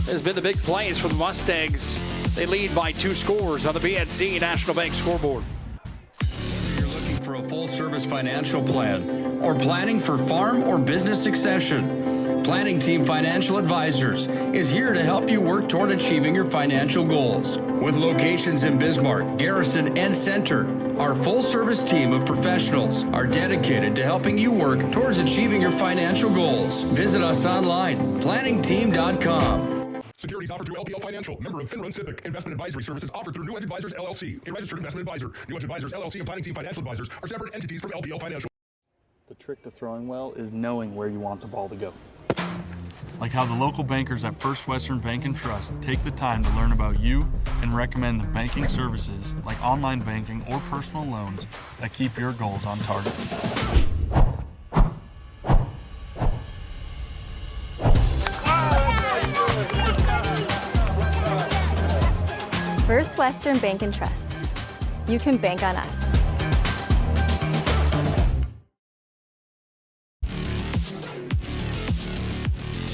Q: has been the big plays for the Mustangs. They lead by 2 scores on the BNC National Bank scoreboard.
B: Whether you're looking for a full-service financial plan or planning for farm or business succession, Planning Team Financial Advisors is here to help you work toward achieving your financial goals. With locations in Bismarck, Garrison, and Center, our full-service team of professionals are dedicated to helping you work towards achieving your financial goals. Visit us online, planningteam.com.
F: Securities offered through LPL Financial, member of FINRA SIPC. Investment advisory services offered through New Edge Advisors, LLC, a registered investment advisor. New Edge Advisors, LLC, and Planning Team Financial Advisors are separate entities from LPL Financial.
V: The trick to throwing well is knowing where you want the ball to go. Like how the local bankers at First Western Bank and Trust take the time to learn about you and recommend the banking services like online banking or personal loans that keep your goals on target.
W: First Western Bank and Trust. You can bank on us.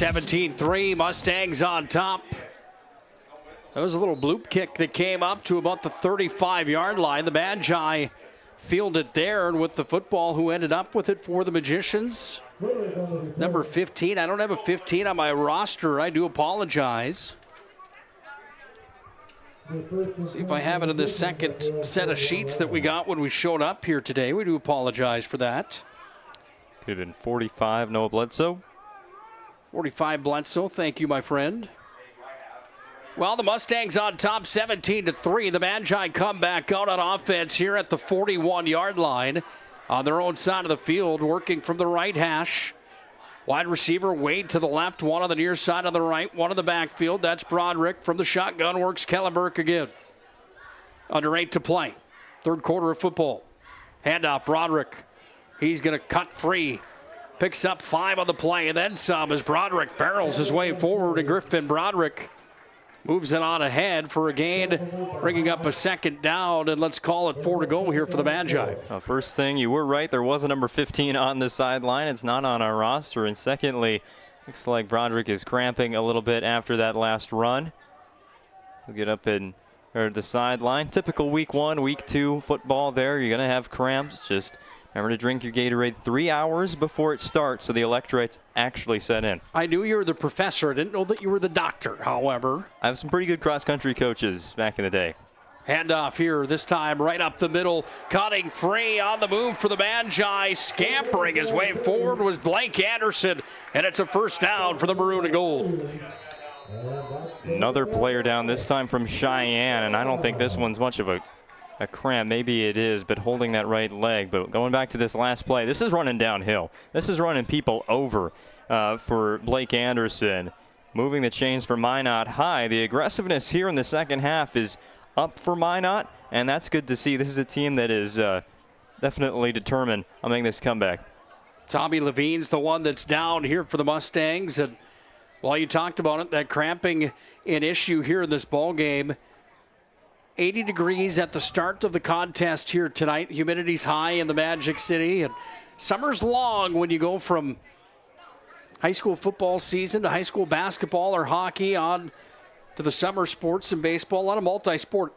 Q: 17-3, Mustangs on top. That was a little bloop kick that came up to about the 35-yard line. The Magi fielded there, and with the football, who ended up with it for the Magicians? Number 15. I don't have a 15 on my roster. I do apologize. See if I have it in the second set of sheets that we got when we showed up here today. We do apologize for that.
A: Could have been 45, Noah Bledsoe.
Q: 45 Bledsoe, thank you, my friend. Well, the Mustangs on top 17-3. The Magi come back out on offense here at the 41-yard line on their own side of the field, working from the right hash. Wide receiver, Wade to the left, one on the near side on the right, one in the backfield. That's Broderick from the shotgun, works Kellenberg again. Under 8 to play. Third quarter of football. Handoff, Broderick. He's going to cut free. Picks up 5 on the play and then some as Broderick barrels his way forward, and Griffin Broderick moves it on ahead for a gain, bringing up a second down, and let's call it 4 to go here for the Magi.
A: First thing, you were right. There was a number 15 on the sideline. It's not on our roster. And secondly, looks like Broderick is cramping a little bit after that last run. He'll get up in the sideline. Typical week 1, week 2 football there. You're going to have cramps. Just remember to drink your Gatorade 3 hours before it starts so the electrolytes actually set in.
Q: I knew you were the professor. I didn't know that you were the doctor, however.
A: I have some pretty good cross-country coaches back in the day.
Q: Handoff here, this time right up the middle. Cutting free on the move for the Magi. Scampering his way forward was Blake Anderson. And it's a first down for the Maroon and Gold.
A: Another player down, this time from Cheyenne. And I don't think this one's much of a cramp. Maybe it is, but holding that right leg. But going back to this last play, this is running downhill. This is running people over for Blake Anderson. Moving the chains for Minot high. The aggressiveness here in the second half is up for Minot, and that's good to see. This is a team that is definitely determined on making this comeback.
Q: Tommy Levine's the one that's down here for the Mustangs. And while you talked about it, that cramping an issue here in this ball game. 80 degrees at the start of the contest here tonight. Humidity's high in the Magic City. And summer's long when you go from high school football season to high school basketball or hockey on to the summer sports and baseball. A lot of multi-sport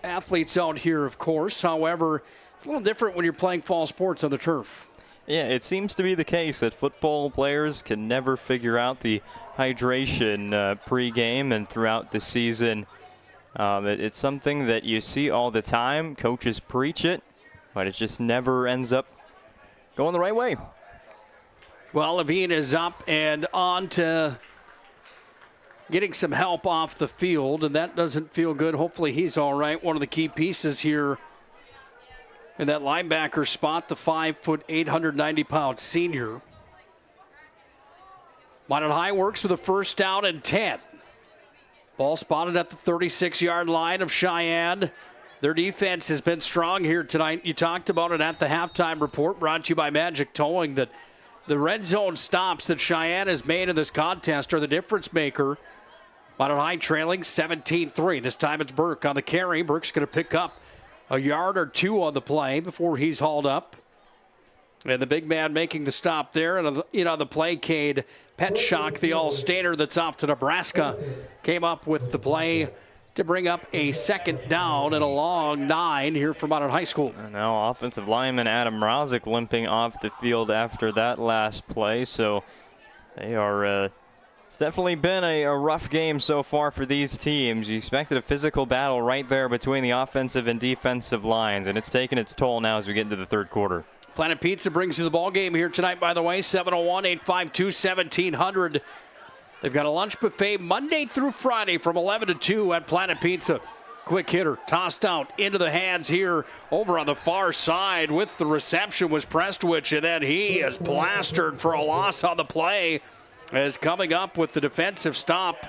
Q: athletes out here, of course. However, it's a little different when you're playing fall sports on the turf.
A: Yeah, it seems to be the case that football players can never figure out the hydration pre-game and throughout the season. It's something that you see all the time. Coaches preach it, but it just never ends up going the right way.
Q: Well, Levine is up and on to getting some help off the field, and that doesn't feel good. Hopefully he's all right. One of the key pieces here in that linebacker spot, the 5', 890-pound senior. Minot High works with a first down and 10. Ball spotted at the 36-yard line of Cheyenne. Their defense has been strong here tonight. You talked about it at the halftime report, brought to you by Magic Towing, that the red zone stops that Cheyenne has made in this contest are the difference maker. Minot High trailing 17-3. This time it's Burke on the carry. Burke's going to pick up a yard or 2 on the play before he's hauled up. And the big man making the stop there. And on the play, Cade Petschok, the All-Stater that's off to Nebraska, came up with the play to bring up a second down and a long 9 here for Minot High School.
A: And now offensive lineman Adam Mrazek limping off the field after that last play. So they are... It's definitely been a rough game so far for these teams. You expected a physical battle right there between the offensive and defensive lines, and it's taken its toll now as we get into the third quarter.
Q: Planet Pizza brings you the ball game here tonight, by the way, 701-852-1700. They've got a lunch buffet Monday through Friday from 11 to 2 at Planet Pizza. Quick hitter, tossed out into the hands here over on the far side with the reception was Prestwich, and then he is plastered for a loss on the play. As coming up with the defensive stop.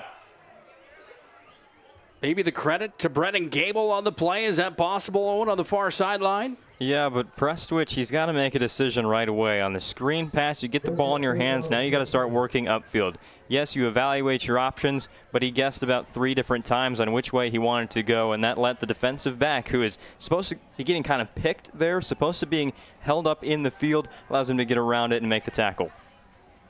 Q: Maybe the credit to Brennan Gable on the play. Is that possible, Owen, on the far sideline?
A: Yeah, but Prestwich, he's got to make a decision right away. On the screen pass, you get the ball in your hands. Now you got to start working upfield. Yes, you evaluate your options, but he guessed about 3 different times on which way he wanted to go, and that let the defensive back, who is supposed to be getting kind of picked there, supposed to being held up in the field, allows him to get around it and make the tackle.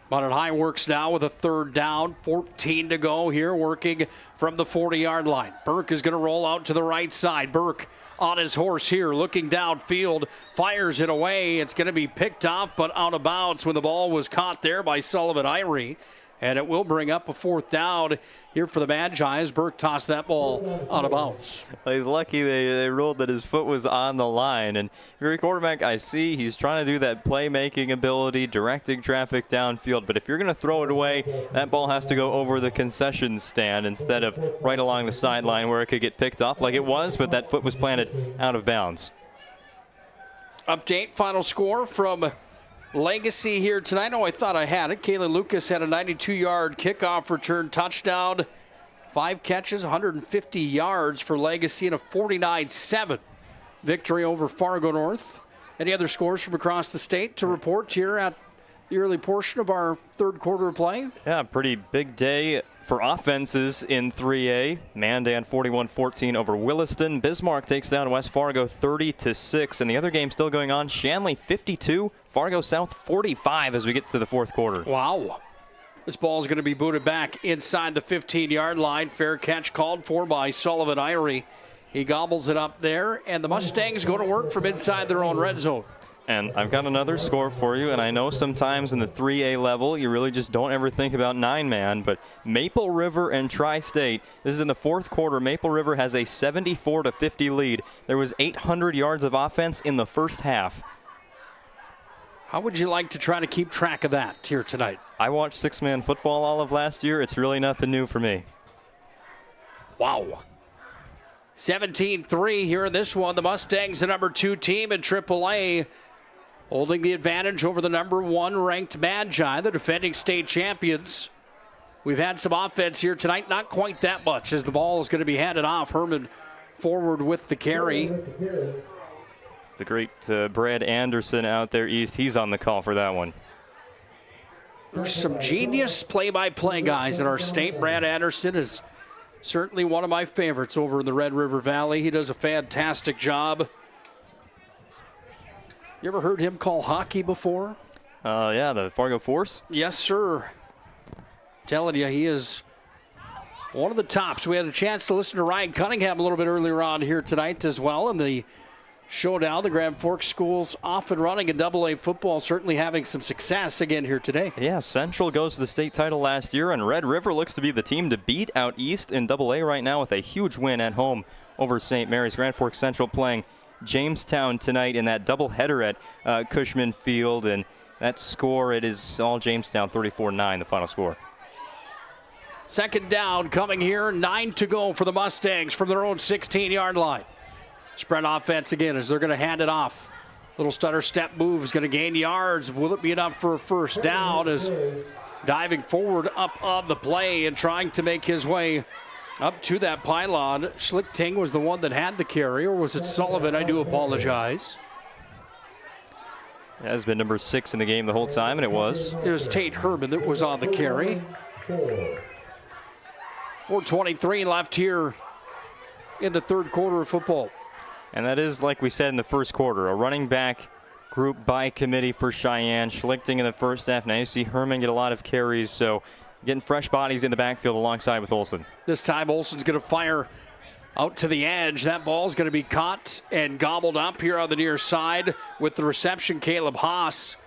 Q: Minot High works now with a third down, 14 to go here, working from the 40-yard line. Burke is going to roll out to the right side. Burke on his horse here, looking downfield, fires it away. It's going to be picked off, but out of bounds when the ball was caught there by Sullivan Irie. And it will bring up a 4th down here for the Magi as Burke tossed that ball out of bounds.
A: Well, he's lucky they ruled that his foot was on the line. And if you're a quarterback, I see he's trying to do that playmaking ability, directing traffic downfield. But if you're going to throw it away, that ball has to go over the concession stand instead of right along the sideline where it could get picked off like it was, but that foot was planted out of bounds.
Q: Update, final score from Legacy here tonight. Oh, I thought I had it. Kayla Lucas had a 92-yard kickoff return touchdown. 5 catches, 150 yards for Legacy, and a 49-7 victory over Fargo North. Any other scores from across the state to report here at the early portion of our third quarter of play?
A: Yeah, pretty big day for offenses in 3A. Mandan 41-14 over Williston. Bismarck takes down West Fargo 30-6. And the other game still going on. Shanley 52, Fargo South 45 as we get to the fourth quarter.
Q: Wow. This ball is going to be booted back inside the 15-yard line. Fair catch called for by Sullivan Irie. He gobbles it up there, and the Mustangs go to work from inside their own red zone.
A: And I've got another score for you, and I know sometimes in the 3A level, you really just don't ever think about 9-man, but Maple River and Tri-State, this is in the fourth quarter. Maple River has a 74-50 lead. There was 800 yards of offense in the first half.
Q: How would you like to try to keep track of that here tonight?
A: I watched 6-man football all of last year. It's really nothing new for me.
Q: Wow. 17-3 here in this one. The Mustangs, the number 2 team in AAA, holding the advantage over the number 1 ranked Magi, the defending state champions. We've had some offense here tonight, not quite that much as the ball is going to be handed off. Herman forward with the carry.
A: The great Brad Anderson out there east, he's on the call for that one.
Q: There's some genius play-by-play guys in our state. Brad Anderson is certainly one of my favorites over in the Red River Valley. He does a fantastic job. You ever heard him call hockey before?
A: Yeah, the Fargo Force?
Q: Yes, sir. Telling you, he is one of the tops. We had a chance to listen to Ryan Cunningham a little bit earlier on here tonight as well. And the showdown, the Grand Forks schools off and running in AA football, certainly having some success again here today.
A: Yeah, Central goes to the state title last year, and Red River looks to be the team to beat out east in AA right now with a huge win at home over St. Mary's. Grand Forks Central playing Jamestown tonight in that doubleheader at Cushman Field, and that score, it is all Jamestown, 34-9, the final score.
Q: Second down coming here, 9 to go for the Mustangs from their own 16-yard line. Spread offense again as they're going to hand it off. Little stutter step move is going to gain yards. Will it be enough for a first down? As diving forward up on the play and trying to make his way up to that pylon. Schlichting was the one that had the carry, or was it Sullivan? I do apologize.
A: It has been number 6 in the game the whole time, and it was.
Q: It was Tate Herman that was on the carry. 4:23 left here in the third quarter of football.
A: And that is, like we said in the first quarter, a running back group by committee for Cheyenne. Schlichting in the first half. Now you see Herman get a lot of carries, so getting fresh bodies in the backfield alongside with Olsen.
Q: This time Olsen's going to fire out to the edge. That ball's going to be caught and gobbled up here on the near side with the reception, Caleb Haas.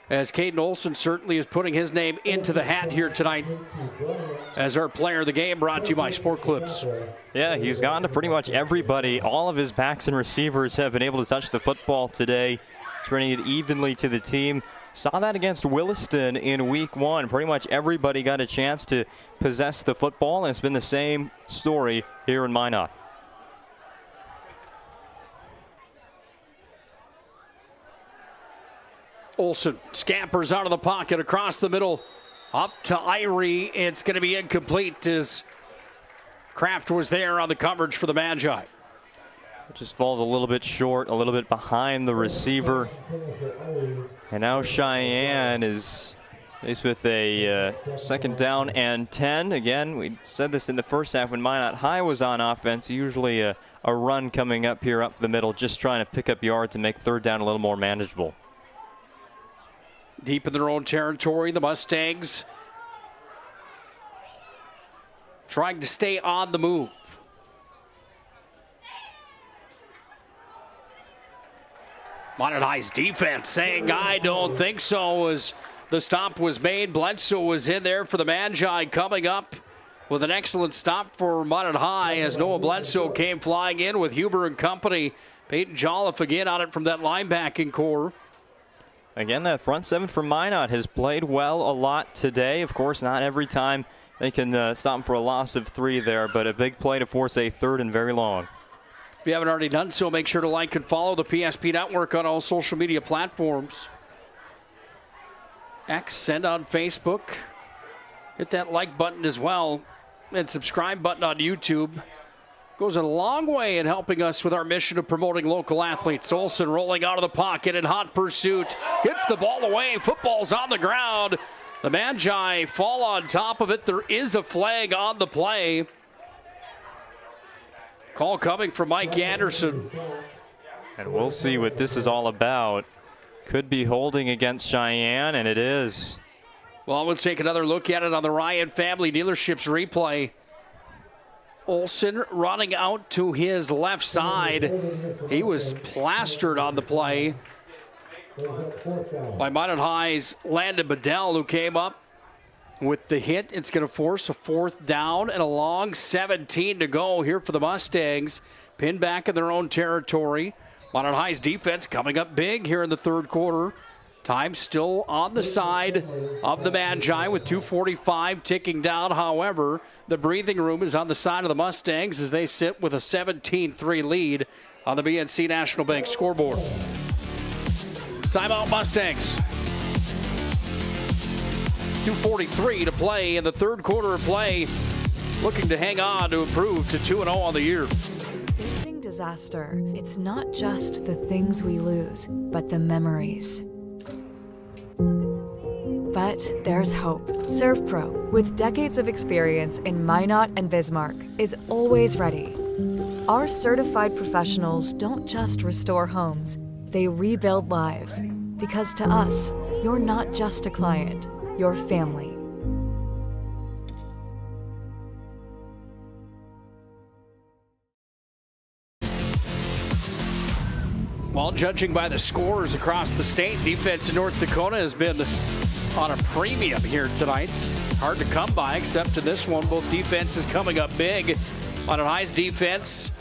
Q: As Caden Olsen certainly is putting his name into the hat here tonight as our player of the game, brought to you by Sport Clips.
A: Yeah, he's gotten to pretty much everybody. All of his backs and receivers have been able to touch the football today, turning it evenly to the team. Saw that against Williston in week 1. Pretty much everybody got a chance to possess the football, and it's been the same story here in Minot.
Q: Olsen scampers out of the pocket across the middle up to Irie. It's going to be incomplete as Kraft was there on the coverage for the Magi.
A: It just falls a little bit short, a little bit behind the receiver. And now Cheyenne is faced with a second down and 10. Again, we said this in the first half when Minot High was on offense. Usually a run coming up here up the middle, just trying to pick up yards and make third down a little more manageable.
Q: Deep in their own territory, the Mustangs trying to stay on the move. Minot High's defense saying, I don't think so, as the stop was made. Bledsoe was in there for the Magi, coming up with an excellent stop for Minot High as Noah Bledsoe came flying in with Huber and company. Peyton Jolliffe again on it from that linebacking core.
A: Again, that front seven for Minot has played well a lot today. Of course, not every time they can stop for a loss of 3 there, but a big play to force a third and very long.
Q: If you haven't already done so, make sure to like and follow the PSP Network on all social media platforms. X, send on Facebook. Hit that like button as well. And subscribe button on YouTube. Goes a long way in helping us with our mission of promoting local athletes. Olsen rolling out of the pocket in hot pursuit. Gets the ball away. Football's on the ground. The Magi fall on top of it. There is a flag on the play. Call coming from Mike Anderson.
A: And we'll see what this is all about. Could be holding against Cheyenne, and it is.
Q: Well, we'll take another look at it on the Ryan Family Dealerships replay. Olsen running out to his left side. He was plastered on the play by Minot High's Landon Bedell, who came up with the hit. It's going to force a 4th down and a long 17 to go here for the Mustangs. Pinned back in their own territory. Minot High's defense coming up big here in the 3rd quarter. Time still on the side of the Magi with 2:45 ticking down. However, the breathing room is on the side of the Mustangs as they sit with a 17-3 lead on the BNC National Bank scoreboard. Timeout Mustangs. 2:43 to play in the 3rd quarter of play. Looking to hang on to improve to 2-0 on the year.
L: Facing disaster, it's not just the things we lose, but the memories. But there's hope. ServPro, with decades of experience in Minot and Bismarck, is always ready. Our certified professionals don't just restore homes, they rebuild lives. Because to us, you're not just a client, you're family.
Q: Well, judging by the scores across the state, defense in North Dakota has been on a premium here tonight. Hard to come by, except in this one. Both defenses coming up big. Minot High's defense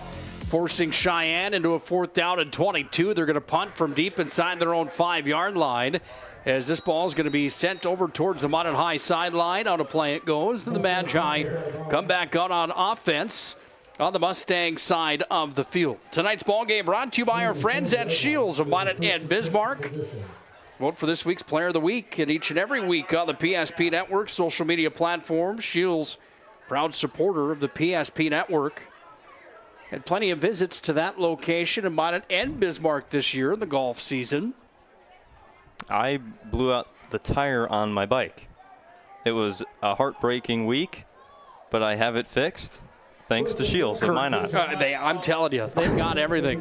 Q: forcing Cheyenne into a 4th down and 22. They're going to punt from deep inside their own 5-yard line, as this ball is going to be sent over towards the Minot High sideline. On a play it goes. And the Magi come back out on offense on the Mustang side of the field. Tonight's ball game brought to you by our friends at Shields of Minot and Bismarck. Vote for this week's Player of the Week and each and every week on the PSP Network social media platform. Shields, proud supporter of the PSP Network. Had plenty of visits to that location in Minot and Bismarck this year in the golf season.
A: I blew out the tire on my bike. It was a heartbreaking week, but I have it fixed. Thanks to Shields of Minot.
Q: I'm telling you, they've got everything.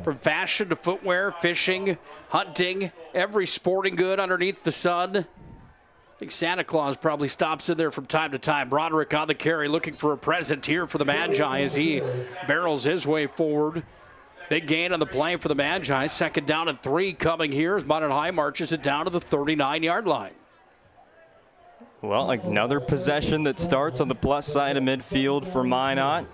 Q: From fashion to footwear, fishing, hunting, every sporting good underneath the sun. I think Santa Claus probably stops in there from time to time. Broderick on the carry looking for a present here for the Magi as he barrels his way forward. Big gain on the play for the Magi. 2nd down and 3 coming here as Minot High marches it down to the 39-yard line.
A: Well, another possession that starts on the plus side of midfield for Minot.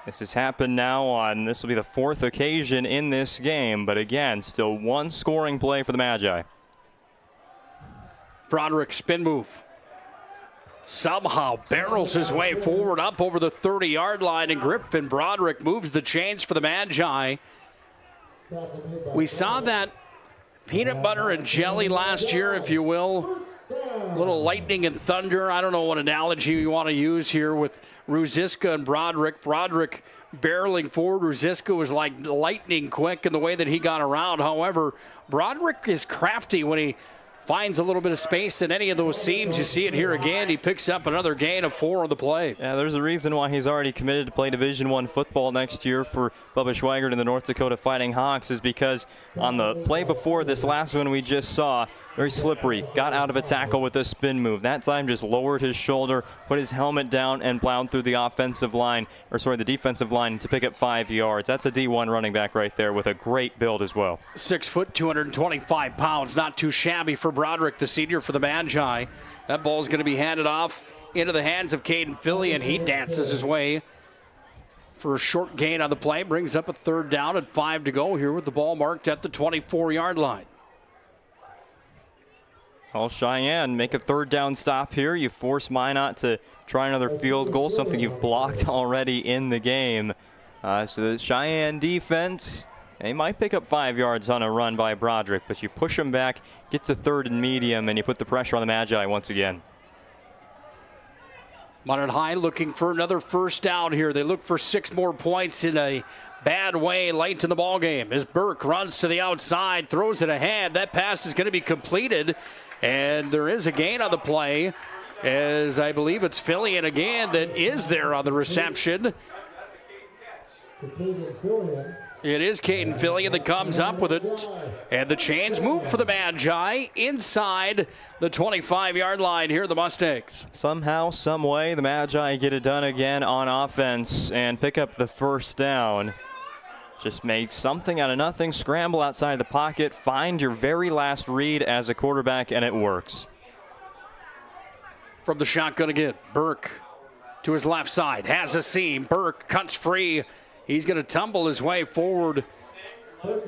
A: This has happened now on, this will be the 4th occasion in this game, but again, still one scoring play for the Magi.
Q: Broderick spin move. Somehow barrels his way forward up over the 30-yard line, and Griffin Broderick moves the chains for the Magi. We saw that peanut butter and jelly last year, if you will. A little lightning and thunder. I don't know what analogy you want to use here with Ruziska and Broderick. Broderick barreling forward. Ruziska was like lightning quick in the way that he got around. However, Broderick is crafty when he finds a little bit of space in any of those seams. You see it here again. He picks up another gain of 4 on the play.
A: Yeah, there's a reason why he's already committed to play Division I football next year for Bubba Schweigert and the North Dakota Fighting Hawks, is because on the play before this last one we just saw, very slippery, got out of a tackle with a spin move. That time just lowered his shoulder, put his helmet down, and plowed through the the defensive line to pick up 5 yards. That's a D1 running back right there with a great build as well.
Q: 6 foot, 225 pounds. Not too shabby for Broderick, the senior for the Magi. That ball is going to be handed off into the hands of Caden Philly, and he dances his way for a short gain on the play. Brings up a 3rd down and 5 to go here with the ball marked at the 24-yard line.
A: Well, Cheyenne make a 3rd down stop here. You force Minot to try another field goal, something you've blocked already in the game. So the Cheyenne defense They might pick up 5 yards on a run by Broderick, but you push them back, get to third and medium, and you put the pressure on the Magi once again.
Q: Minot High looking for another first down here. They look for 6 more points in a bad way late in the ball game as Burke runs to the outside, throws it ahead. That pass is going to be completed, and there is a gain on the play, as I believe it's Fillion again that is there on the reception. It is Caden Fillion that comes up with it, and the chains move for the Magi inside the 25-yard line here, the Mustangs.
A: Somehow, some way, the Magi get it done again on offense and pick up the first down. Just make something out of nothing, scramble outside the pocket, find your very last read as a quarterback, and it works.
Q: From the shotgun again, Burke to his left side, has a seam. Burke cuts free. He's going to tumble his way forward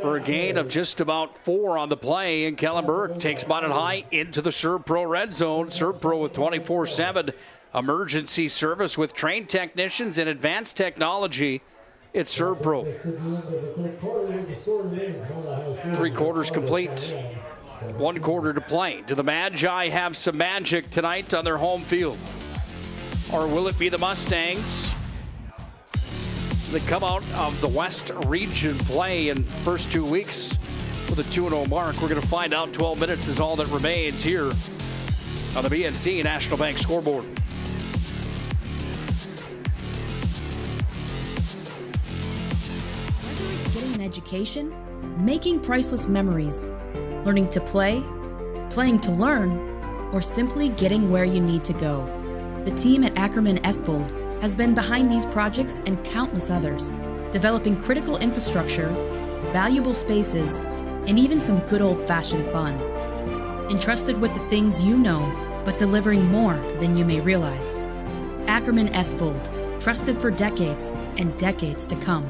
Q: for a gain of just about 4 on the play. And Kellen Burke takes Minot High into the ServPro red zone. ServPro with 24/7 emergency service with trained technicians and advanced technology. It's ServPro. 3 quarters complete. 1 quarter to play. Do the Magi have some magic tonight on their home field? Or will it be the Mustangs that come out of the West region play in first 2 weeks with a 2-0 mark? We're going to find out. 12 minutes is all that remains here on the BNC National Bank scoreboard.
E: Whether it's getting an education, making priceless memories, learning to play, playing to learn, or simply getting where you need to go, the team at Ackerman Estvold has been behind these projects and countless others, developing critical infrastructure, valuable spaces, and even some good old-fashioned fun. Entrusted with the things you know, but delivering more than you may realize. Ackerman Estvold, trusted for decades and decades to come.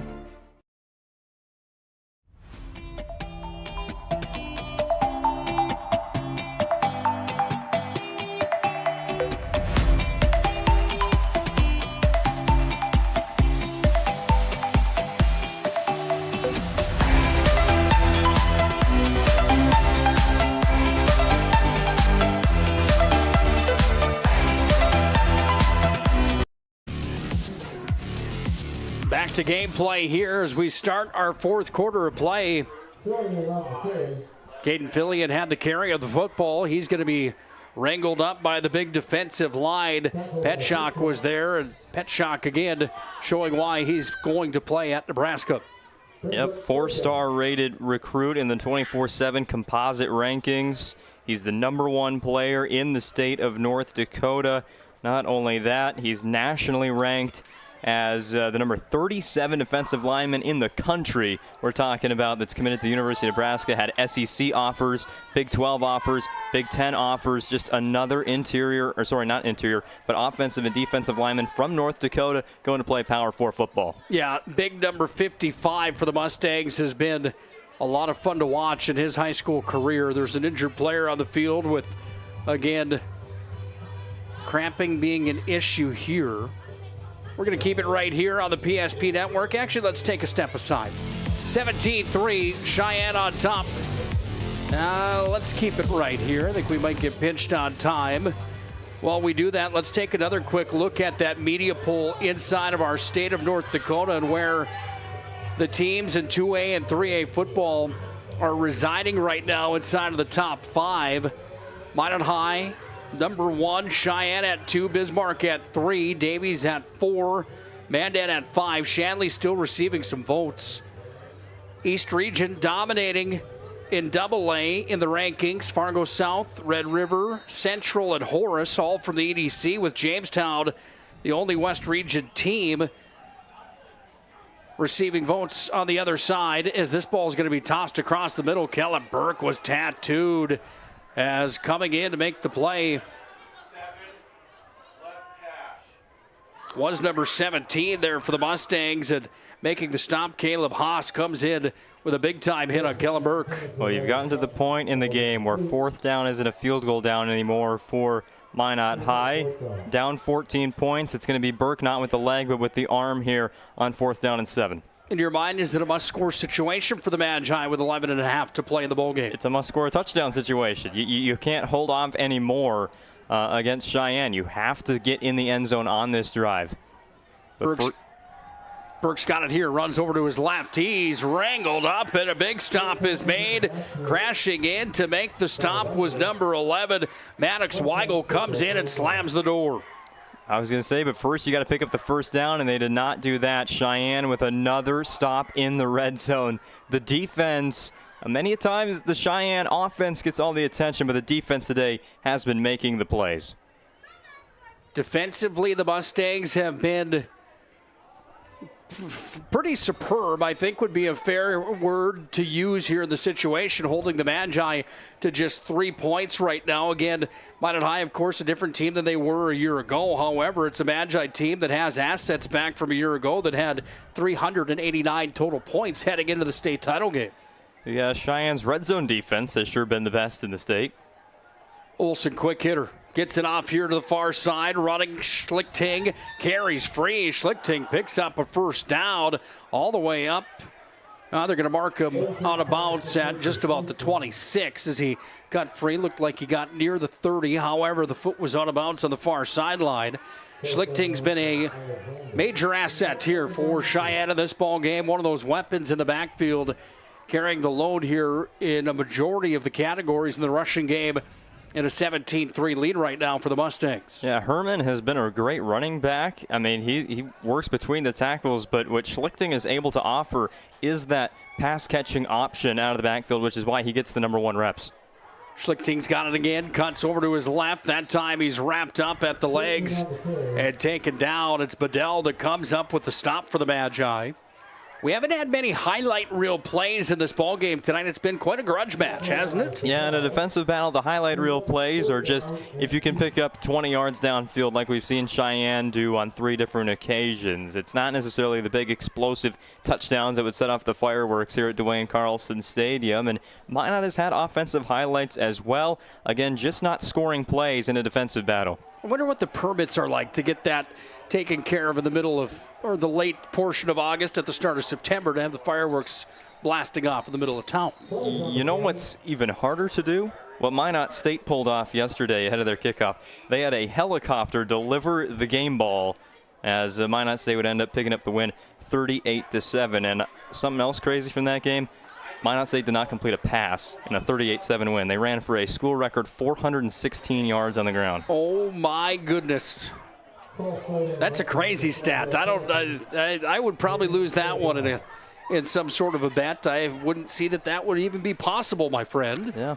Q: Back to gameplay here as we start our 4th quarter of play. Caden Fillion had the carry of the football. He's going to be wrangled up by the big defensive line. Petschak was there, and Petschak again showing why he's going to play at Nebraska.
A: Yep, 4-star rated recruit in the 24/7 composite rankings. He's the #1 player in the state of North Dakota. Not only that, he's nationally ranked as the number 37 defensive lineman in the country. We're talking about that's committed to the University of Nebraska, had SEC offers, Big 12 offers, Big 10 offers, just another but offensive and defensive lineman from North Dakota going to play Power 4 football.
Q: Yeah, big number 55 for the Mustangs has been a lot of fun to watch in his high school career. There's an injured player on the field with, again, cramping being an issue here. We're going to keep it right here on the PSP Network. Actually, let's take a step aside. 17-3, Cheyenne on top. Let's keep it right here. I think we might get pinched on time. While we do that, let's take another quick look at that media poll inside of our state of North Dakota and where the teams in 2A and 3A football are residing right now inside of the top 5. Minot High, #1, Cheyenne at 2, Bismarck at 3, Davies at 4, Mandan at 5. Shanley still receiving some votes. East Region dominating in AA in the rankings. Fargo South, Red River, Central, and Horace, all from the EDC, with Jamestown, the only West Region team, receiving votes on the other side as this ball is going to be tossed across the middle. Kellen Burke was tattooed as coming in to make the play was number 17 there for the Mustangs, and making the stop, Caleb Haas comes in with a big-time hit on Kellen Burke.
A: Well, you've gotten to the point in the game where 4th down isn't a field goal down anymore for Minot High. Down 14 points. It's going to be Burke not with the leg but with the arm here on 4th down and 7.
Q: In your mind, is it a must-score situation for the Magi with 11.5 to play in the bowl game?
A: It's a must-score touchdown situation. You can't hold off anymore against Cheyenne. You have to get in the end zone on this drive.
Q: Burke's got it here, runs over to his left. He's wrangled up, and a big stop is made. Crashing in to make the stop was number 11. Maddox Weigel comes in and slams the door.
A: I was going to say, but first you got to pick up the first down, and they did not do that. Cheyenne with another stop in the red zone. The defense, many a times the Cheyenne offense gets all the attention, but the defense today has been making the plays.
Q: Defensively, the Mustangs have been pretty superb, I think would be a fair word to use here in the situation, holding the Magi to just 3 points right now. Again, Minot High, of course, a different team than they were a year ago. However, it's a Magi team that has assets back from a year ago that had 389 total points heading into the state title game.
A: Yeah, Cheyenne's red zone defense has sure been the best in the state.
Q: Olsen, quick hitter. Gets it off here to the far side, running Schlichting, carries free. Schlichting picks up a first down all the way up. They're going to mark him out of bounds at just about the 26 as he got free. Looked like he got near the 30. However, the foot was out of bounds on the far sideline. Schlichting's been a major asset here for Cheyenne in this ball game. One of those weapons in the backfield, carrying the load here in a majority of the categories in the rushing game. In a 17-3 lead right now for the Mustangs.
A: Yeah, Herman has been a great running back. I mean, he works between the tackles, but what Schlichting is able to offer is that pass-catching option out of the backfield, which is why he gets the number 1 reps.
Q: Schlichting's got it again, cuts over to his left. That time he's wrapped up at the legs and taken down. It's Bedell that comes up with the stop for the Magi. We haven't had many highlight reel plays in this ballgame tonight. It's been quite a grudge match, hasn't it?
A: Yeah, in a defensive battle, the highlight reel plays are just if you can pick up 20 yards downfield like we've seen Cheyenne do on 3 different occasions. It's not necessarily the big explosive touchdowns that would set off the fireworks here at Duane Carlson Stadium. And Minot has had offensive highlights as well. Again, just not scoring plays in a defensive battle.
Q: I wonder what the permits are like to get that taken care of in the middle of, or the late portion of August at the start of September to have the fireworks blasting off in the middle of town.
A: You know what's even harder to do? What Minot State pulled off yesterday ahead of their kickoff. They had a helicopter deliver the game ball as Minot State would end up picking up the win 38-7. And something else crazy from that game, Minot State did not complete a pass in a 38-7 win. They ran for a school record 416 yards on the ground.
Q: Oh my goodness. That's a crazy stat. I would probably lose that one in some sort of a bet. I wouldn't see that would even be possible, my friend.
A: Yeah.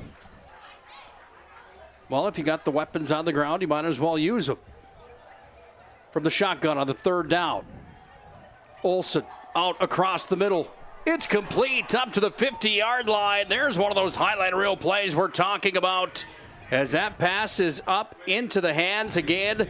Q: Well, if you got the weapons on the ground, you might as well use them. From the shotgun on the 3rd down. Olsen out across the middle. It's complete up to the 50-yard line. There's one of those highlight reel plays we're talking about as that pass is up into the hands again.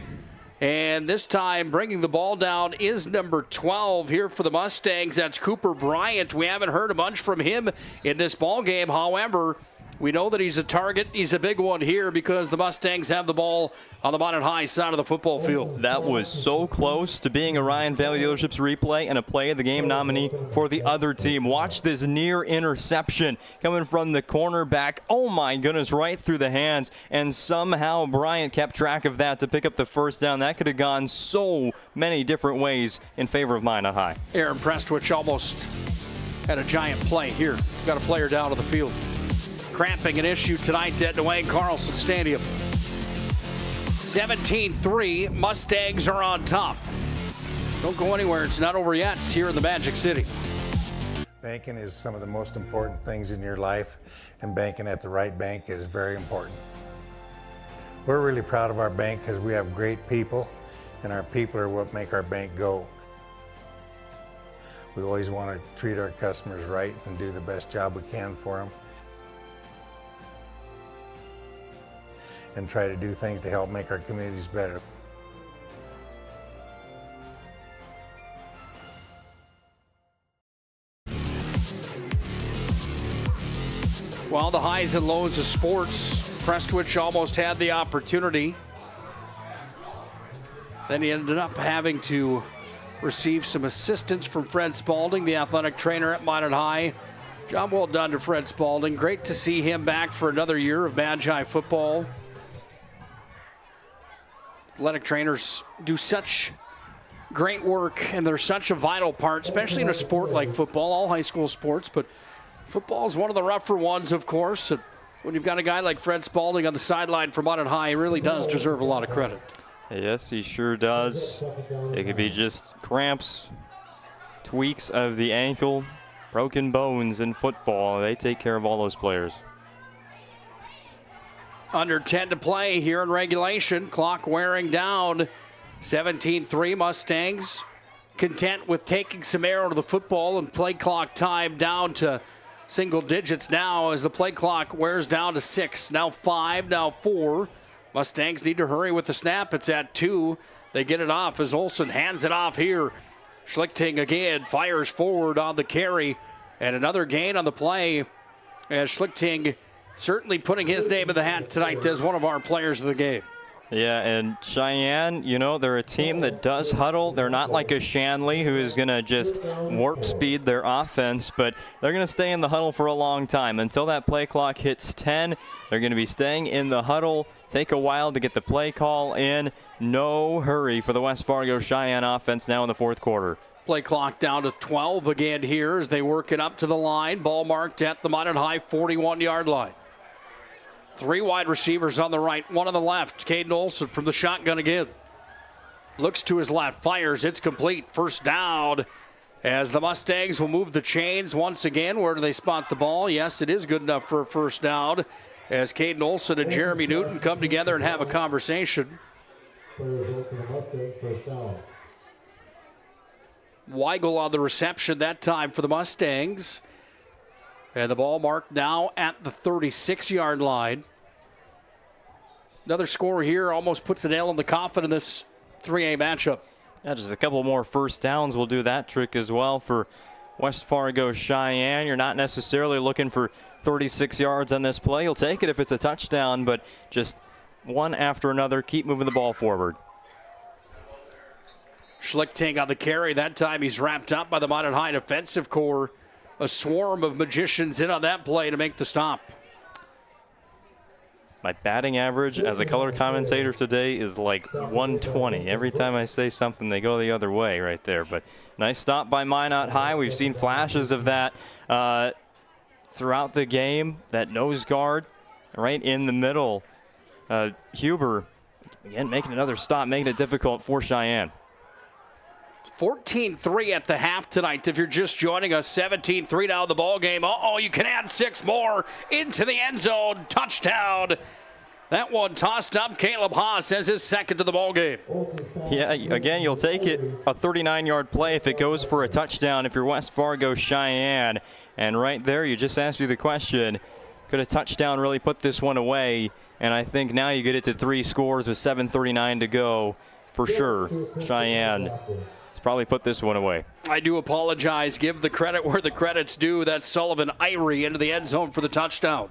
Q: And this time, bringing the ball down is number 12 here for the Mustangs. That's Cooper Bryant. We haven't heard a bunch from him in this ball game. However, we know that he's a target. He's a big one here because the Mustangs have the ball on the Minot High side of the football field.
A: That was so close to being a Ryan Valley Dealerships replay and a play of the game nominee for the other team. Watch this near interception coming from the cornerback. Oh my goodness, right through the hands. And somehow Bryant kept track of that to pick up the first down. That could have gone so many different ways in favor of Minot High.
Q: Aaron Prestwich almost had a giant play here. Got a player down to the field. Cramping an issue tonight at Duane Carlson Stadium. 17-3, Mustangs are on top. Don't go anywhere, it's not over yet here in the Magic City.
G: Banking is some of the most important things in your life, and banking at the right bank is very important. We're really proud of our bank because we have great people, and our people are what make our bank go. We always want to treat our customers right and do the best job we can for them, and try to do things to help make our communities better.
Q: Well, the highs and lows of sports. Prestwich almost had the opportunity. Then he ended up having to received some assistance from Fred Spalding, the athletic trainer at Minot High. Job well done to Fred Spalding. Great to see him back for another year of Magi football. Athletic trainers do such great work, and they're such a vital part, especially in a sport like football, all high school sports, but football is one of the rougher ones, of course. And when you've got a guy like Fred Spalding on the sideline for Minot High, he really does deserve a lot of credit.
A: Yes, he sure does. It could be just cramps, tweaks of the ankle, broken bones in football. They take care of all those players.
Q: Under 10 to play here in regulation. Clock wearing down. 17-3 Mustangs. Content with taking some air out of the football, and play clock time down to single digits now as the play clock wears down to 6. Now 5, now 4. Mustangs need to hurry with the snap. It's at 2. They get it off as Olsen hands it off here. Schlichting again fires forward on the carry, and another gain on the play as Schlichting certainly putting his name in the hat tonight as one of our players of the game.
A: Yeah, and Cheyenne, you know, they're a team that does huddle. They're not like a Shanley who is going to just warp speed their offense, but they're going to stay in the huddle for a long time. Until that play clock hits 10, they're going to be staying in the huddle. Take a while to get the play call in. No hurry for the West Fargo Cheyenne offense now in the fourth quarter.
Q: Play clock down to 12 again here as they work it up to the line. Ball marked at the Minot High 41-yard line. 3 wide receivers on the right, 1 on the left. Caden Olsen from the shotgun again. Looks to his left, fires, it's complete. First down as the Mustangs will move the chains once again. Where do they spot the ball? Yes, it is good enough for a first down as Caden Olsen and Jeremy Newton come together and have a conversation. Weigel on the reception that time for the Mustangs. And the ball marked now at the 36-yard line. Another score here almost puts the nail in the coffin in this 3A matchup.
A: Yeah, just a couple more first downs will do that trick as well for West Fargo Cheyenne. You're not necessarily looking for 36 yards on this play. You'll take it if it's a touchdown, but just one after another. Keep moving the ball forward.
Q: Schlichting on the carry. That time he's wrapped up by the Minot High defensive core. A swarm of magicians in on that play to make the stop.
A: My batting average as a color commentator today is like 120. Every time I say something, they go the other way right there. But nice stop by Minot High. We've seen flashes of that throughout the game. That nose guard right in the middle. Huber, again, making another stop, making it difficult for Cheyenne.
Q: 14-3 at the half tonight. If you're just joining us, 17-3 now in the ball game. You can add 6 more into the end zone. Touchdown. That one tossed up. Caleb Haas has his second to the ball game.
A: Yeah, again, you'll take it. A 39-yard play if it goes for a touchdown if you're West Fargo Cheyenne. And right there, you just asked me the question, could a touchdown really put this one away? And I think now you get it to 3 scores with 7:39 to go. For sure, Cheyenne probably put this one away.
Q: I do apologize. Give the credit where the credit's due. That's Sullivan Irie into the end zone for the touchdown.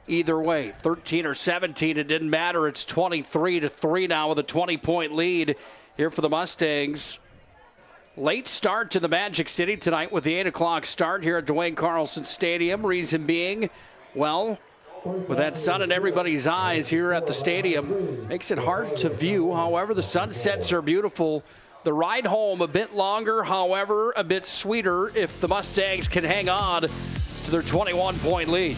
Q: Either way, 13 or 17, it didn't matter. It's 23-3 now with a 20-point lead here for the Mustangs. Late start to the Magic City tonight with the 8 o'clock start here at Duane Carlson Stadium. Reason being, well, with that sun in everybody's eyes here at the stadium, makes it hard to view. However, the sunsets are beautiful. The ride home a bit longer, however, a bit sweeter if the Mustangs can hang on to their 21-point lead.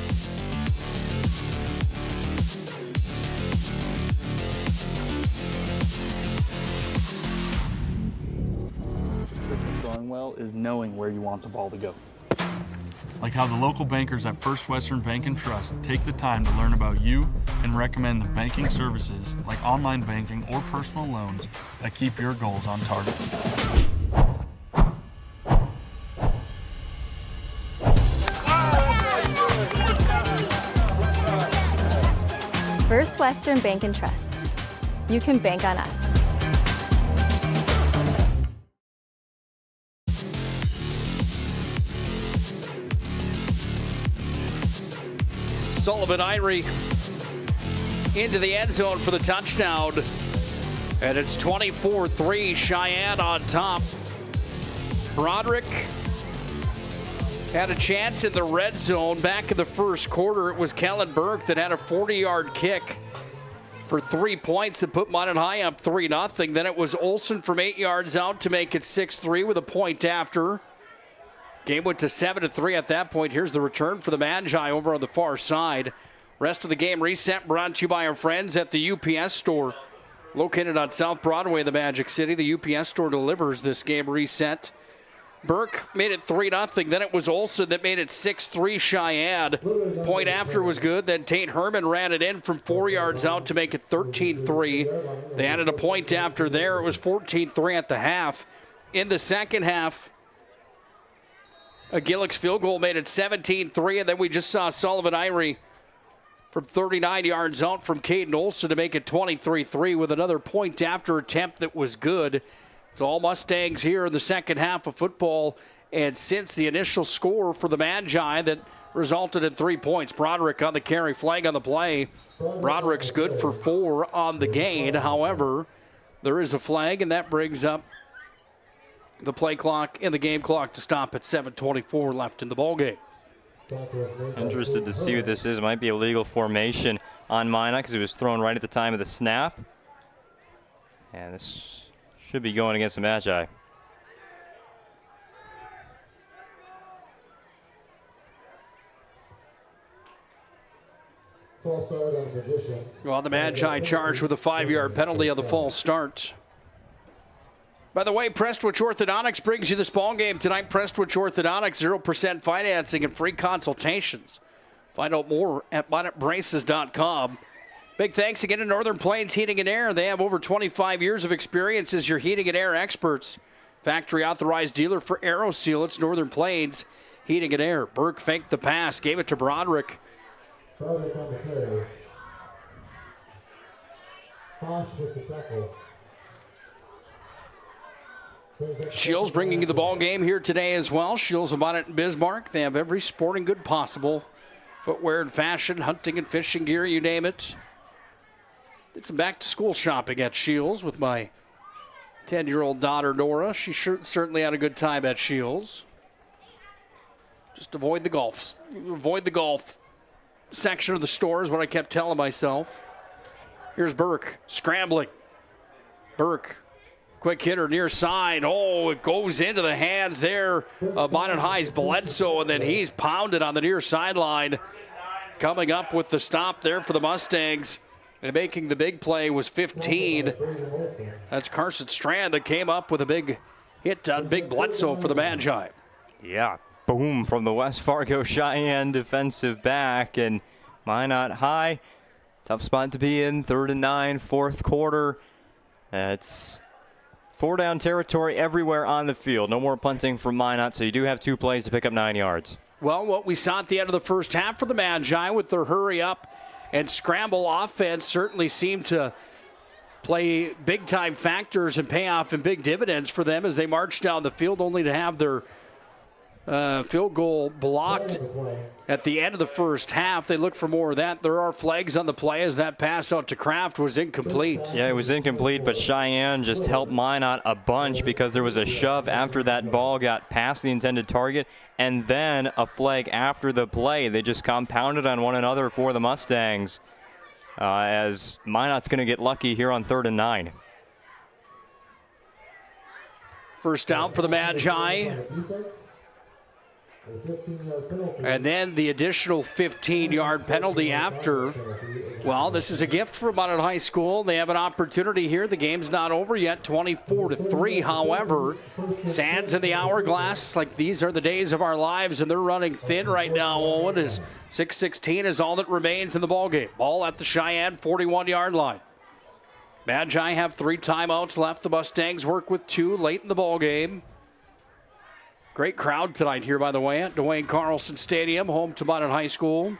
V: Throwing well is knowing where you want the ball to go. Like how the local bankers at First Western Bank and Trust take the time to learn about you and recommend the banking services like online banking or personal loans that keep your goals on target.
W: First Western Bank and Trust. You can bank on us.
Q: Sullivan Irie into the end zone for the touchdown. And it's 24-3, Cheyenne on top. Broderick had a chance in the red zone back in the first quarter. It was Kellen Burke that had a 40-yard kick for 3 points that put Minot High up 3-0. Then it was Olsen from 8 yards out to make it 6-3 with a point after. Game went to 7-3 at that point. Here's the return for the Magi over on the far side. Rest of the game reset brought to you by our friends at the UPS store. Located on South Broadway, the Magic City. The UPS store delivers this game reset. Burke made it 3-0. Then it was Olsen that made it 6-3 Cheyenne. Point after was good. Then Tate Herman ran it in from 4 yards out to make it 13-3. They added a point after there. It was 14-3 at the half. In the second half, a Gillick's field goal made it 17-3. And then we just saw Sullivan Irie from 39 yards out from Caden Olsen to make it 23-3 with another point after attempt that was good. So all Mustangs here in the second half of football. And since the initial score for the Magi that resulted in 3 points, Broderick on the carry, flag on the play. Broderick's good for 4 on the gain. However, there is a flag, and that brings up the play clock and the game clock to stop at 7:24 left in the ballgame.
A: Interested to see what this is. It might be a legal formation on Minot because it was thrown right at the time of the snap. And this should be going against the Magi.
Q: Well, the Magi charged with a 5-yard penalty on the false start. By the way, Prestwich Orthodontics brings you this ball game tonight. Prestwich Orthodontics, 0% financing and free consultations. Find out more at minotbraces.com. Big thanks again to Northern Plains Heating and Air. They have over 25 years of experience as your heating and air experts. Factory authorized dealer for AeroSeal. It's Northern Plains Heating and Air. Burke faked the pass, gave it to Broderick.
H: Broderick on the carry. Haas with the tackle.
Q: Shields bringing you the ball game here today as well. Shields of Minot and Bismarck. They have every sporting good possible. Footwear and fashion, hunting and fishing gear, you name it. Did some back-to-school shopping at Shields with my 10-year-old daughter, Nora. She certainly had a good time at Shields. Just avoid the golf section of the store is what I kept telling myself. Here's Burke scrambling. Burke, quick hitter near side. Oh, it goes into the hands there of Minot High's Bledsoe, and then he's pounded on the near sideline. Coming up with the stop there for the Mustangs. And making the big play was 15. That's Carson Strand that came up with a big hit on Big Bledsoe for the Magi.
A: Yeah, boom from the West Fargo Cheyenne defensive back. And Minot High, tough spot to be in. 3rd and 9, fourth quarter. It's 4-down territory everywhere on the field. No more punting from Minot, so you do have 2 plays to pick up 9 yards.
Q: Well, what we saw at the end of the first half for the Magi with their hurry up and scramble offense certainly seemed to play big-time factors and pay off in big dividends for them as they marched down the field, only to have their field goal blocked at the end of the first half. They look for more of that. There are flags on the play as that pass out to Kraft was incomplete.
A: Yeah, it was incomplete, but Cheyenne just helped Minot a bunch because there was a shove after that ball got past the intended target, and then a flag after the play. They just compounded on one another for the Mustangs as Minot's going to get lucky here on 3rd and 9.
Q: First down for the Magi. And then the additional 15-yard penalty after. Well, this is a gift for Minot High School. They have an opportunity here. The game's not over yet, 24-3. However, sands in the hourglass, like these are the days of our lives, and they're running thin right now. Owen is 6:16 is all that remains in the ballgame. Ball at the Cheyenne 41-yard line. Magi have 3 timeouts left. The Mustangs work with 2 late in the ballgame. Great crowd tonight here, by the way, at Duane Carlson Stadium, home to Minot High School.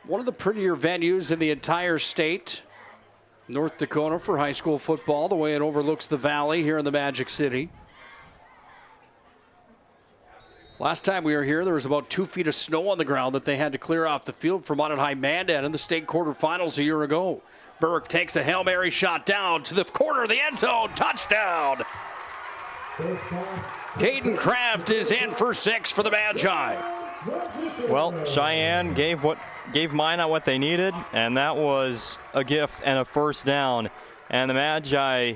Q: One of the prettier venues in the entire state, North Dakota, for high school football, the way it overlooks the valley here in the Magic City. Last time we were here, there was about 2 feet of snow on the ground that they had to clear off the field for Minot High Mandan in the state quarterfinals a year ago. Burke takes a Hail Mary shot down to the corner of the end zone. Touchdown. Caden Kraft is in for 6 for the Magi.
A: Well, Cheyenne gave Minot what they needed, and that was a gift and a first down. And the Magi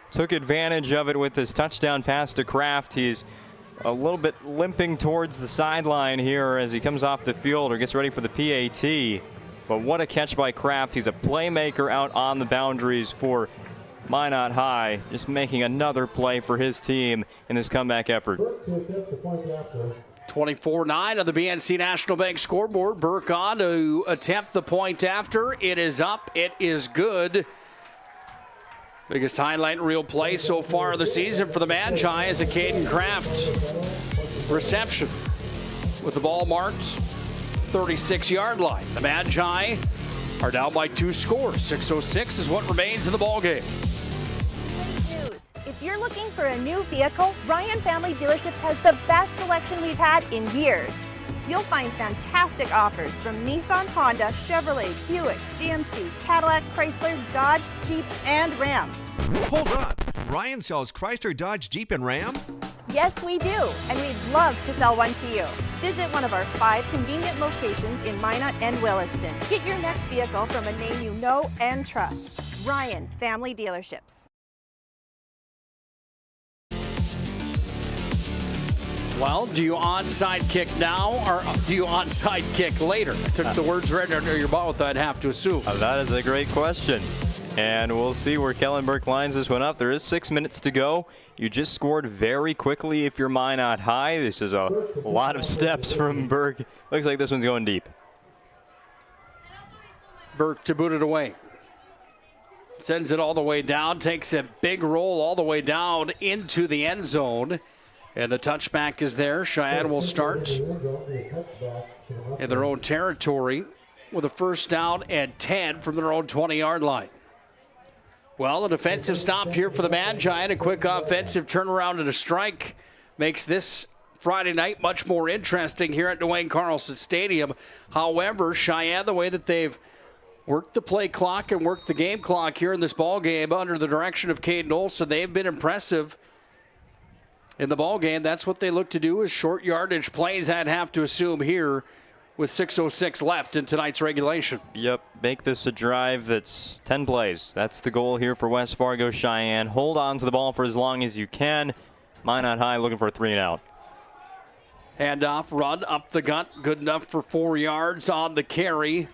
A: took advantage of it with his touchdown pass to Kraft. He's a little bit limping towards the sideline here as he comes off the field or gets ready for the PAT. But what a catch by Kraft. He's a playmaker out on the boundaries for Minot High, just making another play for his team in this comeback effort.
Q: 24-9 on the BNC National Bank scoreboard. Burke on to attempt the point after. It is up. It is good. Biggest highlight reel play so far of the season for the Magi is a Caden Kraft reception with the ball marked 36-yard line. The Magi are down by 2 scores. 6:06 is what remains in the ballgame.
S: If you're looking for a new vehicle, Ryan Family Dealerships has the best selection we've had in years. You'll find fantastic offers from Nissan, Honda, Chevrolet, Buick, GMC, Cadillac, Chrysler, Dodge, Jeep, and Ram.
I: Hold on. Ryan sells Chrysler, Dodge, Jeep, and Ram?
S: Yes, we do, and we'd love to sell one to you. Visit one of our 5 convenient locations in Minot and Williston. Get your next vehicle from a name you know and trust. Ryan Family Dealerships.
Q: Well, do you onside kick now or do you onside kick later? I took the words right under your mouth, I'd have to assume.
A: That is a great question. And we'll see where Kellenberg lines this one up. There is 6 minutes to go. You just scored very quickly if you're Minot High. This is a lot of steps from Burke. Looks like this one's going deep.
Q: Burke to boot it away. Sends it all the way down, takes a big roll all the way down into the end zone. And the touchback is there. Cheyenne will start in their own territory with a first down and 10 from their own 20-yard line. Well, a defensive stop here for the Magi and a quick offensive turnaround and a strike makes this Friday night much more interesting here at Duane Carlson Stadium. However, Cheyenne, the way that they've worked the play clock and worked the game clock here in this ball game under the direction of Caden Olson, they've been impressive in the ball game. That's what they look to do is short yardage plays, I'd have to assume here with 6:06 left in tonight's regulation.
A: Yep, make this a drive that's 10 plays. That's the goal here for West Fargo Cheyenne. Hold on to the ball for as long as you can. Minot High looking for a 3-and-out.
Q: Handoff, run up the gut, good enough for 4 yards on the carry.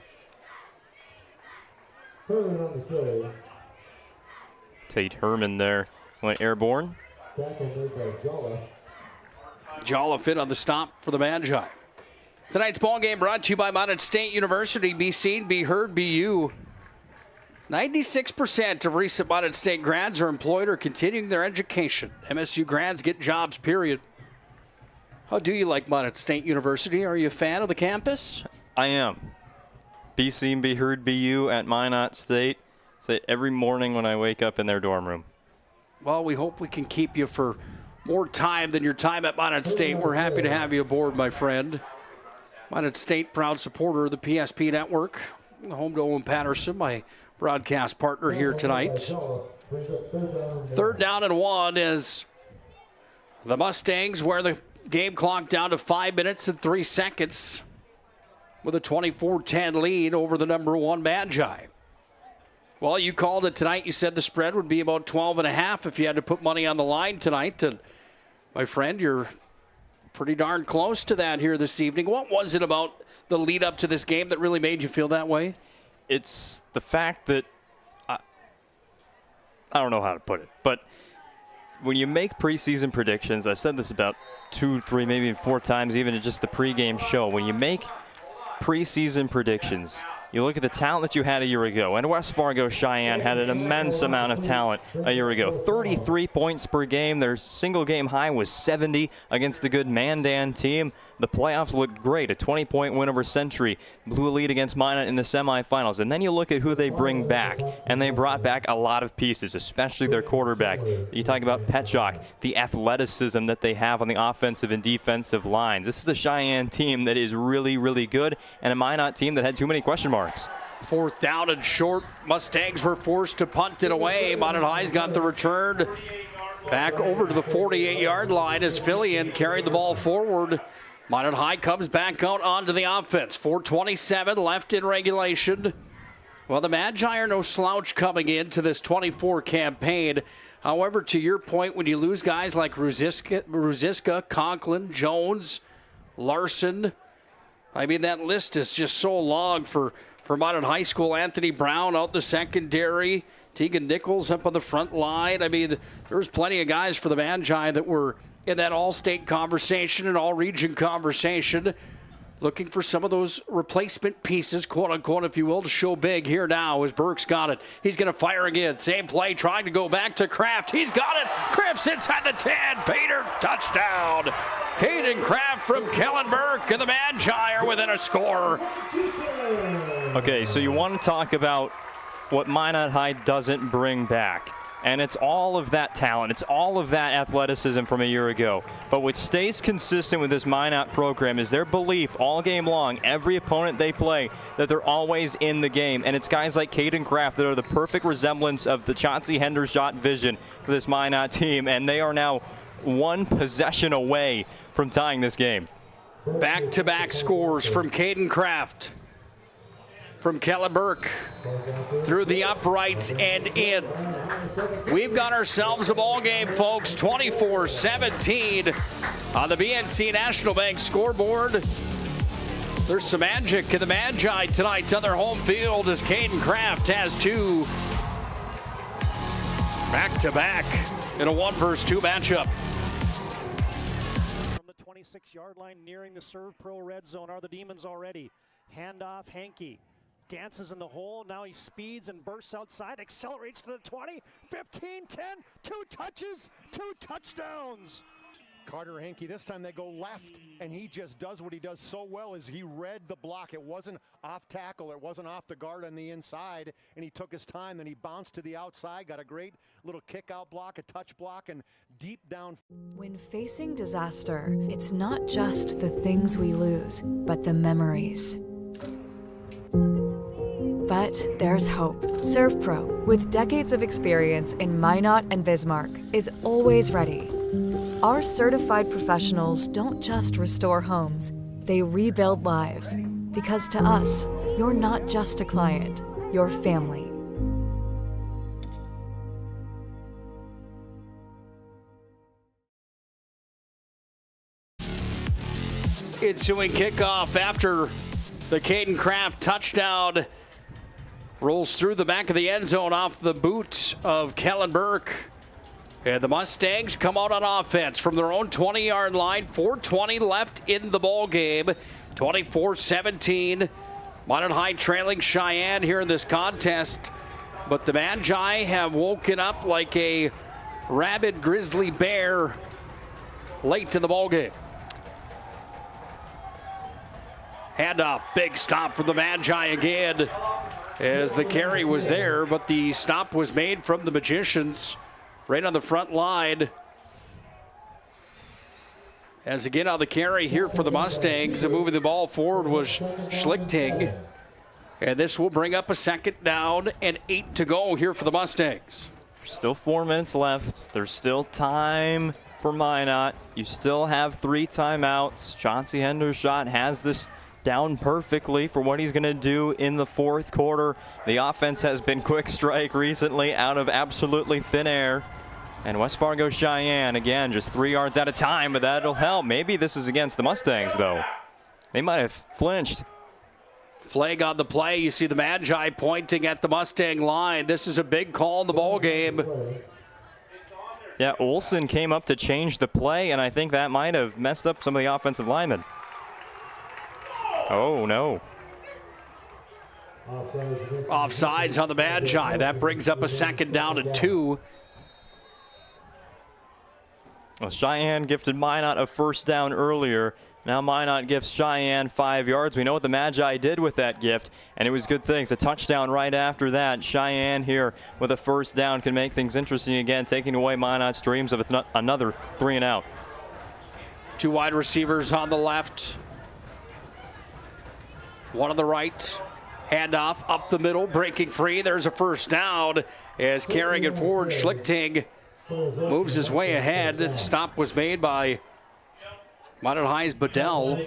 A: Tate Herman there went airborne.
Q: Jala fit on the stop for the Magi. Tonight's ball game brought to you by Minot State University. Be seen, be heard, be you. 96% of recent Minot State grads are employed or continuing their education. MSU grads get jobs, period. How do you like Minot State University? Are you a fan of the campus?
A: I am. Be seen, be heard, be you at Minot State. Say every morning when I wake up in their dorm room.
Q: Well, we hope we can keep you for more time than your time at Minot State. We're happy to have you aboard, my friend. Minot State, proud supporter of the PSP Network. Home to Owen Patterson, my broadcast partner here tonight. 3rd down and 1 as the Mustangs wear the game clock down to 5 minutes and 3 seconds with a 24-10 lead over the number 1 Magi. Well, you called it tonight. You said the spread would be about 12.5 if you had to put money on the line tonight. And my friend, you're pretty darn close to that here this evening. What was it about the lead up to this game that really made you feel that way?
A: It's the fact that I don't know how to put it, but when you make preseason predictions, I said this about 2, 3, maybe 4 times, even in just the pregame show. When you make preseason predictions, you look at the talent that you had a year ago, and West Fargo Cheyenne had an immense amount of talent a year ago. 33 points per game. Their single game high was 70 against the good Mandan team. The playoffs looked great. A 20-point win over Century. Blew a lead against Minot in the semifinals. And then you look at who they bring back, and they brought back a lot of pieces, especially their quarterback. You talk about Petchok, the athleticism that they have on the offensive and defensive lines. This is a Cheyenne team that is really, really good, and a Minot team that had too many question marks.
Q: 4th down and short. Mustangs were forced to punt it away. Minot High's got the return back over to the 48-yard line as Fillion carried the ball forward. Minot High comes back out onto the offense. 4:27 left in regulation. Well, the Magi are no slouch coming into this 24 campaign. However, to your point, when you lose guys like Ruziska, Conklin, Jones, Larson, I mean, that list is just so long for Minot High School. Anthony Brown out the secondary. Tegan Nichols up on the front line. I mean, there's plenty of guys for the Magi that were in that all-state conversation and all-region conversation, looking for some of those replacement pieces, quote-unquote, if you will, to show big here now as Burke's got it. He's going to fire again. Same play, trying to go back to Kraft. He's got it. Kraft's inside the 10. Painter, touchdown. Caden Kraft from Kellen Burke, and the Magi are within a score.
A: Okay, so you want to talk about what Minot High doesn't bring back. And it's all of that talent. It's all of that athleticism from a year ago. But what stays consistent with this Minot program is their belief all game long, every opponent they play, that they're always in the game. And it's guys like Caden Kraft that are the perfect resemblance of the Chauncey Hendershot vision for this Minot team. And they are now one possession away from tying this game.
Q: Back-to-back scores from Caden Kraft, from Kellen Burke, through the uprights and in. We've got ourselves a ball game, folks. 24-17 on the BNC National Bank scoreboard. There's some magic in the Magi tonight on their home field as Caden Kraft has two back-to-back in a 1-versus-2 matchup.
N: From the 26-yard line, nearing the Serve Pro red zone are the Demons already. Handoff, Hankey. Dances in the hole, now he speeds and bursts outside, accelerates to the 20, 15, 10, 2 touches, 2 touchdowns.
O: Carter Hankey, this time they go left, and he just does what he does so well is he read the block. It wasn't off tackle, it wasn't off the guard on the inside, and he took his time, then he bounced to the outside, got a great little kick out block, a touch block, and deep down.
L: When facing disaster, it's not just the things we lose, but the memories. But there's hope. ServPro, with decades of experience in Minot and Bismarck, is always ready. Our certified professionals don't just restore homes, they rebuild lives. Because to us, you're not just a client, you're family.
Q: Ensuing kickoff after the Caden Kraft touchdown. Rolls through the back of the end zone off the boot of Kellen Burke. And the Mustangs come out on offense from their own 20-yard line. 4:20 left in the ball game. 24-17. Minot High trailing Cheyenne here in this contest. But the Magi have woken up like a rabid grizzly bear late in the ball game. Handoff, big stop for the Magi again, as the carry was there, but the stop was made from the Magicians right on the front line. As again on the carry here for the Mustangs, and moving the ball forward was Schlichting. And this will bring up a 2nd down and 8 to go here for the Mustangs.
A: Still 4 minutes left. There's still time for Minot. You still have 3 timeouts. Chauncey Hendershot has this down perfectly for what he's going to do in the 4th quarter. The offense has been quick strike recently out of absolutely thin air. And West Fargo Cheyenne, again, just 3 yards at a time, but that'll help. Maybe this is against the Mustangs, though. They might have flinched.
Q: Flag on the play. You see the Magi pointing at the Mustang line. This is a big call in the ball game.
A: Yeah, Olsen came up to change the play, and I think that might have messed up some of the offensive linemen. Oh, no.
Q: Offsides on the Magi. That brings up a 2nd down and 2.
A: Well, Cheyenne gifted Minot a 1st down earlier. Now Minot gifts Cheyenne 5 yards. We know what the Magi did with that gift, and it was good things. A touchdown right after that. Cheyenne here with a 1st down can make things interesting again, taking away Minot's dreams of another 3 and out.
Q: 2 wide receivers on the left. 1 on the right. Handoff up the middle, breaking free. There's a first down as carrying it forward. Schlichting moves his way ahead. The stop was made by Minot High's Bedell.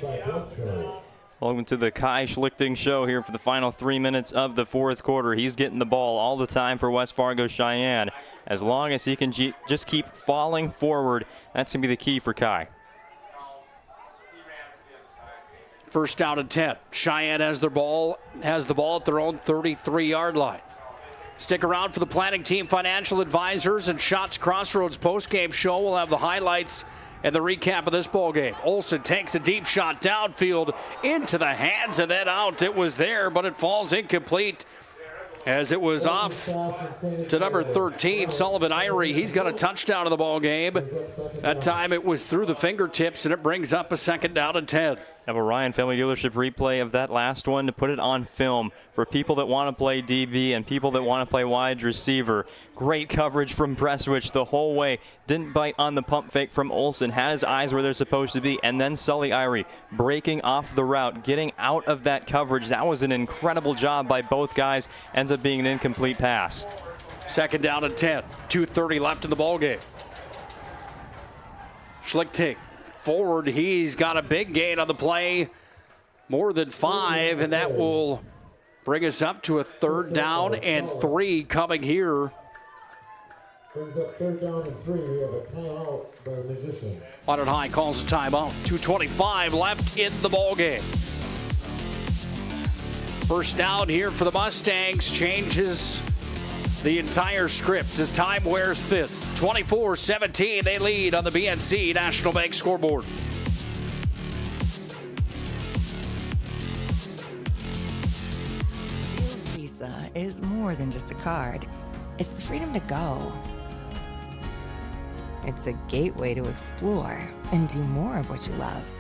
A: Welcome to the Kai Schlichting show here for the final 3 minutes of the fourth quarter. He's getting the ball all the time for West Fargo Cheyenne. As long as he can just keep falling forward, that's going to be the key for Kai.
Q: First down and 10. Cheyenne has the ball at their own 33-yard line. Stick around for the planning team financial advisors and Shots Crossroads postgame show. We'll have the highlights and the recap of this ball game. Olsen takes a deep shot downfield into the hands and then out. It was there, but it falls incomplete as it was off to number 13, Sullivan Irie. He's got a touchdown in the ball game. That time it was through the fingertips, and it brings up a second down and 10.
A: Have a Ryan Family Dealership replay of that last one to put it on film for people that want to play DB and people that want to play wide receiver. Great coverage from Prestwich the whole way. Didn't bite on the pump fake from Olsen. Had his eyes where they're supposed to be. And then Sully Irie breaking off the route, getting out of that coverage. That was an incredible job by both guys. Ends up being an incomplete pass.
Q: Second down and 10. 2:30 left in the ball game. Schlichting forward. He's got a big gain on the play, more than 5, and that will bring us up to a third down and 3 coming here.
H: Brings up third down and 3. We have a timeout by the Magicians.
Q: Minot High calls a timeout. 2:25 left in the ball game. First down here for the Mustangs changes the entire script as time wears thin. 24-17, they lead on the BNC National Bank scoreboard.
M: Visa is more than just a card. It's the freedom to go. It's a gateway to explore and do more of what you love.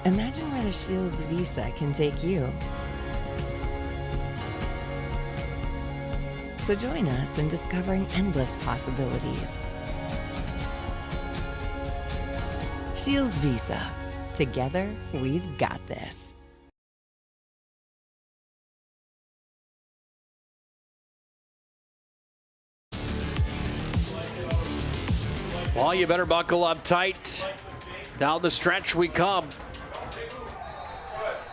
M: Imagine where the Shields Visa can take you. So join us in discovering endless possibilities. Shields Visa. Together, we've got this.
Q: Well, you better buckle up tight. Down the stretch we come.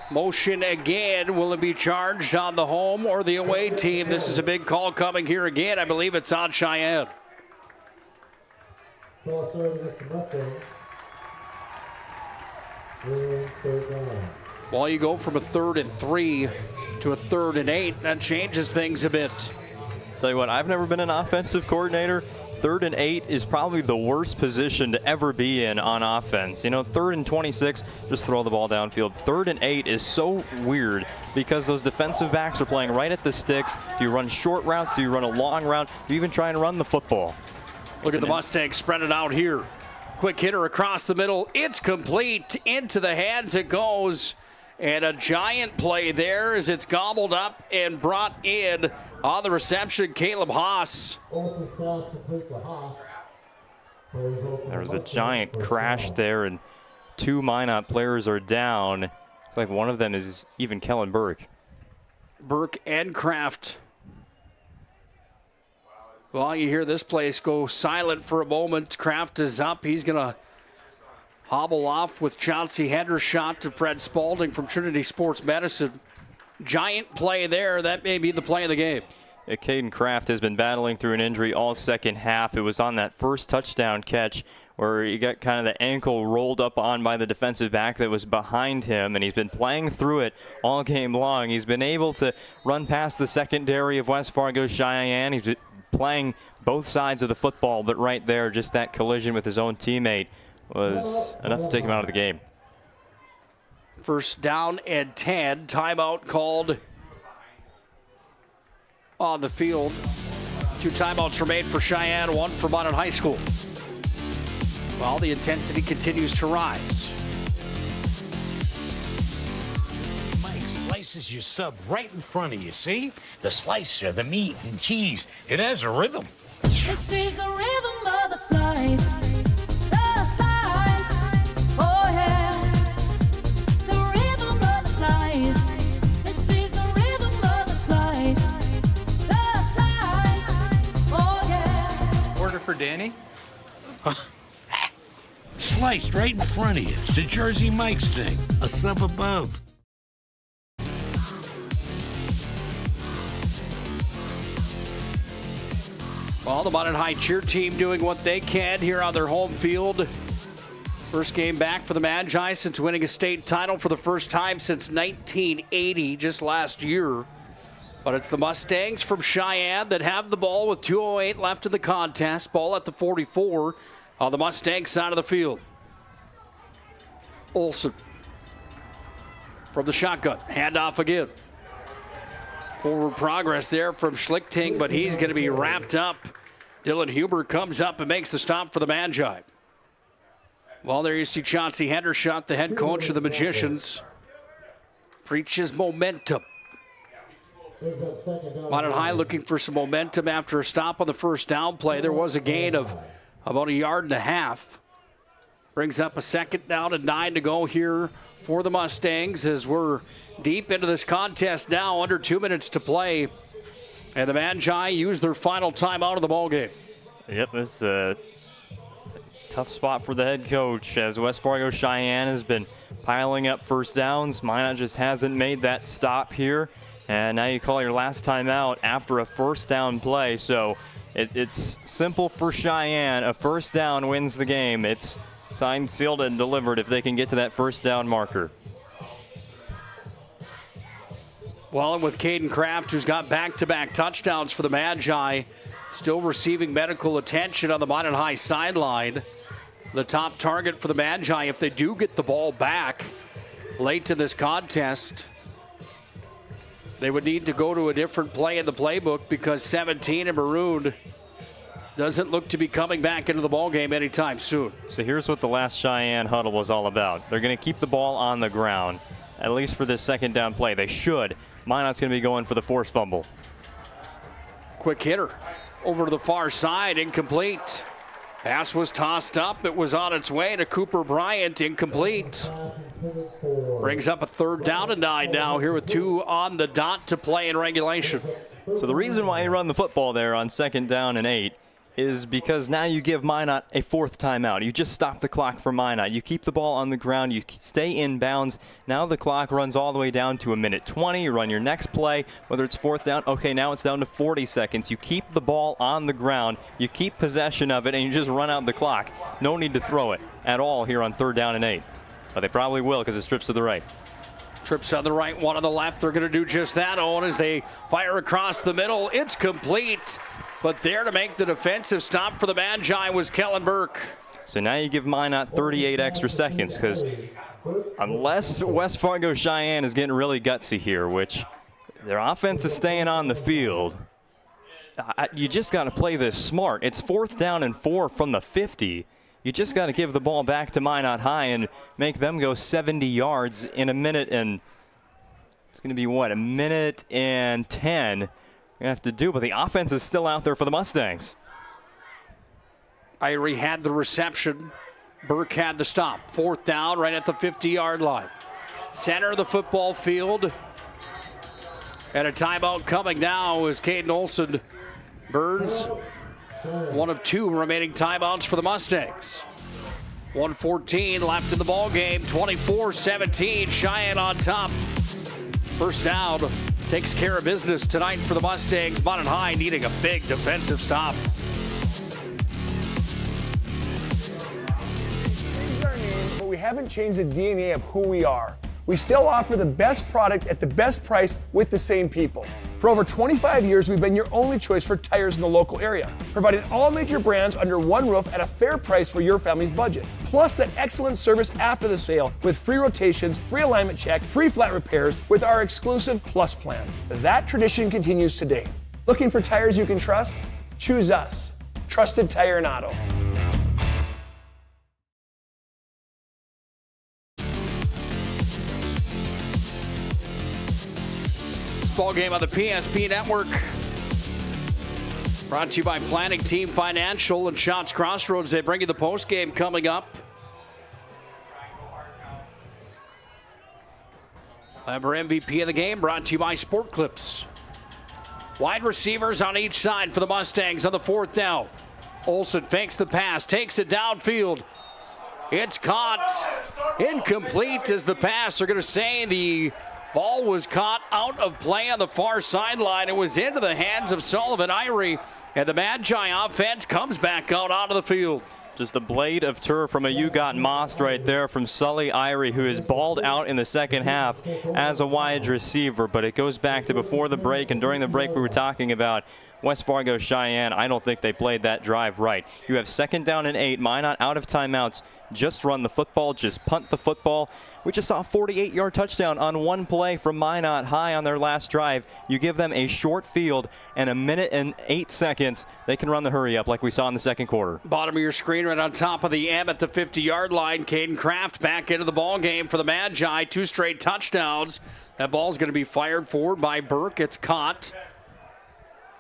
Q: Motion again. Will it be charged on the home or the away team? This is a big call coming here again. I believe it's on Cheyenne.
H: Ball started with the Mustangs. Third down.
Q: Well, you go from a 3rd and 3 to a 3rd and 8. That changes things a bit.
A: Tell you what, I've never been an offensive coordinator. 3rd and 8 is probably the worst position to ever be in on offense. You know, 3rd and 26, just throw the ball downfield. 3rd and 8 is so weird because those defensive backs are playing right at the sticks. Do you run short routes? Do you run a long route? Do you even try and run the football?
Q: Look at the Mustangs spread it out here. Quick hitter across the middle. It's complete. Into the hands it goes. And a giant play there as it's gobbled up and brought in on the reception, Caleb Haas.
A: There was a giant crash there, and 2 Minot players are down. It's like one of them is even Kellen Burke.
Q: Burke and Kraft. Well, you hear this place go silent for a moment. Kraft is up. He's going to hobble off with Chauncey Hendershot to Fred Spaulding from Trinity Sports Medicine. Giant play there. That may be the play of the game.
A: Caden Kraft has been battling through an injury all second half. It was on that first touchdown catch where he got kind of the ankle rolled up on by the defensive back that was behind him, and he's been playing through it all game long. He's been able to run past the secondary of West Fargo Cheyenne. He's been playing both sides of the football, but right there, just that collision with his own teammate was enough to take him out of the game.
Q: First down and 10. Timeout called on the field. 2 timeouts remain for Cheyenne, 1 for Minot High School. Well, the intensity continues to rise.
C: Mike slices your sub right in front of you, see? The slicer, the meat and cheese, it has a rhythm.
J: This is the rhythm of the slice. The slice. Oh yeah. The rhythm of the slice.
U: for Danny?
C: Sliced right in front of you. It's a Jersey Mike's thing. A sub above.
Q: Well, the Minot High cheer team doing what they can here on their home field. First game back for the Magi since winning a state title for the first time since 1980, just last year. But it's the Mustangs from Cheyenne that have the ball with 2:08 left in the contest. Ball at the 44 on the Mustang side of the field. Olsen from the shotgun. Handoff again. Forward progress there from Schlichting, but he's going to be wrapped up. Dylan Huber comes up and makes the stop for the Magi. Well, there you see Chauncey Hendershot, the head coach of the Magicians. Preaches momentum. Minot High looking for some momentum after a stop on the first down play. There was a gain of about 1.5 yards. Brings up a 2nd down and 9 to go here for the Mustangs as we're deep into this contest now, under 2 minutes to play. And the Magi use their final timeout of the ballgame.
A: Yep, this is a tough spot for the head coach as West Fargo Cheyenne has been piling up first downs. Minot just hasn't made that stop here. And now you call your last timeout after a first down play. So it's simple for Cheyenne. A first down wins the game. It's signed, sealed, and delivered if they can get to that first down marker.
Q: Well, and with Caden Kraft, who's got back-to-back touchdowns for the Magi, still receiving medical attention on the Minot High sideline. The top target for the Magi, if they do get the ball back late in this contest, they would need to go to a different play in the playbook because 17 and marooned doesn't look to be coming back into the ballgame anytime soon.
A: So here's what the last Cheyenne huddle was all about. They're going to keep the ball on the ground, at least for this 2nd down play. They should. Minot's going to be going for the forced fumble.
Q: Quick hitter over to the far side, incomplete. Pass was tossed up. It was on its way to Cooper Bryant, incomplete. Brings up a 3rd down and 9 now here with 2 on the dot to play in regulation.
A: So the reason why you run the football there on 2nd down and 8 is because now you give Minot a 4th timeout. You just stop the clock for Minot. You keep the ball on the ground. You stay in bounds. Now the clock runs all the way down to 1:20. You run your next play, whether it's 4th down. Okay, now it's down to 40 seconds. You keep the ball on the ground. You keep possession of it, and you just run out the clock. No need to throw it at all here on 3rd down and 8. But they probably will because it's trips to the right.
Q: Trips on the right, one on the left. They're going to do just that, Owen, as they fire across the middle. It's complete. But there to make the defensive stop for the Magi was Kellen Burke.
A: So now you give Minot 38 extra seconds because unless West Fargo Cheyenne is getting really gutsy here, which their offense is staying on the field, you just got to play this smart. It's 4th down and 4 from the 50. You just got to give the ball back to Minot High and make them go 70 yards in 1 minute and it's going to be what, 1 minute and 10. You have to do, but the offense is still out there for the Mustangs.
Q: Irie had the reception. Burke had the stop. 4th down right at the 50-yard line. Center of the football field. And a timeout coming now is Caden Olsen burns one of 2 remaining timeouts for the Mustangs. 1:14 left in the ball game. 24-17. Cheyenne on top. First down. Takes care of business tonight for the Mustangs. Minot High needing a big defensive stop.
D: Changed our name, but we haven't changed the DNA of who we are. We still offer the best product at the best price with the same people. For over 25 years, we've been your only choice for tires in the local area, providing all major brands under one roof at a fair price for your family's budget. Plus that excellent service after the sale with free rotations, free alignment check, free flat repairs with our exclusive Plus plan. That tradition continues today. Looking for tires you can trust? Choose us. Trusted Tire and Auto.
Q: Ball game on the PSP Network. Brought to you by Planning Team Financial and Shots Crossroads. They bring you the post game coming up. Our MVP of the game brought to you by Sport Clips. Wide receivers on each side for the Mustangs on the 4th down. Olsen fakes the pass, takes it downfield. It's caught. Incomplete as the pass. They're going to say the ball was caught out of play on the far sideline. It was into the hands of Sullivan Irie, and the Magi offense comes back out onto the field.
A: Just a blade of turf from a You Got Mossed right there from Sully Irie, who is balled out in the second half as a wide receiver. But it goes back to before the break, and during the break we were talking about West Fargo Cheyenne. I don't think they played that drive right. You have 2nd down and 8. Minot out of timeouts. Just run the football, just punt the football. We just saw a 48-yard touchdown on one play from Minot High on their last drive. You give them a short field and 1 minute and 8 seconds, they can run the hurry up like we saw in the second quarter.
Q: Bottom of your screen right on top of the M at the 50-yard line. Caden Kraft back into the ball game for the Magi. 2 straight touchdowns. That ball's going to be fired forward by Burke. It's caught.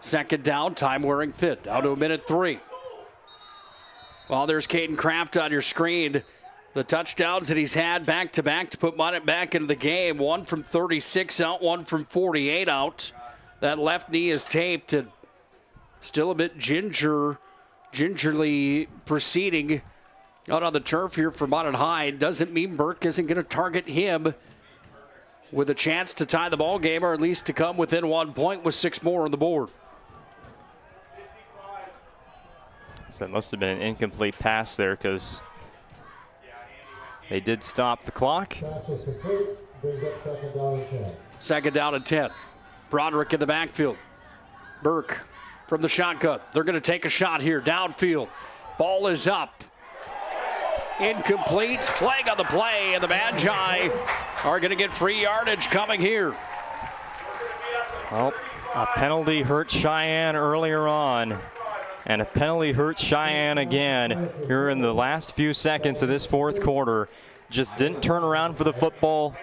Q: 2nd down, time wearing thin. Down to 1 minute 3. Well, there's Caden Kraft on your screen. The touchdowns that he's had back-to-back to put Minot back into the game. 1 from 36 out, 1 from 48 out. That left knee is taped and still a bit gingerly proceeding out on the turf here for Minot High. Doesn't mean Burke isn't going to target him with a chance to tie the ball game, or at least to come within 1 point with 6 more on the board.
A: So that must have been an incomplete pass there because they did stop the clock.
H: Pass is complete. Brings up 2nd down and 10.
Q: 2nd down and 10. Broderick in the backfield. Burke from the shotgun. They're going to take a shot here. Downfield. Ball is up. Incomplete. Flag on the play, and the Magi are going to get free yardage coming here.
A: Well, a penalty hurt Cheyenne earlier on. And a penalty hurts Cheyenne again here in the last few seconds of this 4th quarter. Just didn't turn around for the football.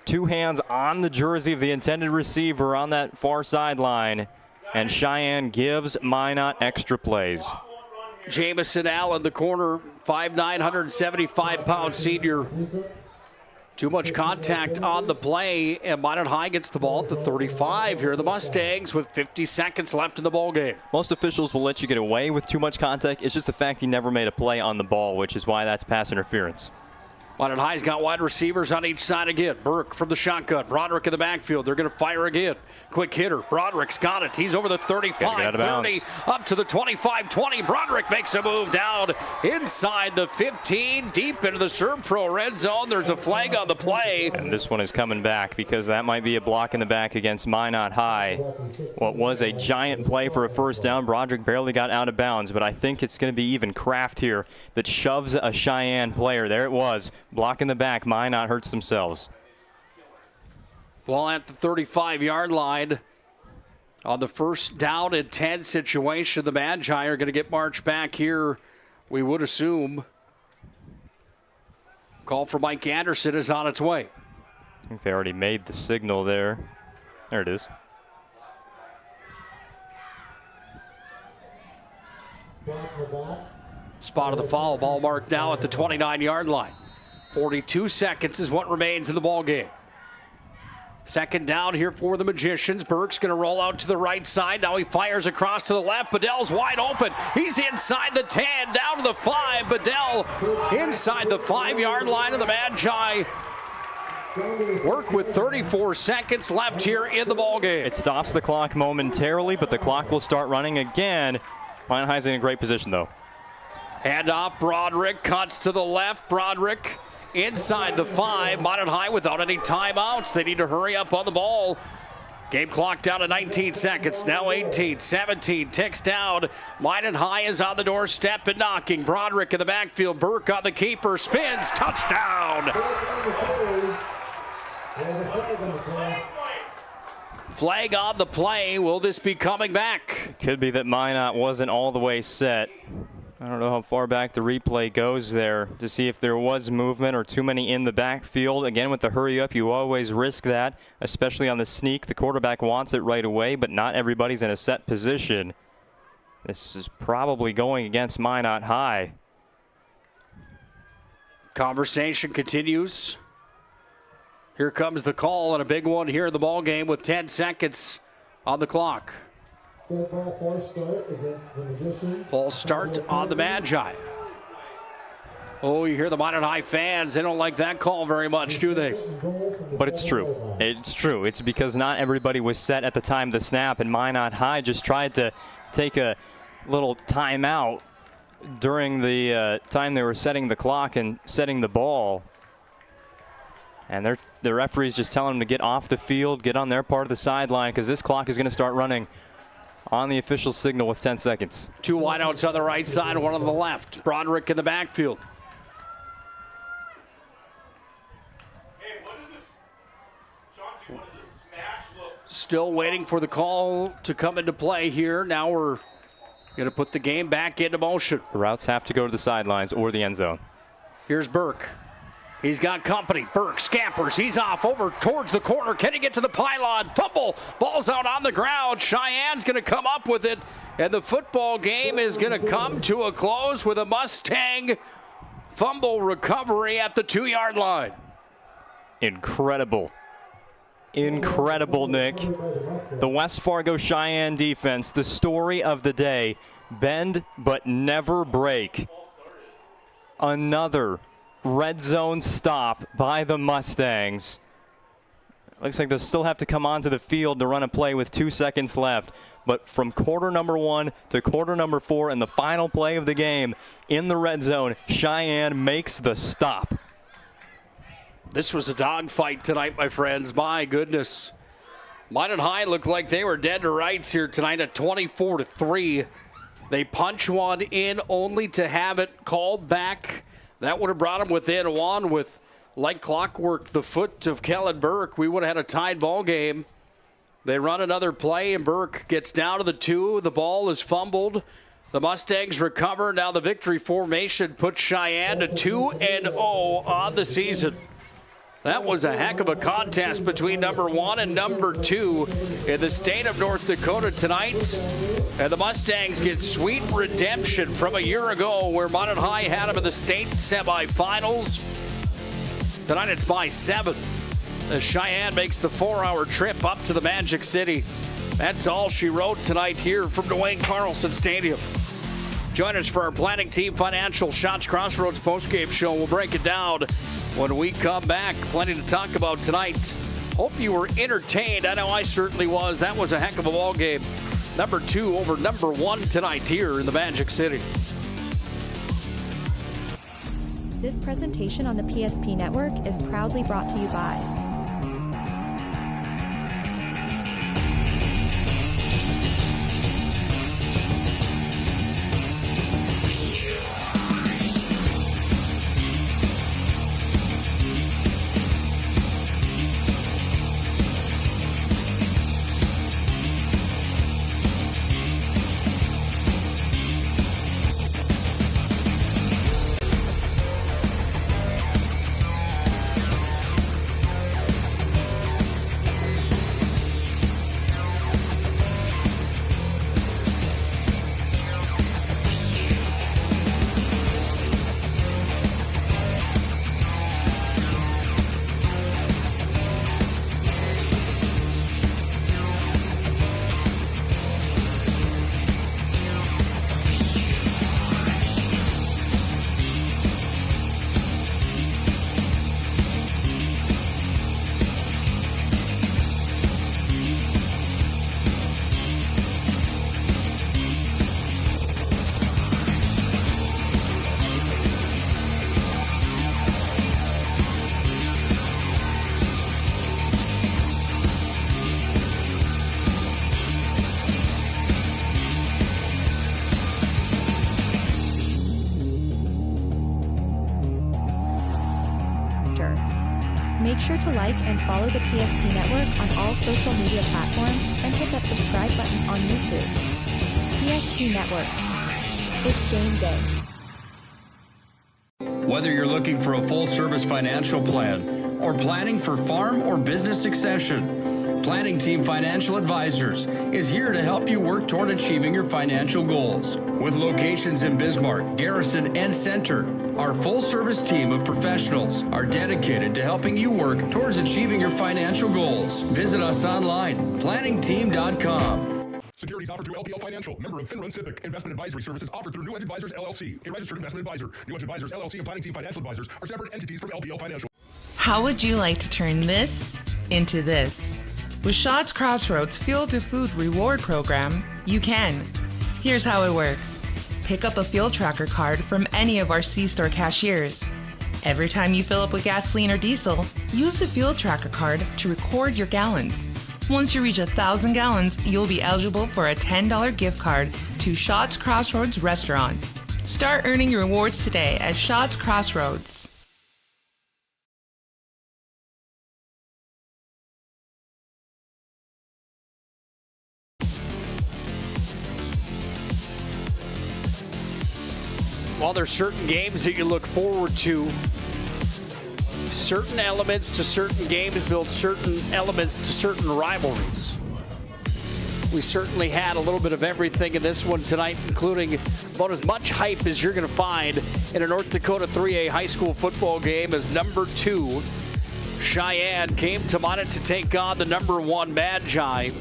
A: 2 hands on the jersey of the intended receiver on that far sideline. And Cheyenne gives Minot extra plays.
Q: Jamison Allen, the corner, 5'9", 175-pound senior. Too much contact on the play, and Minot High gets the ball at the 35 here. The Mustangs with 50 seconds left in the ball game.
A: Most officials will let you get away with too much contact. It's just the fact he never made a play on the ball, which is why that's pass interference.
Q: Minot High's got wide receivers on each side again. Burke from the shotgun. Broderick in the backfield. They're going to fire again. Quick hitter. Broderick's got it. He's over the 35, 30, up to the 25, 20. Broderick makes a move down inside the 15, deep into the ServPro red zone. There's a flag on the play.
A: And this one is coming back because that might be a block in the back against Minot High. What was a giant play for a 1st down. Broderick barely got out of bounds, but I think it's going to be even Kraft here that shoves a Cheyenne player. There it was. Block in the back. Minot hurts themselves.
Q: Ball at the 35-yard line. On the 1st down and 10 situation, the Magi are going to get marched back here, we would assume. Call for Mike Anderson is on its way.
A: I think they already made the signal there. There it is.
Q: Spot of the foul. Ball marked now at the 29-yard line. 42 seconds is what remains in the ball game. 2nd down here for the Magicians. Burke's going to roll out to the right side. Now he fires across to the left. Bedell's wide open. He's inside the 10, down to the 5. Bedell inside the 5-yard line of the Magi. Work with 34 seconds left here in the ball game.
A: It stops the clock momentarily, but the clock will start running again. Minot High's in a great position, though.
Q: Handoff. Broderick cuts to the left. Broderick inside the 5. Minot High without any timeouts. They need to hurry up on the ball. Game clock down to 19 seconds. Now 18, 17, ticks down. Minot High is on the doorstep and knocking. Broderick in the backfield. Burke on the keeper. Spins. Touchdown. Flag on the play. Will this be coming back?
A: It could be that Minot wasn't all the way set. I don't know how far back the replay goes there to see if there was movement or too many in the backfield. Again, with the hurry up, you always risk that, especially on the sneak. The quarterback wants it right away, but not everybody's in a set position. This is probably going against Minot High.
Q: Conversation continues. Here comes the call, and a big one here in the ball game with 10 seconds on the clock.
H: Third ball, false start against the Magicians.
Q: False start on the Magi. Oh, you hear the Minot High fans. They don't like that call very much, do they?
A: But it's true. It's true. It's because not everybody was set at the time of the snap, and Minot High just tried to take a little timeout during the time they were setting the clock and setting the ball. And the referee's just telling them to get off the field, get on their part of the sideline, because this clock is going to start running on the official signal with 10 seconds.
Q: Two wideouts on the right side, one on the left. Broderick in the backfield. Still waiting for the call to come into play here. Now we're going to put the game back into motion.
A: The routes have to go to the sidelines or the end zone.
Q: Here's Burke. He's got company. Burke scampers. He's off over towards the corner. Can he get to the pylon? Fumble. Ball's out on the ground. Cheyenne's going to come up with it. And the football game is going to come to a close with a Mustang fumble recovery at the 2-yard line.
A: Incredible. Incredible, Nick. The West Fargo Cheyenne defense, the story of the day. Bend but never break. Another red zone stop by the Mustangs. Looks like they'll still have to come onto the field to run a play with 2 seconds left. But from quarter number 1 to quarter number 4 and the final play of the game in the red zone, Cheyenne makes the stop.
Q: This was a dogfight tonight, my friends. My goodness. Minot High looked like they were dead to rights here tonight at 24-3. They punch one in only to have it called back. That would have brought them within one with, like clockwork, the foot of Kellen Burke. We would have had a tied ball game. They run another play, and Burke gets down to the 2. The ball is fumbled. The Mustangs recover. Now the victory formation puts Cheyenne to 2-0 on the season. That was a heck of a contest between number 1 and number 2 in the state of North Dakota tonight. And the Mustangs get sweet redemption from a year ago where Minot High had them in the state semifinals. Tonight it's by 7 as Cheyenne makes the 4-hour trip up to the Magic City. That's all she wrote tonight here from Duane Carlson Stadium. Join us for our Planning Team Financial Shots Crossroads postgame show. We'll break it down when we come back. Plenty to talk about tonight. Hope you were entertained. I know I certainly was. That was a heck of a ball game. Number 2 over number 1 tonight here in the Magic City.
K: This presentation on the PSP Network is proudly brought to you by Make sure to like and follow the PSP Network on all social media platforms and hit that subscribe button on YouTube. PSP Network. It's game day.
B: Whether you're looking for a full-service financial plan or planning for farm or business succession, Planning Team Financial Advisors is here to help you work toward achieving your financial goals. With locations in Bismarck, Garrison, and Center, our full-service team of professionals are dedicated to helping you work towards achieving your financial goals. Visit us online, planningteam.com.
F: Securities offered through LPL Financial, member of Finrun Civic. Investment advisory services offered through New Edge Advisors LLC, a registered investment advisor. New Edge Advisors LLC and Planning Team Financial Advisors are separate entities from LPL Financial.
P: How would you like to turn this into this? With Shaw's Crossroads Fuel to Food Reward Program, you can. Here's how it works. Pick up a fuel tracker card from any of our C-store cashiers. Every time you fill up with gasoline or diesel, use the fuel tracker card to record your gallons. Once you reach 1,000 gallons, you'll be eligible for a $10 gift card to Shaw's Crossroads Restaurant. Start earning your rewards today at Shaw's Crossroads.
Q: Well, there's certain games that you look forward to. Certain elements to certain games build certain elements to certain rivalries. We certainly had a little bit of everything in this one tonight, including about as much hype as you're going to find in a North Dakota 3A high school football game as number 2 Cheyenne came to Minot to take on the number 1 Magi.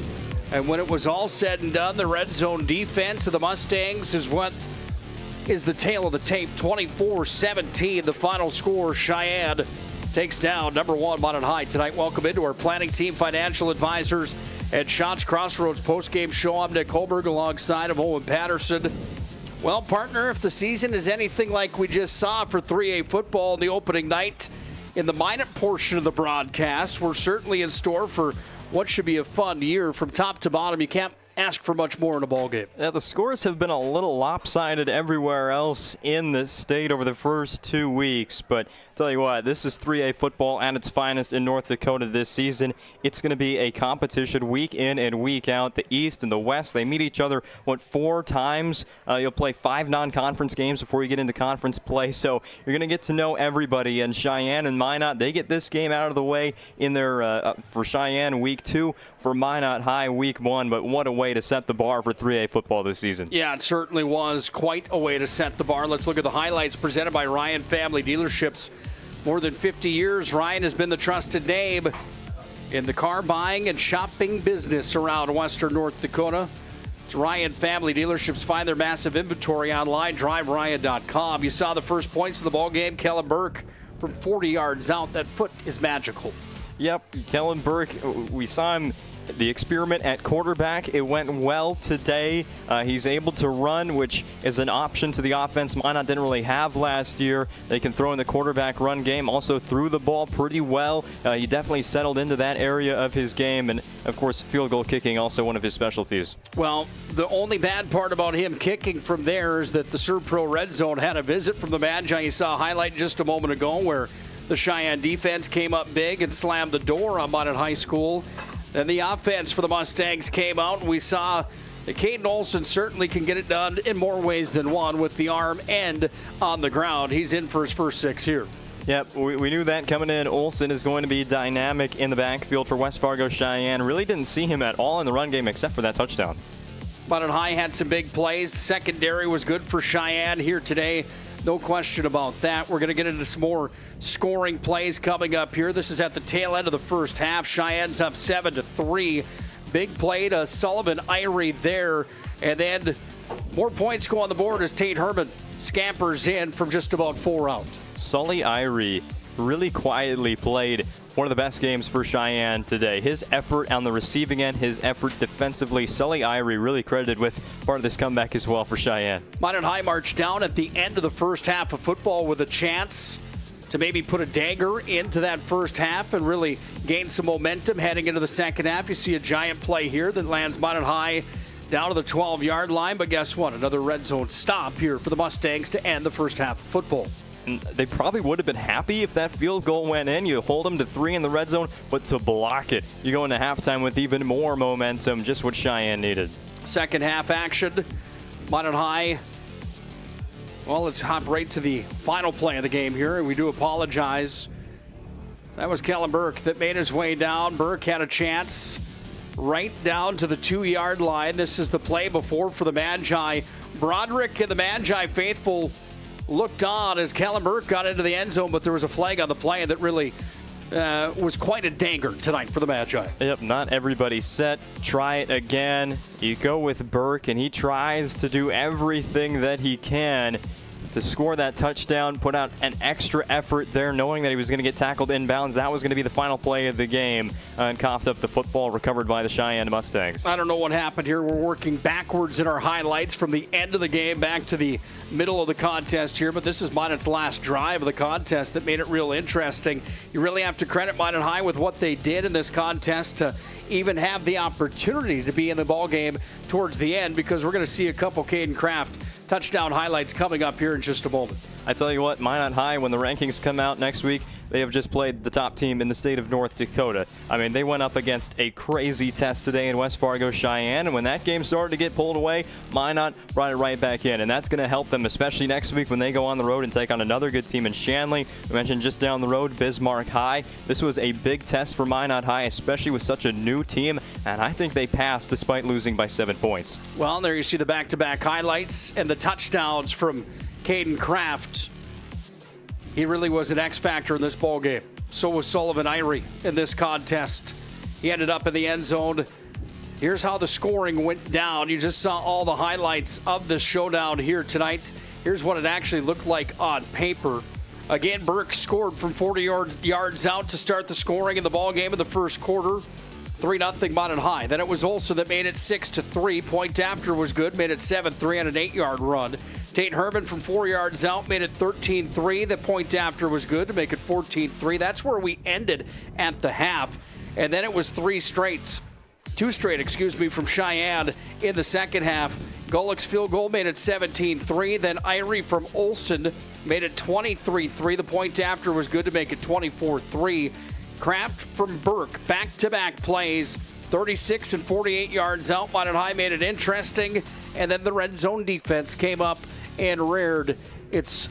Q: And when it was all said and done, the red zone defense of the Mustangs is what is the tail of the tape. 24-17, the final score. Cheyenne takes down number 1 Minot High tonight. Welcome into our Planning Team Financial Advisors at Shaw's Crossroads postgame show. I'm Nick Holberg alongside of Owen Patterson. Well, partner, if the season is anything like we just saw for 3A football in the opening night in the Minot portion of the broadcast, we're certainly in store for what should be a fun year from top to bottom. You can't ask for much more in a ball game.
A: Yeah, the scores have been a little lopsided everywhere else in the state over the first 2 weeks, but tell you what, this is 3A football at its finest in North Dakota this season. It's going to be a competition week in and week out. The East and the West, they meet each other, 4 times? You'll play 5 non-conference games before you get into conference play, so you're going to get to know everybody. And Cheyenne and Minot, they get this game out of the way in their for Cheyenne week 2, for Minot High week 1, but what a way to set the bar for 3A football this season.
Q: Yeah, it certainly was quite a way to set the bar. Let's look at the highlights presented by Ryan Family Dealerships. More than 50 years, Ryan has been the trusted name in the car buying and shopping business around Western North Dakota. It's Ryan Family Dealerships. Find their massive inventory online, driveryan.com. You saw the first points of the ball game. Kellen Burke from 40 yards out. That foot is magical.
A: Yep, Kellen Burke, we saw him, the experiment at quarterback. It went well today. He's able to run, which is an option to the offense Minot didn't really have last year. They can throw in the quarterback run game. Also threw the ball pretty well. He definitely settled into that area of his game. And, of course, field goal kicking, also one of his specialties.
Q: Well, the only bad part about him kicking from there is that the ServPro Red Zone had a visit from the Magi. You saw a highlight just a moment ago where the Cheyenne defense came up big and slammed the door on Minot High School. Then the offense for the Mustangs came out, and we saw that Caden Olson certainly can get it done in more ways than one with the arm and on the ground. He's in for his first 6 here.
A: Yep, we knew that coming in. Olson is going to be dynamic in the backfield for West Fargo Cheyenne. Really didn't see him at all in the run game except for that touchdown.
Q: Minot High had some big plays. The secondary was good for Cheyenne here today. No question about that. We're going to get into some more scoring plays coming up here. This is at the tail end of the first half. Cheyenne's up 7-3. Big play to Sullivan Irie there. And then more points go on the board as Tate Herman scampers in from just about 4 out.
A: Sully Irie really quietly played one of the best games for Cheyenne today. His effort on the receiving end, his effort defensively, Sully Irie really credited with part of this comeback as well for Cheyenne.
Q: Minot High marched down at the end of the first half of football with a chance to maybe put a dagger into that first half and really gain some momentum heading into the second half. You see a giant play here that lands Minot High down to the 12-yard line, but guess what? Another red zone stop here for the Mustangs to end the first half of football.
A: They probably would have been happy if that field goal went in. You hold them to 3 in the red zone, but to block it, you go into halftime with even more momentum, just what Cheyenne needed.
Q: Second half action, Minot High. Well, let's hop right to the final play of the game here, and we do apologize. That was Kellen Burke that made his way down. Burke had a chance right down to the 2-yard line. This is the play before for the Magi. Broderick and the Magi faithful looked on as Kellen Burke got into the end zone, but there was a flag on the play that really was quite a danger tonight for the Magi.
A: Yep, not everybody's set. Try it again. You go with Burke, and he tries to do everything that he can to score that touchdown, put out an extra effort there, knowing that he was going to get tackled inbounds. That was going to be the final play of the game, and coughed up the football, recovered by the Cheyenne Mustangs.
Q: I don't know what happened here. We're working backwards in our highlights from the end of the game back to the middle of the contest here, but this is Minot's last drive of the contest that made it real interesting. You really have to credit Minot High with what they did in this contest to even have the opportunity to be in the ball game towards the end, because we're going to see a couple Caden Kraft touchdown highlights coming up here in just a moment.
A: I tell you what, Minot High, when the rankings come out next week, they have just played the top team in the state of North Dakota. I mean, they went up against a crazy test today in West Fargo Cheyenne, and when that game started to get pulled away, Minot brought it right back in, and that's going to help them, especially next week when they go on the road and take on another good team in Shanley. We mentioned just down the road, Bismarck High. This was a big test for Minot High, especially with such a new team, and I think they passed despite losing by 7 points.
Q: Well, there you see the back-to-back highlights and the touchdowns from Caden Kraft. He really was an X factor in this ball game. So was Sullivan Irie in this contest. He ended up in the end zone. Here's how the scoring went down. You just saw all the highlights of this showdown here tonight. Here's what it actually looked like on paper. Again, Burke scored from 40 yards out to start the scoring in the ball game in the first quarter. 3-0 Minot High. Then it was Olson that made it 6-3. Point after was good, made it 7-3 on an 8-yard run. Tate Herman from 4 yards out made it 13-3. The point after was good to make it 14-3. That's where we ended at the half. And then it was two straight, from Cheyenne in the second half. Golick's field goal made it 17-3. Then Irie from Olson made it 23-3. The point after was good to make it 24-3. Kraft from Burke, back-to-back plays, 36 and 48 yards out. Minot High made it interesting, and then the red zone defense came up and reared its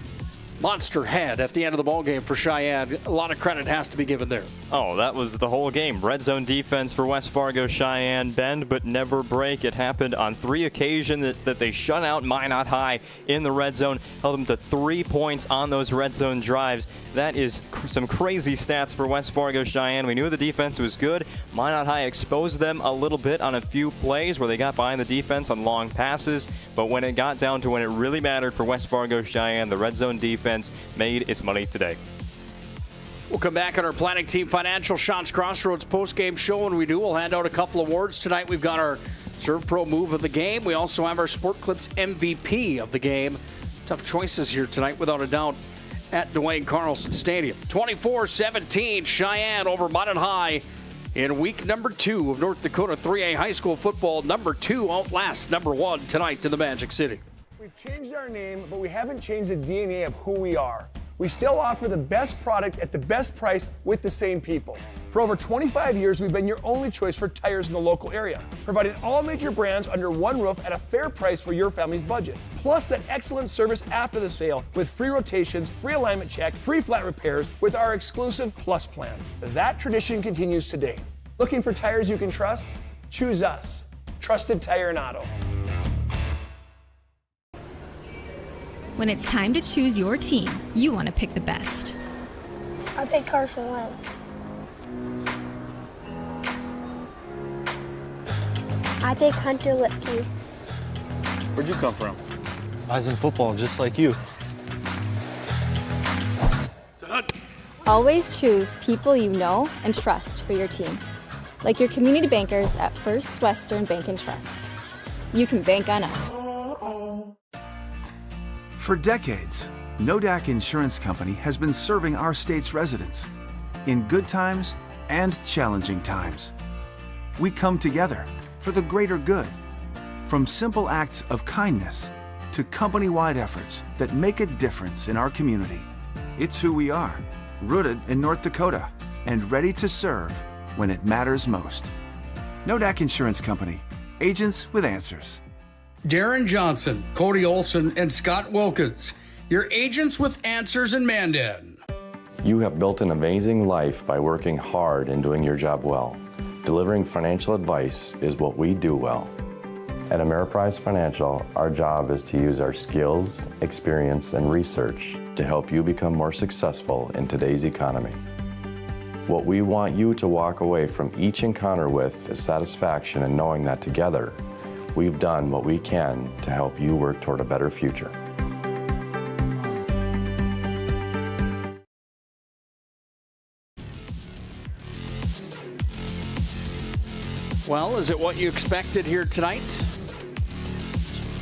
Q: monster head at the end of the ballgame for Cheyenne. A lot of credit has to be given there.
A: Oh, that was the whole game. Red zone defense for West Fargo Cheyenne. Bend but never break. It happened on 3 occasions that they shut out Minot High in the red zone. Held them to 3 points on those red zone drives. That is some crazy stats for West Fargo Cheyenne. We knew the defense was good. Minot High exposed them a little bit on a few plays where they got behind the defense on long passes. But when it got down to when it really mattered for West Fargo Cheyenne, the red zone defense made its money today.
Q: We'll come back on our Planning Team Financial Shots Crossroads post-game show. When we do, we'll hand out a couple awards tonight. We've got our Serve Pro Move of the game. We also have our Sport Clips MVP of the game. Tough choices here tonight, without a doubt, at Duane Carlson Stadium. 24-17, Cheyenne over Minot High in week number 2 of North Dakota 3A high school football. Number 2 outlasts number 1 tonight in the Magic City.
D: We've changed our name, but we haven't changed the DNA of who we are. We still offer the best product at the best price with the same people. For over 25 years, we've been your only choice for tires in the local area, providing all major brands under one roof at a fair price for your family's budget. Plus that excellent service after the sale with free rotations, free alignment check, free flat repairs with our exclusive Plus plan. That tradition continues today. Looking for tires you can trust? Choose us. Trusted Tire and Auto.
E: When it's time to choose your team, you want to pick the best.
R: I pick Carson Wentz. I pick Hunter Lipke.
T: Where'd you come from? I was in football, just like you.
W: Always choose people you know and trust for your team, like your community bankers at First Western Bank and Trust. You can bank on us.
X: For decades, Nodak Insurance Company has been serving our state's residents in good times and challenging times. We come together for the greater good, from simple acts of kindness to company-wide efforts that make a difference in our community. It's who we are, rooted in North Dakota and ready to serve when it matters most. Nodak Insurance Company, agents with answers.
B: Darren Johnson, Cody Olson, and Scott Wilkins, your agents with answers in Mandan.
Y: You have built an amazing life by working hard and doing your job well. Delivering financial advice is what we do well. At Ameriprise Financial, our job is to use our skills, experience, and research to help you become more successful in today's economy. What we want you to walk away from each encounter with is satisfaction and knowing that together, we've done what we can to help you work toward a better future.
Q: Well, is it what you expected here tonight?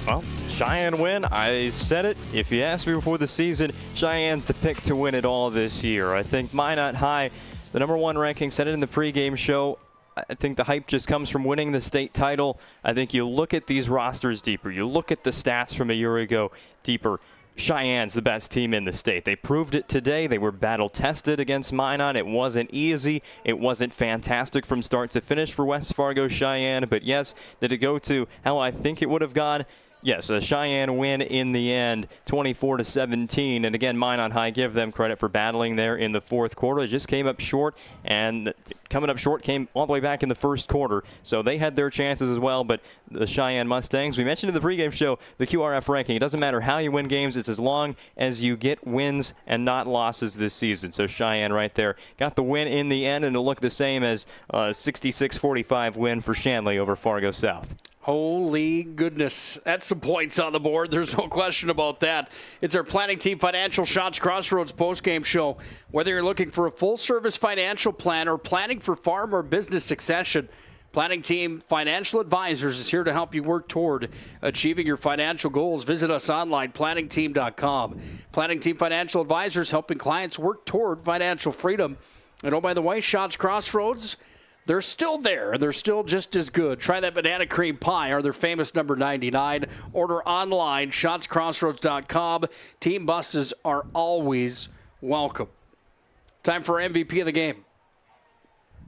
A: Well, Cheyenne win. I said it. If you asked me before the season, Cheyenne's the pick to win it all this year. I think Minot High, the #1 ranking, said it in the pregame show. I think the hype just comes from winning the state title. I think you look at these rosters deeper. You look at the stats from a year ago deeper. Cheyenne's the best team in the state. They proved it today. They were battle-tested against Minot. It wasn't easy. It wasn't fantastic from start to finish for West Fargo Cheyenne. But yes, did it go to how I think it would have gone? Yes, a Cheyenne win in the end, 24-17. And again, Minot High, give them credit for battling there in the fourth quarter. It just came up short, and coming up short came all the way back in the first quarter. So they had their chances as well, but the Cheyenne Mustangs, we mentioned in the pregame show, the QRF ranking. It doesn't matter how you win games. It's as long as you get wins and not losses this season. So Cheyenne right there got the win in the end, and it'll look the same as a 66-45 win for Shanley over Fargo South.
Q: Holy goodness. That's some points on the board. There's no question about that. It's our Planning Team Financial Shots Crossroads postgame show. Whether you're looking for a full-service financial plan or planning for farm or business succession, Planning Team Financial Advisors is here to help you work toward achieving your financial goals. Visit us online, planningteam.com. Planning Team Financial Advisors helping clients work toward financial freedom. And oh, by the way, Shots Crossroads, they're still there. They're still just as good. Try that banana cream pie or their famous number 99. Order online, shotscrossroads.com. Team buses are always welcome. Time for MVP of the game.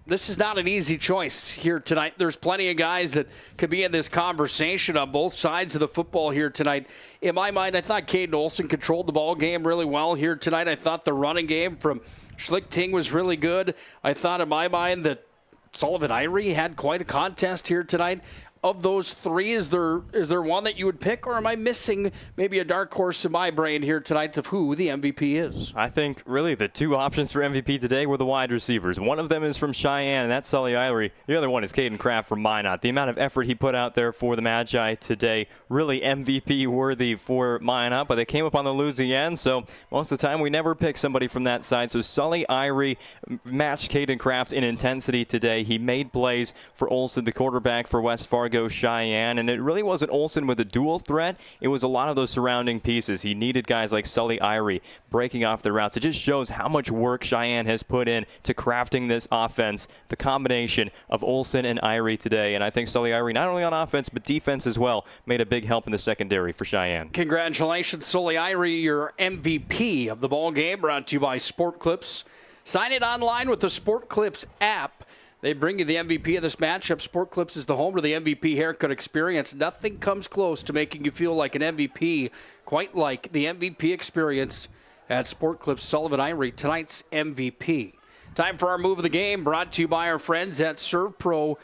Q: This is not an easy choice here tonight. There's plenty of guys that could be in this conversation on both sides of the football here tonight. In my mind, I thought Caden Olsen controlled the ball game really well here tonight. I thought the running game from Schlichting was really good. I thought in my mind that Sullivan Irie had quite a contest here tonight. Of those three, is there one that you would pick, or am I missing maybe a dark horse in my brain here tonight of who the MVP is?
A: I think really the two options for MVP today were the wide receivers. One of them is from Cheyenne, and that's Sully Irie. The other one is Caden Kraft from Minot. The amount of effort he put out there for the Magi today, really MVP worthy for Minot, but they came up on the losing end, so most of the time we never pick somebody from that side. So Sully Irie matched Caden Kraft in intensity today. He made plays for Olsen, the quarterback for West Fargo Cheyenne, and it really wasn't Olsen with a dual threat. It was a lot of those surrounding pieces. He needed guys like Sully Irie breaking off the routes. It just shows how much work Cheyenne has put in to crafting this offense, the combination of Olsen and Irie today. And I think Sully Irie, not only on offense but defense as well, made a big help in the secondary for Cheyenne.
Q: Congratulations, Sully Irie, your MVP of the ball game, brought to you by Sport Clips. Sign it online with the Sport Clips app. They bring you the MVP of this matchup. Sport Clips is the home to the MVP haircut experience. Nothing comes close to making you feel like an MVP, quite like the MVP experience at Sport Clips. Sullivan Irie, tonight's MVP. Time for our move of the game, brought to you by our friends at ServPro.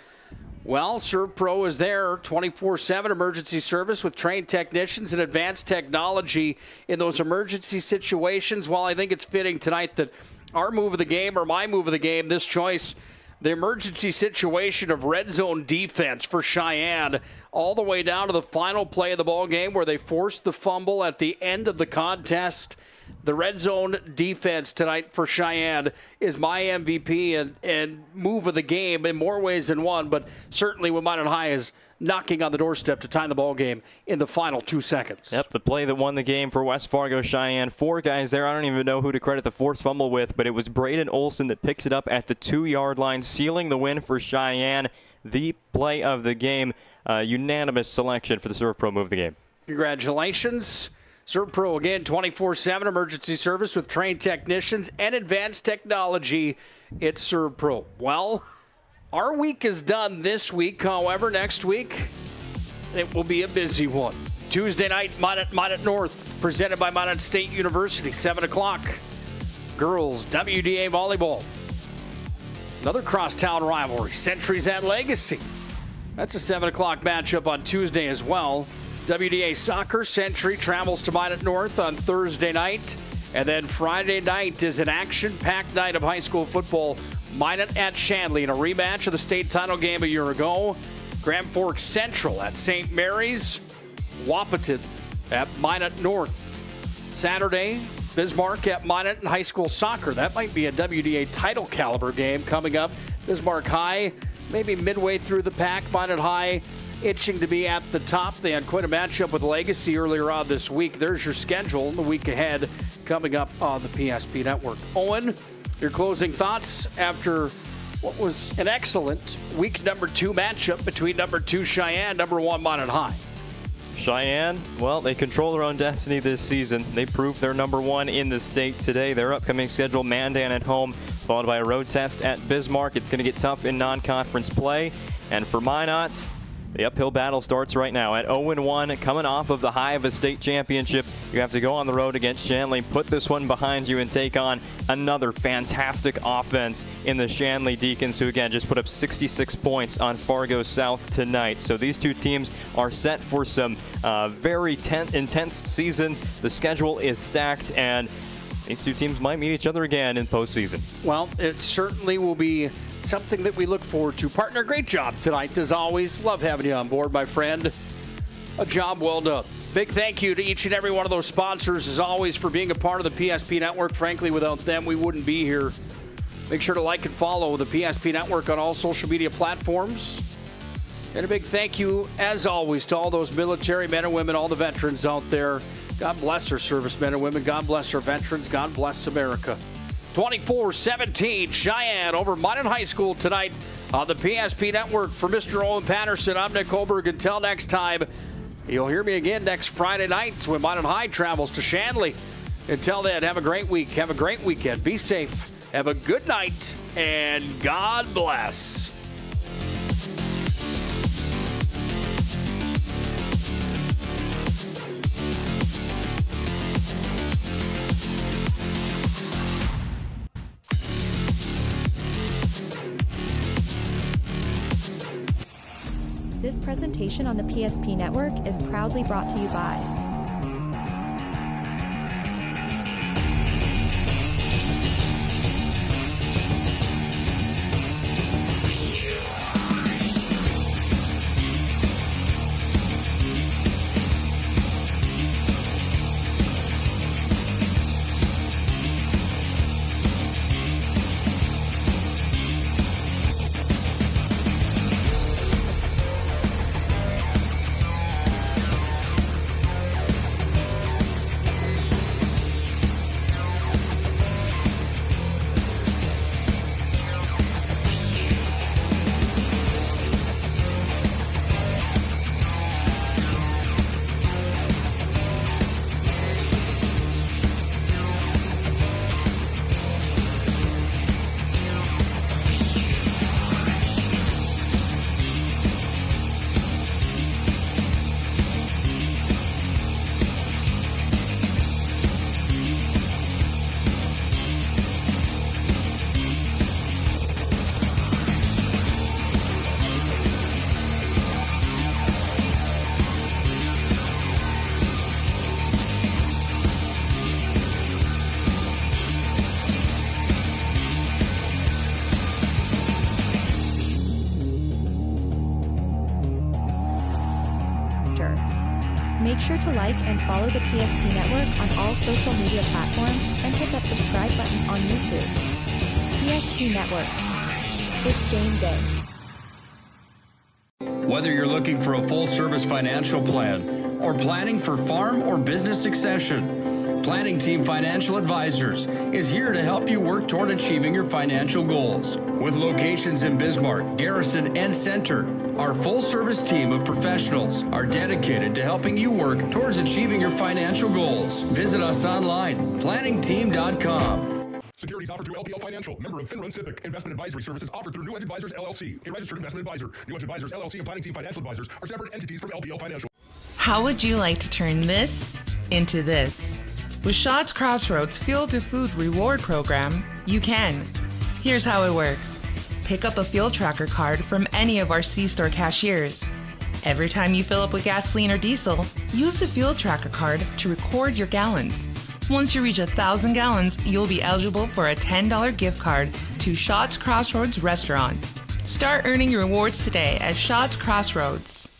Q: Well, ServPro is there 24/7 emergency service with trained technicians and advanced technology in those emergency situations. Well, I think it's fitting tonight that our move of the game, or my move of the game, this choice, the emergency situation of red zone defense for Cheyenne, all the way down to the final play of the ball game where they forced the fumble at the end of the contest. The red zone defense tonight for Cheyenne is my MVP and move of the game in more ways than one, but certainly when Minot High is knocking on the doorstep to tie the ball game in the final 2 seconds.
A: Yep, the play that won the game for West Fargo Cheyenne. 4 guys there. I don't even know who to credit the forced fumble with, but it was Braden Olsen that picks it up at the 2-yard line, sealing the win for Cheyenne. The play of the game, unanimous selection for the ServPro move of the game.
Q: Congratulations. ServPro, again, 24/7 emergency service with trained technicians and advanced technology. It's ServPro. Well, our week is done this week. However, next week, it will be a busy one. Tuesday night, Minot North, presented by Minot State University, 7 o'clock. Girls WDA volleyball. Another crosstown rivalry, Centuries at Legacy. That's a 7 o'clock matchup on Tuesday as well. WDA soccer, Century travels to Minot North on Thursday night. And then Friday night is an action-packed night of high school football. Minot at Shanley in a rematch of the state title game a year ago. Grand Forks Central at St. Mary's. Wapaton at Minot North. Saturday, Bismarck at Minot in high school soccer. That might be a WDA title caliber game coming up. Bismarck High, maybe midway through the pack. Minot High itching to be at the top. They had quite a matchup with Legacy earlier on this week. There's your schedule in the week ahead coming up on the PSP Network. Owen, your closing thoughts after what was an excellent week number 2 matchup between number 2 Cheyenne, number 1 Minot High.
A: Cheyenne, well, they control their own destiny this season. They proved they're number 1 in the state today. Their upcoming schedule, Mandan at home, followed by a road test at Bismarck. It's going to get tough in non-conference play. And for Minot, the uphill battle starts right now at 0-1, coming off of the high of a state championship. You have to go on the road against Shanley, put this one behind you, and take on another fantastic offense in the Shanley Deacons, who again just put up 66 points on Fargo South tonight. So these two teams are set for some very intense seasons. The schedule is stacked, and these two teams might meet each other again in postseason.
Q: Well, it certainly will be something that we look forward to. Partner, great job tonight, as always. Love having you on board, my friend. A job well done. Big thank you to each and every one of those sponsors, as always, for being a part of the PSP Network. Frankly, without them, we wouldn't be here. Make sure to like and follow the PSP Network on all social media platforms. And a big thank you, as always, to all those military men and women, all the veterans out there. God bless our servicemen and women. God bless our veterans. God bless America. 24-17, Cheyenne over Minot High School tonight on the PSP Network. For Mr. Owen Patterson, I'm Nick Holberg. Until next time, you'll hear me again next Friday night when Minot High travels to Shanley. Until then, have a great week. Have a great weekend. Be safe. Have a good night, and God bless.
K: This presentation on the PSP Network is proudly brought to you by Make sure to like and follow the PSP Network on all social media platforms and hit that subscribe button on YouTube. PSP Network. It's game day.
B: Whether you're looking for a full-service financial plan or planning for farm or business succession, Planning Team Financial Advisors is here to help you work toward achieving your financial goals. With locations in Bismarck, Garrison, and Center, our full-service team of professionals are dedicated to helping you work towards achieving your financial goals. Visit us online, planningteam.com.
F: Securities offered through LPL Financial, member of FINRA SIPC. Investment advisory services offered through New Edge Advisors, LLC, a registered investment advisor. New Edge Advisors, LLC, and Planning Team Financial Advisors are separate entities from LPL Financial.
P: How would you like to turn this into this? With Shaw's Crossroads Fuel to Food Reward Program, you can. Here's how it works. Pick up a fuel tracker card from any of our C-store cashiers. Every time you fill up with gasoline or diesel, use the fuel tracker card to record your gallons. Once you reach 1,000 gallons, you'll be eligible for a $10 gift card to Shots Crossroads Restaurant. Start earning your rewards today at Shots Crossroads.